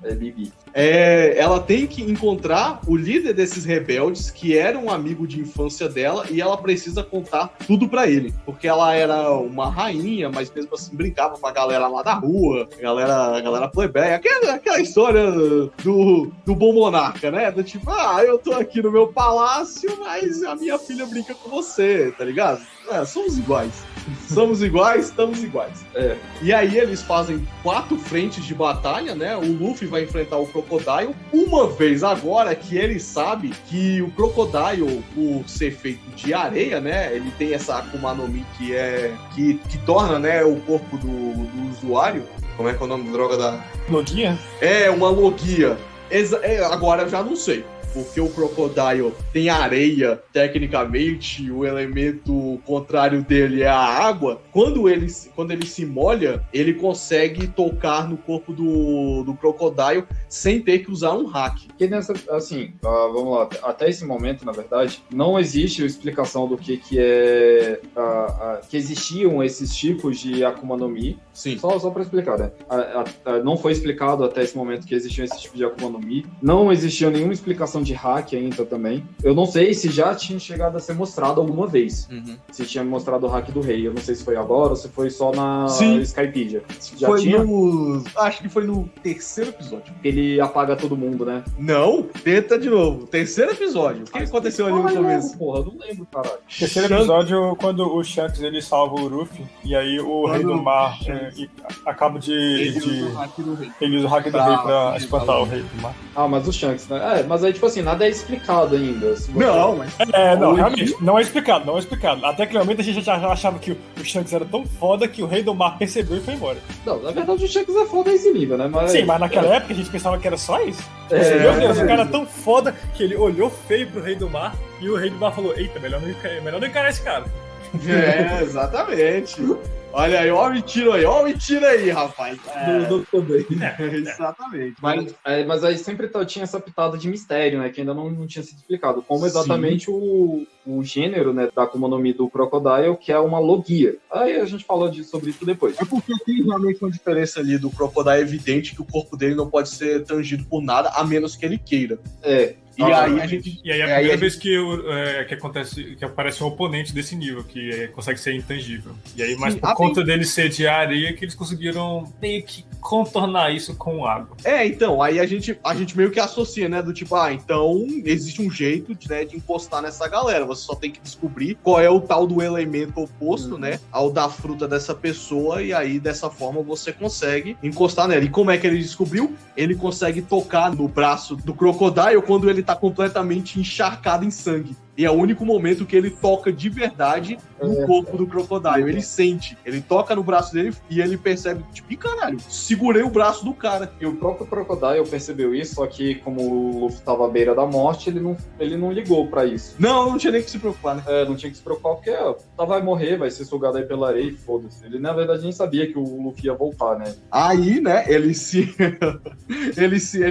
É Bibi. Ela tem que encontrar o líder desses rebeldes, que era um amigo de infância dela, e ela precisa contar tudo pra ele. Porque ela era uma rainha, mas mesmo assim brincava com a galera lá da rua, a galera plebeia. Aquela história do bom monarca, né? Do tipo, eu tô aqui no meu palácio, mas a minha filha brinca com você, tá ligado? Somos iguais. Somos iguais, estamos iguais. E aí eles fazem 4 frentes de batalha, né? O Luffy vai enfrentar o Crocodile. Uma vez agora que ele sabe que o Crocodile, por ser feito de areia, né? Ele tem essa Akuma no Mi que torna, né, o corpo do usuário. Como é que é o nome da droga da... Logia? Uma logia. Agora eu já não sei. Porque o Crocodile tem areia, tecnicamente, o elemento contrário dele é a água. Quando ele se molha, ele consegue tocar no corpo do Crocodile sem ter que usar um hack. Porque vamos lá, até esse momento, na verdade, não existe explicação do que é... que existiam esses tipos de Akuma no Mi. Sim. Só pra explicar, né? Não foi explicado até esse momento que existiam esses tipos de Akuma no Mi. Não existia nenhuma explicação de hack ainda também. Eu não sei se já tinha chegado a ser mostrado alguma vez. Se tinha mostrado o hack do rei. Eu não sei se foi agora ou se foi só na Skypedia. Já tinha? Acho que foi no 3º episódio. Ele apaga todo mundo, né? Não, tenta de novo. 3º episódio. O que aconteceu ali no começo? Porra, eu não lembro, caralho. 3º episódio, quando o Shanks ele salva o Ruffy, e aí o Rei do Mar acaba de... Ele usa o hack do Rei pra espantar o Rei do Mar. Ah, mas o Shanks, né? Mas aí, tipo assim, nada é explicado ainda. Não, mas... Realmente, não é explicado. Até aquele momento a gente já achava que o Shanks era tão foda que o Rei do Mar percebeu e foi embora. Não, na verdade o Shanks é foda nesse nível, né? Sim, mas naquela época a gente pensava que era só isso. Meu Deus, o cara é tão foda que ele olhou feio pro Rei do Mar e o Rei do Mar falou, eita, melhor não encarar esse cara. Exatamente. Olha aí, ó o mentira aí, rapaz. Também. Exatamente. Mas aí sempre tinha essa pitada de mistério, né? Que ainda não tinha sido explicado. Como exatamente o gênero, né, da Akuma no Mi do Crocodile, que é uma logia. Aí a gente falou sobre isso depois. É porque tem realmente uma diferença ali do Crocodile, evidente que o corpo dele não pode ser tangido por nada, a menos que ele queira. E aí a primeira vez que acontece, que aparece um oponente desse nível, que consegue ser intangível. E aí, mas por conta dele ser de areia, que eles conseguiram meio que contornar isso com água. Então, aí a gente meio que associa, né, do tipo, então existe um jeito de encostar nessa galera, você só tem que descobrir qual é o tal do elemento oposto, né, ao da fruta dessa pessoa, e aí dessa forma você consegue encostar nela. E como é que ele descobriu? Ele consegue tocar no braço do Crocodile quando ele tá completamente encharcado em sangue. E é o único momento que ele toca de verdade no corpo do Crocodile. Ele sente, ele toca no braço dele e ele percebe, tipo, caralho, segurei o braço do cara. E o próprio Crocodile percebeu isso, só que como o Luffy tava à beira da morte, ele não ligou pra isso. Não tinha nem que se preocupar, né? Não tinha que se preocupar porque vai morrer, vai ser sugado aí pela areia e foda-se. Ele, na verdade, nem sabia que o Luffy ia voltar, né? Aí, né, ele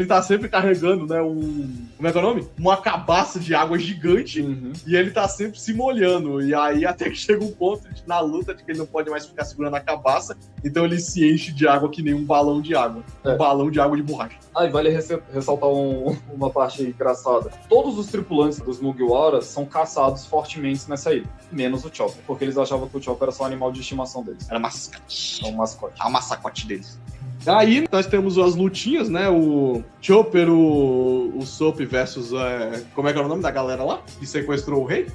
tá sempre carregando, né, como é que é o nome? Uma cabaça de água gigante. E ele tá sempre se molhando. E aí até que chega um ponto na luta de que ele não pode mais ficar segurando a cabaça. Então ele se enche de água que nem um balão de água. Um balão de água de borracha. E vale ressaltar uma parte engraçada. Todos os tripulantes dos Mugiwara são caçados fortemente nessa ilha. Menos o Chopper. Porque eles achavam que o Chopper era só um animal de estimação deles. Era mascote. É um mascote. É o mascote deles. Aí nós temos as lutinhas, né? O Chopper, o Soap versus... como é que é o nome da galera lá? Que sequestrou o rei?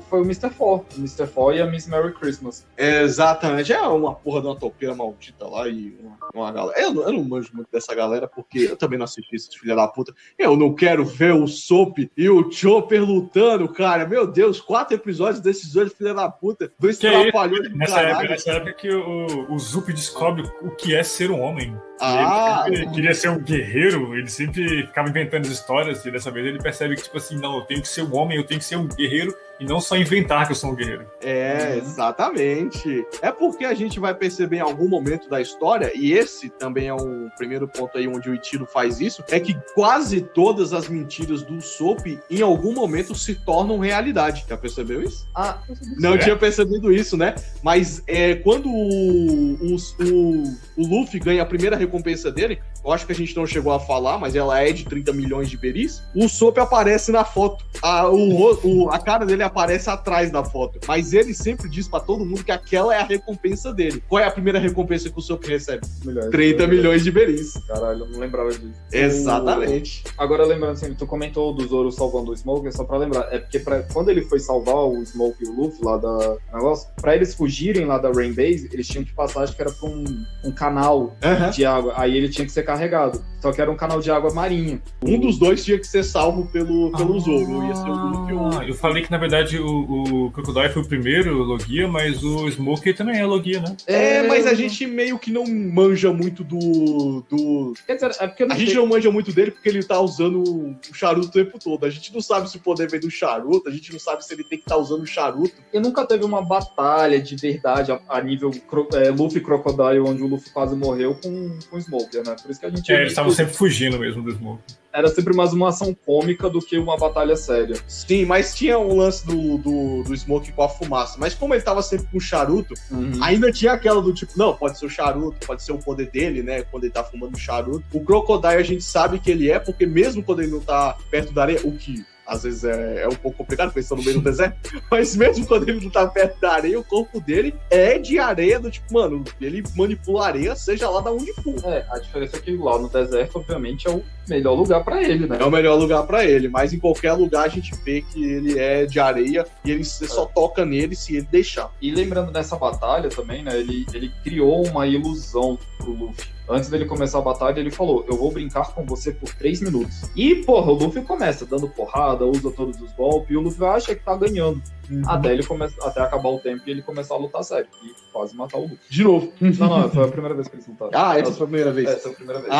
Foi o Mr. Four. O Mr. Four e a Miss Merry Christmas. Exatamente. É uma porra de uma topeira maldita lá e uma galera... Eu não manjo muito dessa galera porque eu também não assisti esses filha da puta. Eu não quero ver o Soap e o Chopper lutando, cara. Meu Deus, 4 episódios desses dois filha da puta. 2 trapalhões do caralho. Nessa época que o Zup descobre o que é ser um homem. Ele queria ser um guerreiro, ele sempre ficava inventando as histórias, e dessa vez ele percebe que, tipo assim, não, eu tenho que ser um homem, eu tenho que ser um guerreiro, e não só inventar que eu sou um guerreiro. Exatamente. É porque a gente vai perceber em algum momento da história, e esse também é um primeiro ponto aí onde o Ichiro faz isso, é que quase todas as mentiras do Soap, em algum momento, se tornam realidade. Já percebeu isso? Não tinha percebido isso, né? Mas quando o Luffy ganha a primeira recompensa dele, eu acho que a gente não chegou a falar, mas ela é de 30 milhões de beris, o Soap aparece na foto. A cara dele aparece atrás da foto. Mas ele sempre diz pra todo mundo que aquela é a recompensa dele. Qual é a primeira recompensa que o Soap recebe? 30 milhões de beris. Caralho, eu não lembrava disso. Exatamente. Agora, lembrando assim, tu comentou do Zoro salvando o Smoke, só pra lembrar, é porque quando ele foi salvar o Smoke e o Luffy lá da negócio, pra eles fugirem lá da Rain Base, eles tinham que passar, acho que era pra um canal de água. Aí ele tinha que ser carregado. Só que era um canal de água marinha. Um dos dois tinha que ser salvo pelo Zoro. Ia ser o Luffy. Eu falei que, na verdade, o Crocodile foi o primeiro Logia, mas o Smoker também é Logia, né? Mas a gente meio que não manja muito do... Quer dizer, é porque a gente não manja muito dele porque ele tá usando o charuto o tempo todo. A gente não sabe se o poder vem do charuto, a gente não sabe se ele tem que estar usando o charuto. E nunca teve uma batalha de verdade a nível Luffy Crocodile, onde o Luffy quase morreu com o Smoker, né? Por isso que a gente... eles estavam sempre fugindo mesmo do Smoker. Era sempre mais uma ação cômica do que uma batalha séria. Sim, mas tinha um lance do Smoke com a fumaça. Mas como ele tava sempre com o charuto, ainda tinha aquela do tipo, não, pode ser o charuto, pode ser o poder dele, né? Quando ele tá fumando charuto. O Crocodile a gente sabe que ele é, porque mesmo quando ele não tá perto da areia, o que às vezes é um pouco complicado, porque eles estão no meio do deserto, mas mesmo quando ele não tá perto da areia, o corpo dele é de areia, do tipo, mano, ele manipula a areia, seja lá da onde for. A diferença é que lá no deserto, obviamente, é o melhor lugar pra ele, né? É o melhor lugar pra ele, mas em qualquer lugar a gente vê que ele é de areia e ele só toca nele se ele deixar. E lembrando dessa batalha também, né? Ele criou uma ilusão pro Luffy. Antes dele começar a batalha, ele falou: eu vou brincar com você por 3 minutos. E, porra, o Luffy começa dando porrada, usa todos os golpes, e o Luffy acha que tá ganhando. Até acabar o tempo e ele começar a lutar sério. E quase matar o Luffy. De novo. Não, foi a primeira vez que eles lutaram. Essa foi a primeira vez? Essa foi a primeira vez.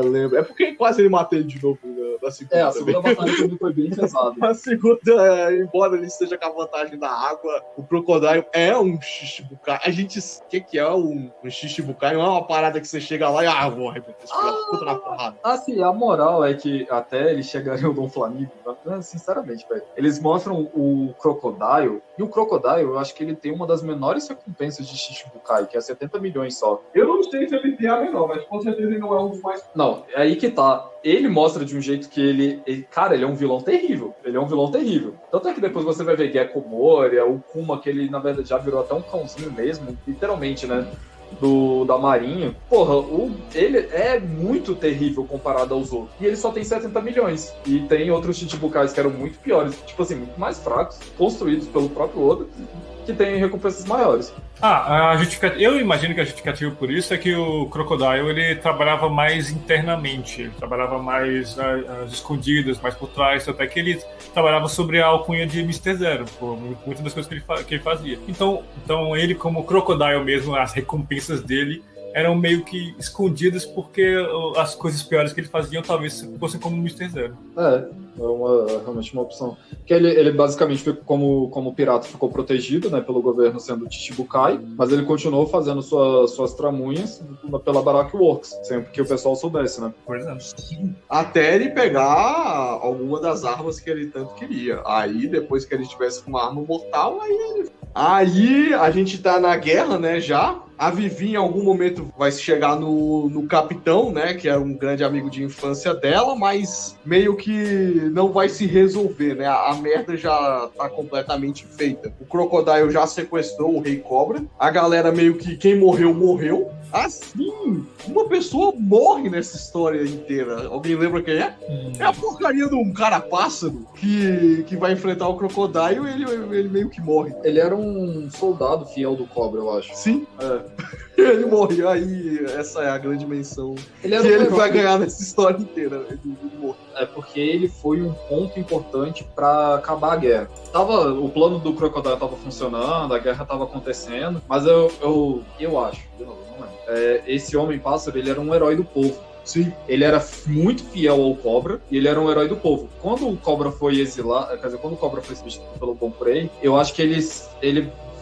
Eu lembro. É porque quase ele matou ele de novo na segunda. A segunda batalha também foi bem pesada. A segunda, embora ele esteja com a vantagem da água, o Crocodile é um Shichibukai. A gente... O que é um Shichibukai? Não é uma parada que você chega lá e vou arrebentar esse filho da puta na porrada. Sim, a moral é que até eles chegariam no Flamengo, sinceramente, velho. Eles mostram o Crocodile, e o Crocodile, eu acho que ele tem uma das menores recompensas de Shichibukai, que é 70 milhões só. Eu não sei se ele tem a menor, mas com certeza ele não é um dos mais... Não, é aí que tá. Ele mostra de um jeito que ele é um vilão terrível. Ele é um vilão terrível. Tanto é que depois você vai ver Gekko Moria, o Kuma, que ele, na verdade, já virou até um cãozinho mesmo, literalmente, né? Da Marinha, porra, ele é muito terrível comparado aos outros. E ele só tem 70 milhões. E tem outros Chichibukais que eram muito piores, tipo assim, muito mais fracos, construídos pelo próprio Oda, que tem recompensas maiores. Eu imagino que a justificativa por isso é que o Crocodile, ele trabalhava mais internamente, ele trabalhava mais às escondidas, mais por trás, até que ele trabalhava sobre a alcunha de Mr. Zero, por muitas das coisas que ele fazia. Então ele, como Crocodile mesmo, as recompensas dele eram meio que escondidas porque as coisas piores que ele fazia talvez fossem como o Mr. Zero. Realmente uma opção. Que ele basicamente, como pirata, ficou protegido, né, pelo governo sendo Chichibukai, mas ele continuou fazendo suas tramunhas pela Baroque Works, sempre que o pessoal soubesse, né? Por exemplo. Até ele pegar alguma das armas que ele tanto queria. Aí, depois que ele tivesse com uma arma mortal, Aí a gente tá na guerra, né, já. A Vivi, em algum momento, vai chegar no capitão, né, que é um grande amigo de infância dela, mas meio que não vai se resolver, né? A merda já tá completamente feita. O Crocodile já sequestrou o Rei Cobra. A galera meio que quem morreu, morreu. Assim, uma pessoa morre nessa história inteira. Alguém lembra quem é? É a porcaria de um cara-pássaro que vai enfrentar o Crocodile e ele meio que morre. Ele era um soldado fiel do Cobra, eu acho. Sim. Ele morreu, aí essa é a grande menção ele vai ganhar nessa história inteira. Ele morreu. É porque ele foi um ponto importante pra acabar a guerra. O plano do Crocodile tava funcionando, a guerra tava acontecendo, mas eu acho, de novo, não lembro. Esse Homem-Pássaro, ele era um herói do povo. Sim. Ele era muito fiel ao Cobra e ele era um herói do povo. Quando o Cobra foi exilado, quer dizer, quando o Cobra foi substituído pelo Bon Prey, eu acho que ele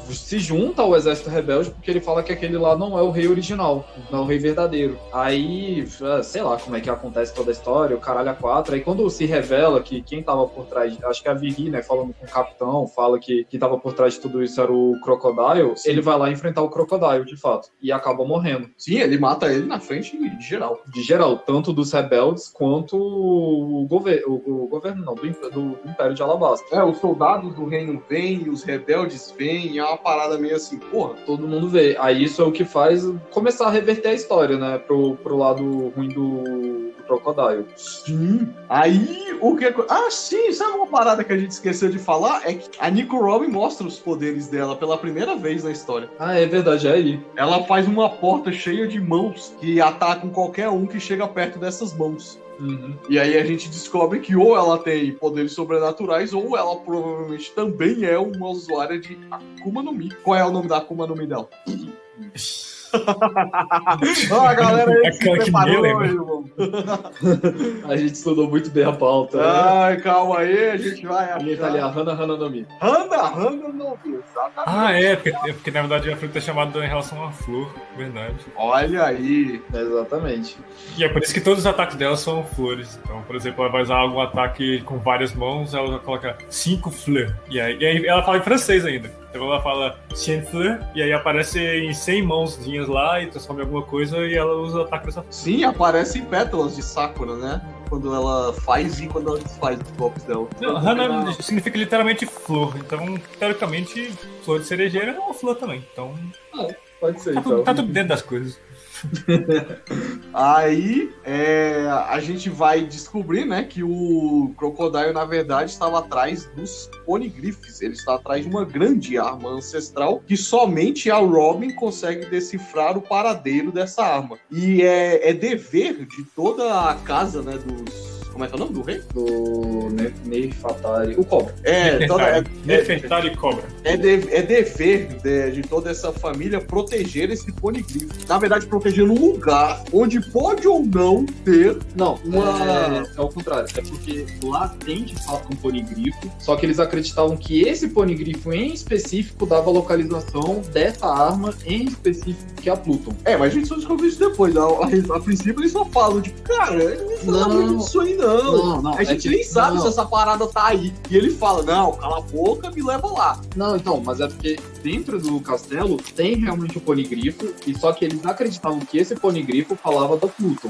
se junta ao exército rebelde porque ele fala que aquele lá não é o rei original, não é o rei verdadeiro. Aí, sei lá como é que acontece toda a história, o caralho a quatro. Aí quando se revela que quem tava por trás, acho que a Vivi, né, falando com o capitão, fala que tava por trás de tudo isso era o Crocodile, sim. Ele vai lá enfrentar o Crocodile, de fato, e acaba morrendo. Sim, ele mata ele na frente de geral. De geral, tanto dos rebeldes quanto o governo, não, do Império de Alabasta. Os soldados do reino vêm, os rebeldes vêm, é uma parada meio assim, porra. Todo mundo vê. Aí isso é o que faz começar a reverter a história, né? Pro lado ruim do Crocodile. Sim. Aí, o que... sim, sabe uma parada que a gente esqueceu de falar? É que a Nico Robin mostra os poderes dela pela primeira vez na história. É verdade, é aí. Ela faz uma porta cheia de mãos que atacam qualquer um que chega perto dessas mãos. Uhum. E aí a gente descobre que ou ela tem poderes sobrenaturais ou ela provavelmente também é uma usuária de Akuma no Mi. Qual é o nome da Akuma no Mi dela? A galera aí se preparou, irmão. A gente estudou muito bem a pauta. Ai, calma aí, a gente vai achar. Tá ali, a Hana no Mi. Hana no Mi, exatamente. Porque na verdade a fruta é chamada em relação à flor, verdade. Olha aí. Exatamente. E é por isso que todos os ataques dela são flores. Então, por exemplo, ela vai usar algum ataque com várias mãos, ela vai colocar 5 fleurs. E aí ela fala em francês ainda. Então ela fala 100 fleurs, e aí aparece em 100 mãozinhas lá e transforma em alguma coisa e ela usa o ataque dessa flor. Sim, aparecem pétalas de Sakura, né? quando ela faz e quando ela desfaz os golpes dela. Não, Hana significa literalmente flor. Então, teoricamente, flor de cerejeira é uma flor também. Então, Pode ser, tá tudo dentro das coisas. Aí a gente vai descobrir, né, que o Crocodile, na verdade, estava atrás dos Poneglyphs. Ele está atrás de uma grande arma ancestral que somente a Robin consegue decifrar o paradeiro dessa arma. E é dever de toda a casa, né, dos... Como é que é o nome do rei? Do Nefertari, o Cobra. Nefertari Cobra. É dever de toda essa família proteger esse Poneglyph. Na verdade, proteger num lugar onde pode ou não ter é o contrário. É porque lá tem de fato um Poneglyph, só que eles acreditavam que esse Poneglyph em específico dava a localização dessa arma em específico, que é a Pluton. Mas a gente só descobriu isso depois. A princípio eles só falam, tipo, cara, não fala muito disso aí não. A gente nem sabe se essa parada tá aí. E ele fala, não, cala a boca, me leva lá. Não, então, mas é porque dentro do castelo tem realmente o Poneglyph, e só que eles acreditavam que esse Poneglyph falava da Pluton.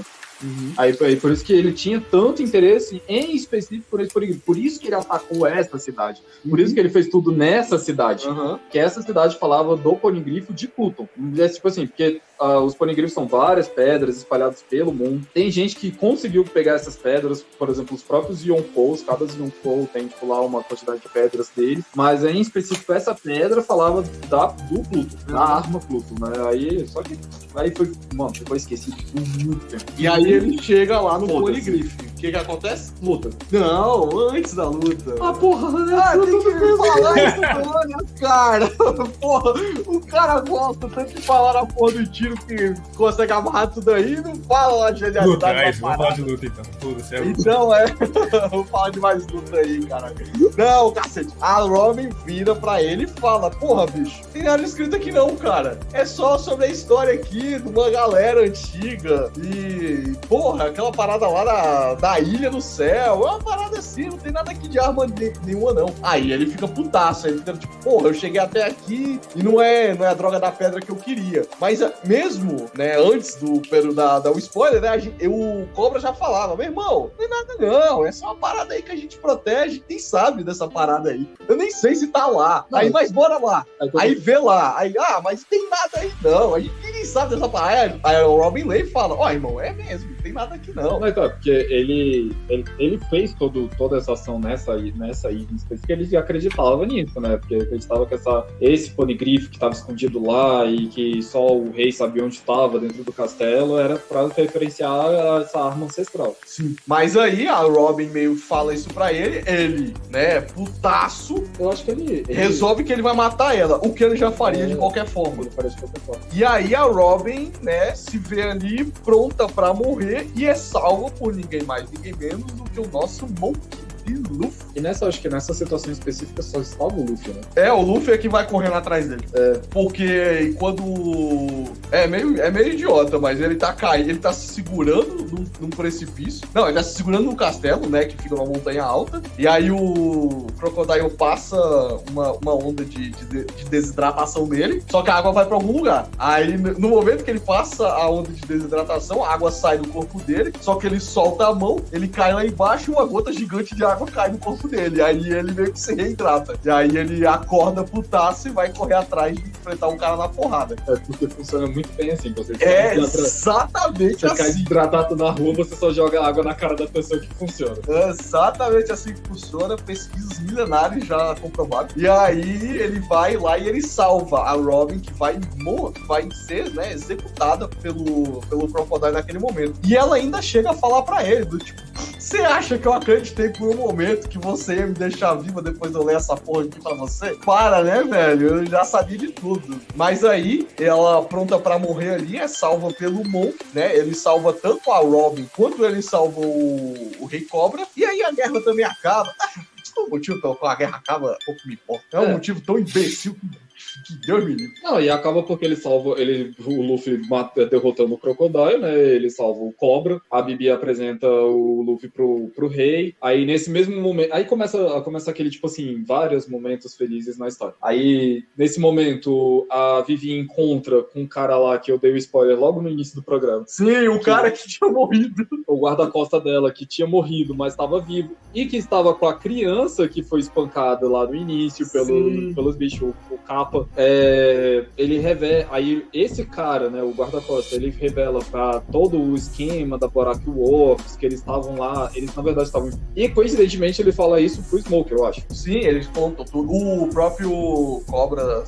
Aí por isso que ele tinha tanto interesse em específico por esse Poneglyph. Por isso que ele atacou essa cidade. Por isso que ele fez tudo nessa cidade. Que essa cidade falava do Poneglyph de Pluton. É tipo assim, porque os Poneglyphs são várias pedras espalhadas pelo mundo. Tem gente que conseguiu pegar essas pedras, por exemplo, os próprios Yonkous. Cada Yonkou tem, tipo, lá uma quantidade de pedras dele. Mas em específico, essa pedra falava do Pluton, da arma Pluton, né? Aí foi, mano, ficou esquecido por muito tempo. E aí ele chega lá no Poneglyph. O que acontece? Luta. Não, antes da luta. Porra, tem que falar isso agora, cara. Porra, o cara gosta tanto de falar na porra do tiro que consegue amarrar tudo aí e não fala lá de genialidade. Vamos falar de luta então. Então vamos falar de mais luta aí, cara. Não, cacete. A Robin vira pra ele e fala, porra, bicho, tem nada escrito aqui não, cara. É só sobre a história aqui de uma galera antiga e, porra, aquela parada lá da ilha no céu, é uma parada assim, não tem nada aqui de arma nenhuma não. Aí ele fica putaço, ele fica tipo, porra, eu cheguei até aqui e não é a droga da pedra que eu queria. Mas mesmo, né, antes do dar o spoiler, né, o Cobra já falava, meu irmão, não tem nada não, é só uma parada aí que a gente protege, quem sabe dessa parada aí. Eu nem sei se tá lá. Não. Aí, mas bora lá. Aí vê lá. Aí, mas tem nada aí não. A gente nem sabe dessa parada. Aí o Robin Lay fala, irmão, é mesmo, não tem nada aqui não. Mas tá, porque ele fez toda essa ação nessa ilha específica, ele acreditava nisso, né? Porque acreditava que esse Poneglyph que estava escondido lá e que só o rei sabia onde estava dentro do castelo era pra referenciar essa arma ancestral. Sim. Mas aí a Robin meio fala isso pra ele, né, putaço, eu acho que ele resolve que ele vai matar ela, o que ele já faria de qualquer forma. E aí a Robin, né, se vê ali pronta pra morrer e é salva por ninguém mais, ninguém menos do que o nosso Monkey Luffy. E acho que nessa situação específica só estava o Luffy, né? O Luffy é que vai correndo atrás dele. Porque quando... É meio idiota, mas ele tá caindo, ele tá se segurando num precipício. Não, ele tá se segurando num castelo, né, que fica numa montanha alta. E aí o Crocodile passa uma onda de desidratação nele, só que a água vai pra algum lugar. Aí, no momento que ele passa a onda de desidratação, a água sai do corpo dele, só que ele solta a mão, ele cai lá embaixo e uma gota gigante de água cai no corpo dele. Aí ele meio que se reidrata. E aí ele acorda putaço e vai correr atrás de enfrentar um cara na porrada. Porque funciona muito bem assim. Exatamente assim. Você cai desidratado na rua, você só joga água na cara da pessoa que funciona. Exatamente assim que funciona. Pesquisas milenares já comprovadas. E aí ele vai lá e ele salva a Robin, que vai ser, né, executada pelo Crocodile naquele momento. E ela ainda chega a falar pra ele, do tipo, você acha que eu acreditei por um momento que você ia me deixar viva depois de eu ler essa porra aqui pra você? Para, né, velho? Eu já sabia de tudo. Mas aí, ela pronta pra morrer ali, é salva pelo Mon, né? Ele salva tanto a Robin quanto ele salva o Rei Cobra. E aí a guerra também acaba. O motivo pelo qual a guerra acaba pouco me importa. É um motivo tão imbecil que Deus me livre. Não, e acaba porque o Luffy derrotando o Crocodile, né? Ele salva o Cobra, a Bibi apresenta o Luffy pro rei. Aí nesse mesmo momento, aí começa aquele, tipo assim, vários momentos felizes na história. Aí, nesse momento, a Vivi encontra com um cara lá que eu dei o spoiler logo no início do programa. Sim, o cara que tinha morrido. O guarda-costa dela, que tinha morrido, mas estava vivo. E que estava com a criança que foi espancada lá no início pelos bichos, o Kappa. Ele revela... Aí, esse cara, né, o guarda-costa, ele revela pra todo o esquema da Baroque Works, que eles estavam lá, eles na verdade estavam... E, coincidentemente, ele fala isso pro Smoker, eu acho. Sim, eles contam tudo. O próprio Cobra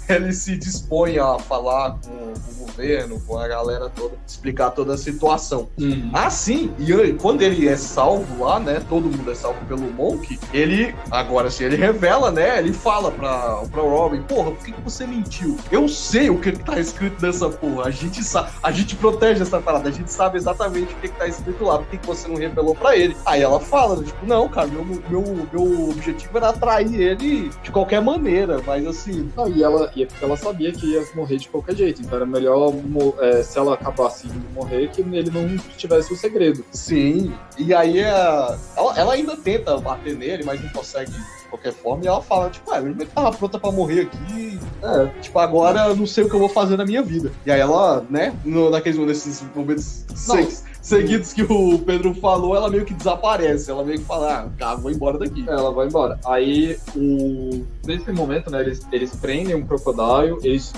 ele se dispõe a falar com o governo, com a galera toda, explicar toda a situação. Assim, e quando ele é salvo lá, né, todo mundo é salvo pelo Monk, ele, agora sim, ele revela, né, ele fala pra Robin, porra, por que você mentiu? Eu sei o que tá escrito nessa porra, a gente sabe, a gente protege essa parada, a gente sabe exatamente o que tá escrito lá, por que você não revelou pra ele? Aí ela fala, tipo, não, cara, meu objetivo era atrair ele de qualquer maneira, mas assim... Não, e é porque ela sabia que ia morrer de qualquer jeito, então era melhor, se ela acabasse de morrer, que ele não tivesse o segredo. Sim, e aí ela ainda tenta bater nele, mas não consegue de qualquer forma, e ela fala, tipo, ele tava pronta pra morrer aqui, tipo, agora eu não sei o que eu vou fazer na minha vida. E aí ela, né, nesses momentos seguidos que o Pedro falou, ela meio que desaparece, ela meio que fala, vou embora daqui. Ela vai embora. Aí, nesse momento, né, eles prendem um Crocodile, eles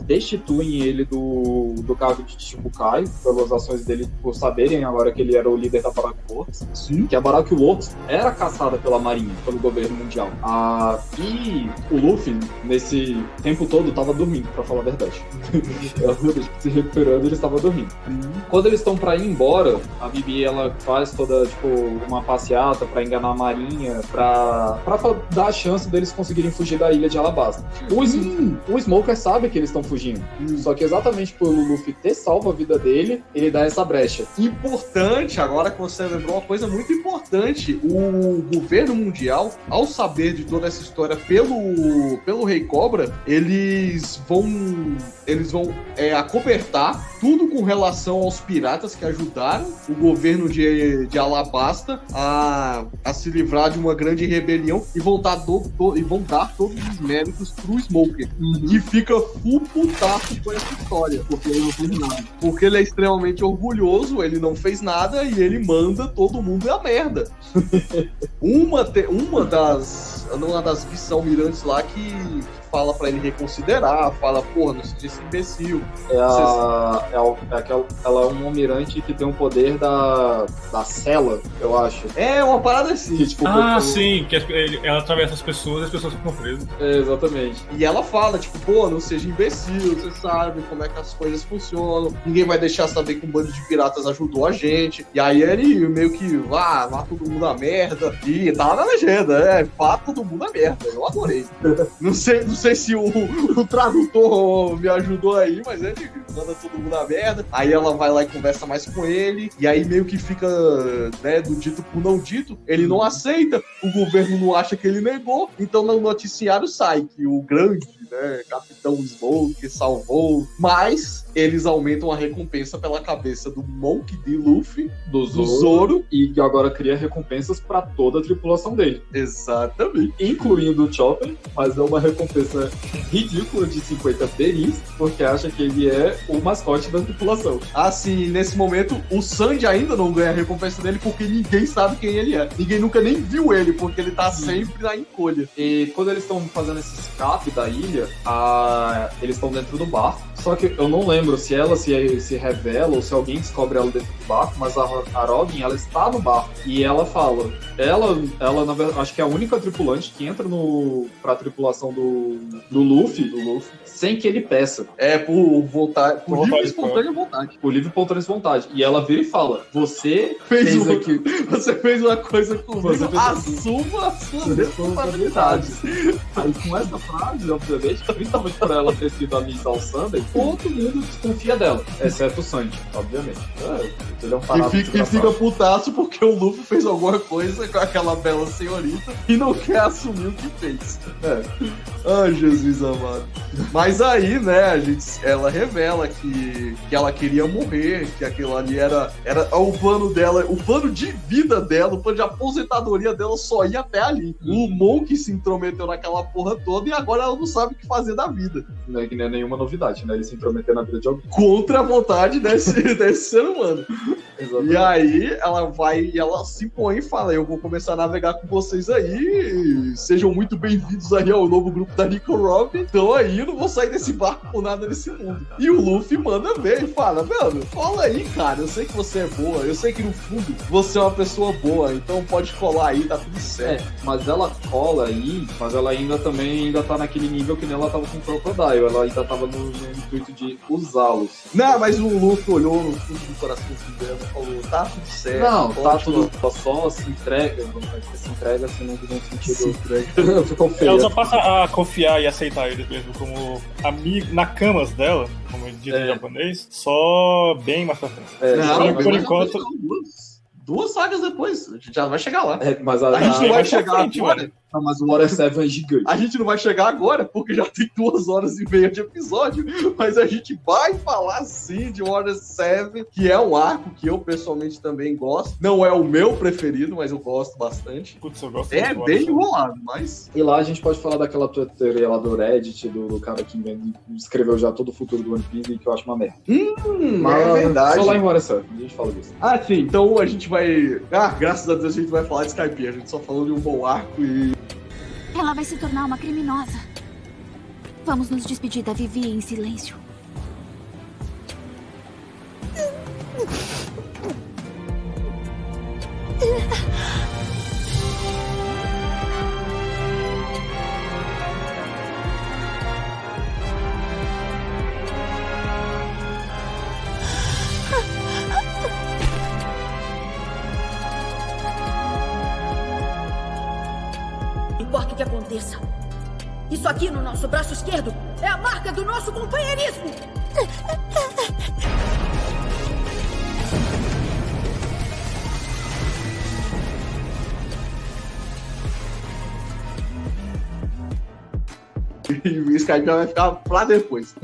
destituem ele do cargo de Shichibukai, pelas ações dele, por saberem agora que ele era o líder da Baroque Works. Sim. Que a Baroque Works era caçada pela Marinha, pelo governo mundial. E o Luffy, nesse tempo todo, tava dormindo, pra falar a verdade. Se recuperando, ele estava dormindo. Quando eles estão pra ir embora, a Bibi, ela faz toda, tipo, uma passeata pra enganar a Marinha, pra dar a chance deles conseguirem fugir da ilha de Alabasta. O Smoker sabe que eles estão fugindo, só que exatamente pelo Luffy ter salvo a vida dele, ele dá essa brecha. Importante, agora que você lembrou uma coisa muito importante, o governo mundial, ao saber de toda essa história pelo Rei Cobra, eles vão acobertar tudo com relação aos piratas que ajudaram o governo de Alabasta a se livrar de uma grande rebelião e vão dar todos os méritos pro Smoker, que fica full putaço com essa história, porque ele não fez nada. Porque ele é extremamente orgulhoso, ele não fez nada e ele manda todo mundo a merda. uma das vice-almirantes lá que fala pra ele reconsiderar, fala, porra, não seja esse imbecil. Ela é um almirante que tem o poder da cela, eu acho. É, uma parada assim. Que, tipo, sim, que ela atravessa as pessoas e as pessoas ficam presas. Exatamente. E ela fala, tipo, pô, não seja imbecil, você sabe como é que as coisas funcionam, ninguém vai deixar saber que um bando de piratas ajudou a gente. E aí ele meio que, vá todo mundo a merda. E tá lá na legenda, vá todo mundo a merda. Eu adorei. Não sei se o tradutor me ajudou aí, mas ele manda todo mundo a merda. Aí ela vai lá e conversa mais com ele, e aí meio que fica, né, do dito por não dito, ele não aceita, o governo não acha que ele negou, então no noticiário sai que o grande, né, Capitão Smoke salvou, mas eles aumentam a recompensa pela cabeça do Monk D. Luffy, do Zoro, e que agora cria recompensas pra toda a tripulação dele. Exatamente. Incluindo o Chopper, mas é uma recompensa ridícula de 50 beris, porque acha que ele é o mascote da tripulação. Assim, nesse momento, o Sanji ainda não ganha a recompensa dele porque ninguém sabe quem ele é. Ninguém nunca nem viu ele, porque ele tá sempre na encolha. E quando eles estão fazendo esse escape da ilha, eles estão dentro do barco. Só que eu não lembro se ela se revela ou se alguém descobre ela dentro do barco, mas a Robin, ela está no barco. E ela fala, ela na verdade, acho que é a única tripulante que entra pra tripulação do Luffy, sem que ele peça. Por vontade, por livre e espontânea vontade. Por livre e espontânea vontade. E ela vira e fala, você fez uma coisa comigo, assuma as suas responsabilidades. Aí com essa frase, obviamente, principalmente por ela ter sido a Miss All Sunday, todo mundo desconfia dela, exceto o Sanji, obviamente. Ele é um e fica putaço porque o Luffy fez alguma coisa casa com aquela bela senhorita e não quer assumir o que fez. Ai, Jesus amado. Mas aí, né, ela revela que ela queria morrer, que aquilo ali era o plano dela, o plano de vida dela, o plano de aposentadoria dela só ia até ali. O Monk se intrometeu naquela porra toda e agora ela não sabe o que fazer da vida. Não é que nem nenhuma novidade, né? Ele se intrometer na vida de alguém. Contra a vontade desse ser humano. Exatamente. E aí ela vai e ela se põe e fala: eu vou começar a navegar com vocês aí, sejam muito bem-vindos aí ao novo grupo da Nico Robin. Então aí eu não vou sair desse barco por nada nesse mundo. E o Luffy manda ver e fala: mano, cola aí, cara, eu sei que você é boa, eu sei que no fundo você é uma pessoa boa, então pode colar aí, tá tudo certo. Mas ela cola aí, mas ela ainda tá naquele nível que nem ela tava com o Crocodile, ela ainda tava no intuito de usá-los. Não, mas o Luffy olhou no fundo do coraçãozinho dela e falou: tá tudo certo. Não, tá pode tudo só se entrega, se entrega assim no sentido. Se entrega. Ficou feio. Ela só passa a confiar e aceitar eles mesmo como amigo, na camas dela, como ele diz em japonês, só bem mais pra frente. Não, por enquanto. Duas sagas depois, a gente já vai chegar lá. Mas A gente não vai chegar frente, agora. mano. mas o Water 7 é gigante. A gente não vai chegar agora, porque já tem 2h30 de episódio, mas a gente vai falar sim de Water 7, que é um arco que eu pessoalmente também gosto. Não é o meu preferido, mas eu gosto bastante. Putz, eu gosto É muito do bem Water enrolado, mas... E lá a gente pode falar daquela teoria lá do Reddit, do cara que escreveu já todo o futuro do One Piece, que eu acho uma merda. É verdade. Só lá em Water 7, a gente fala disso. Ah, sim, então a gente vai... graças a Deus a gente vai falar de Skypiea. A gente só falou de um bom arco e... Ela vai se tornar uma criminosa. Vamos nos despedir da Vivi em silêncio. Importa o que aconteça. Isso aqui no nosso braço esquerdo é a marca do nosso companheirismo. E o Skype vai ficar pra depois.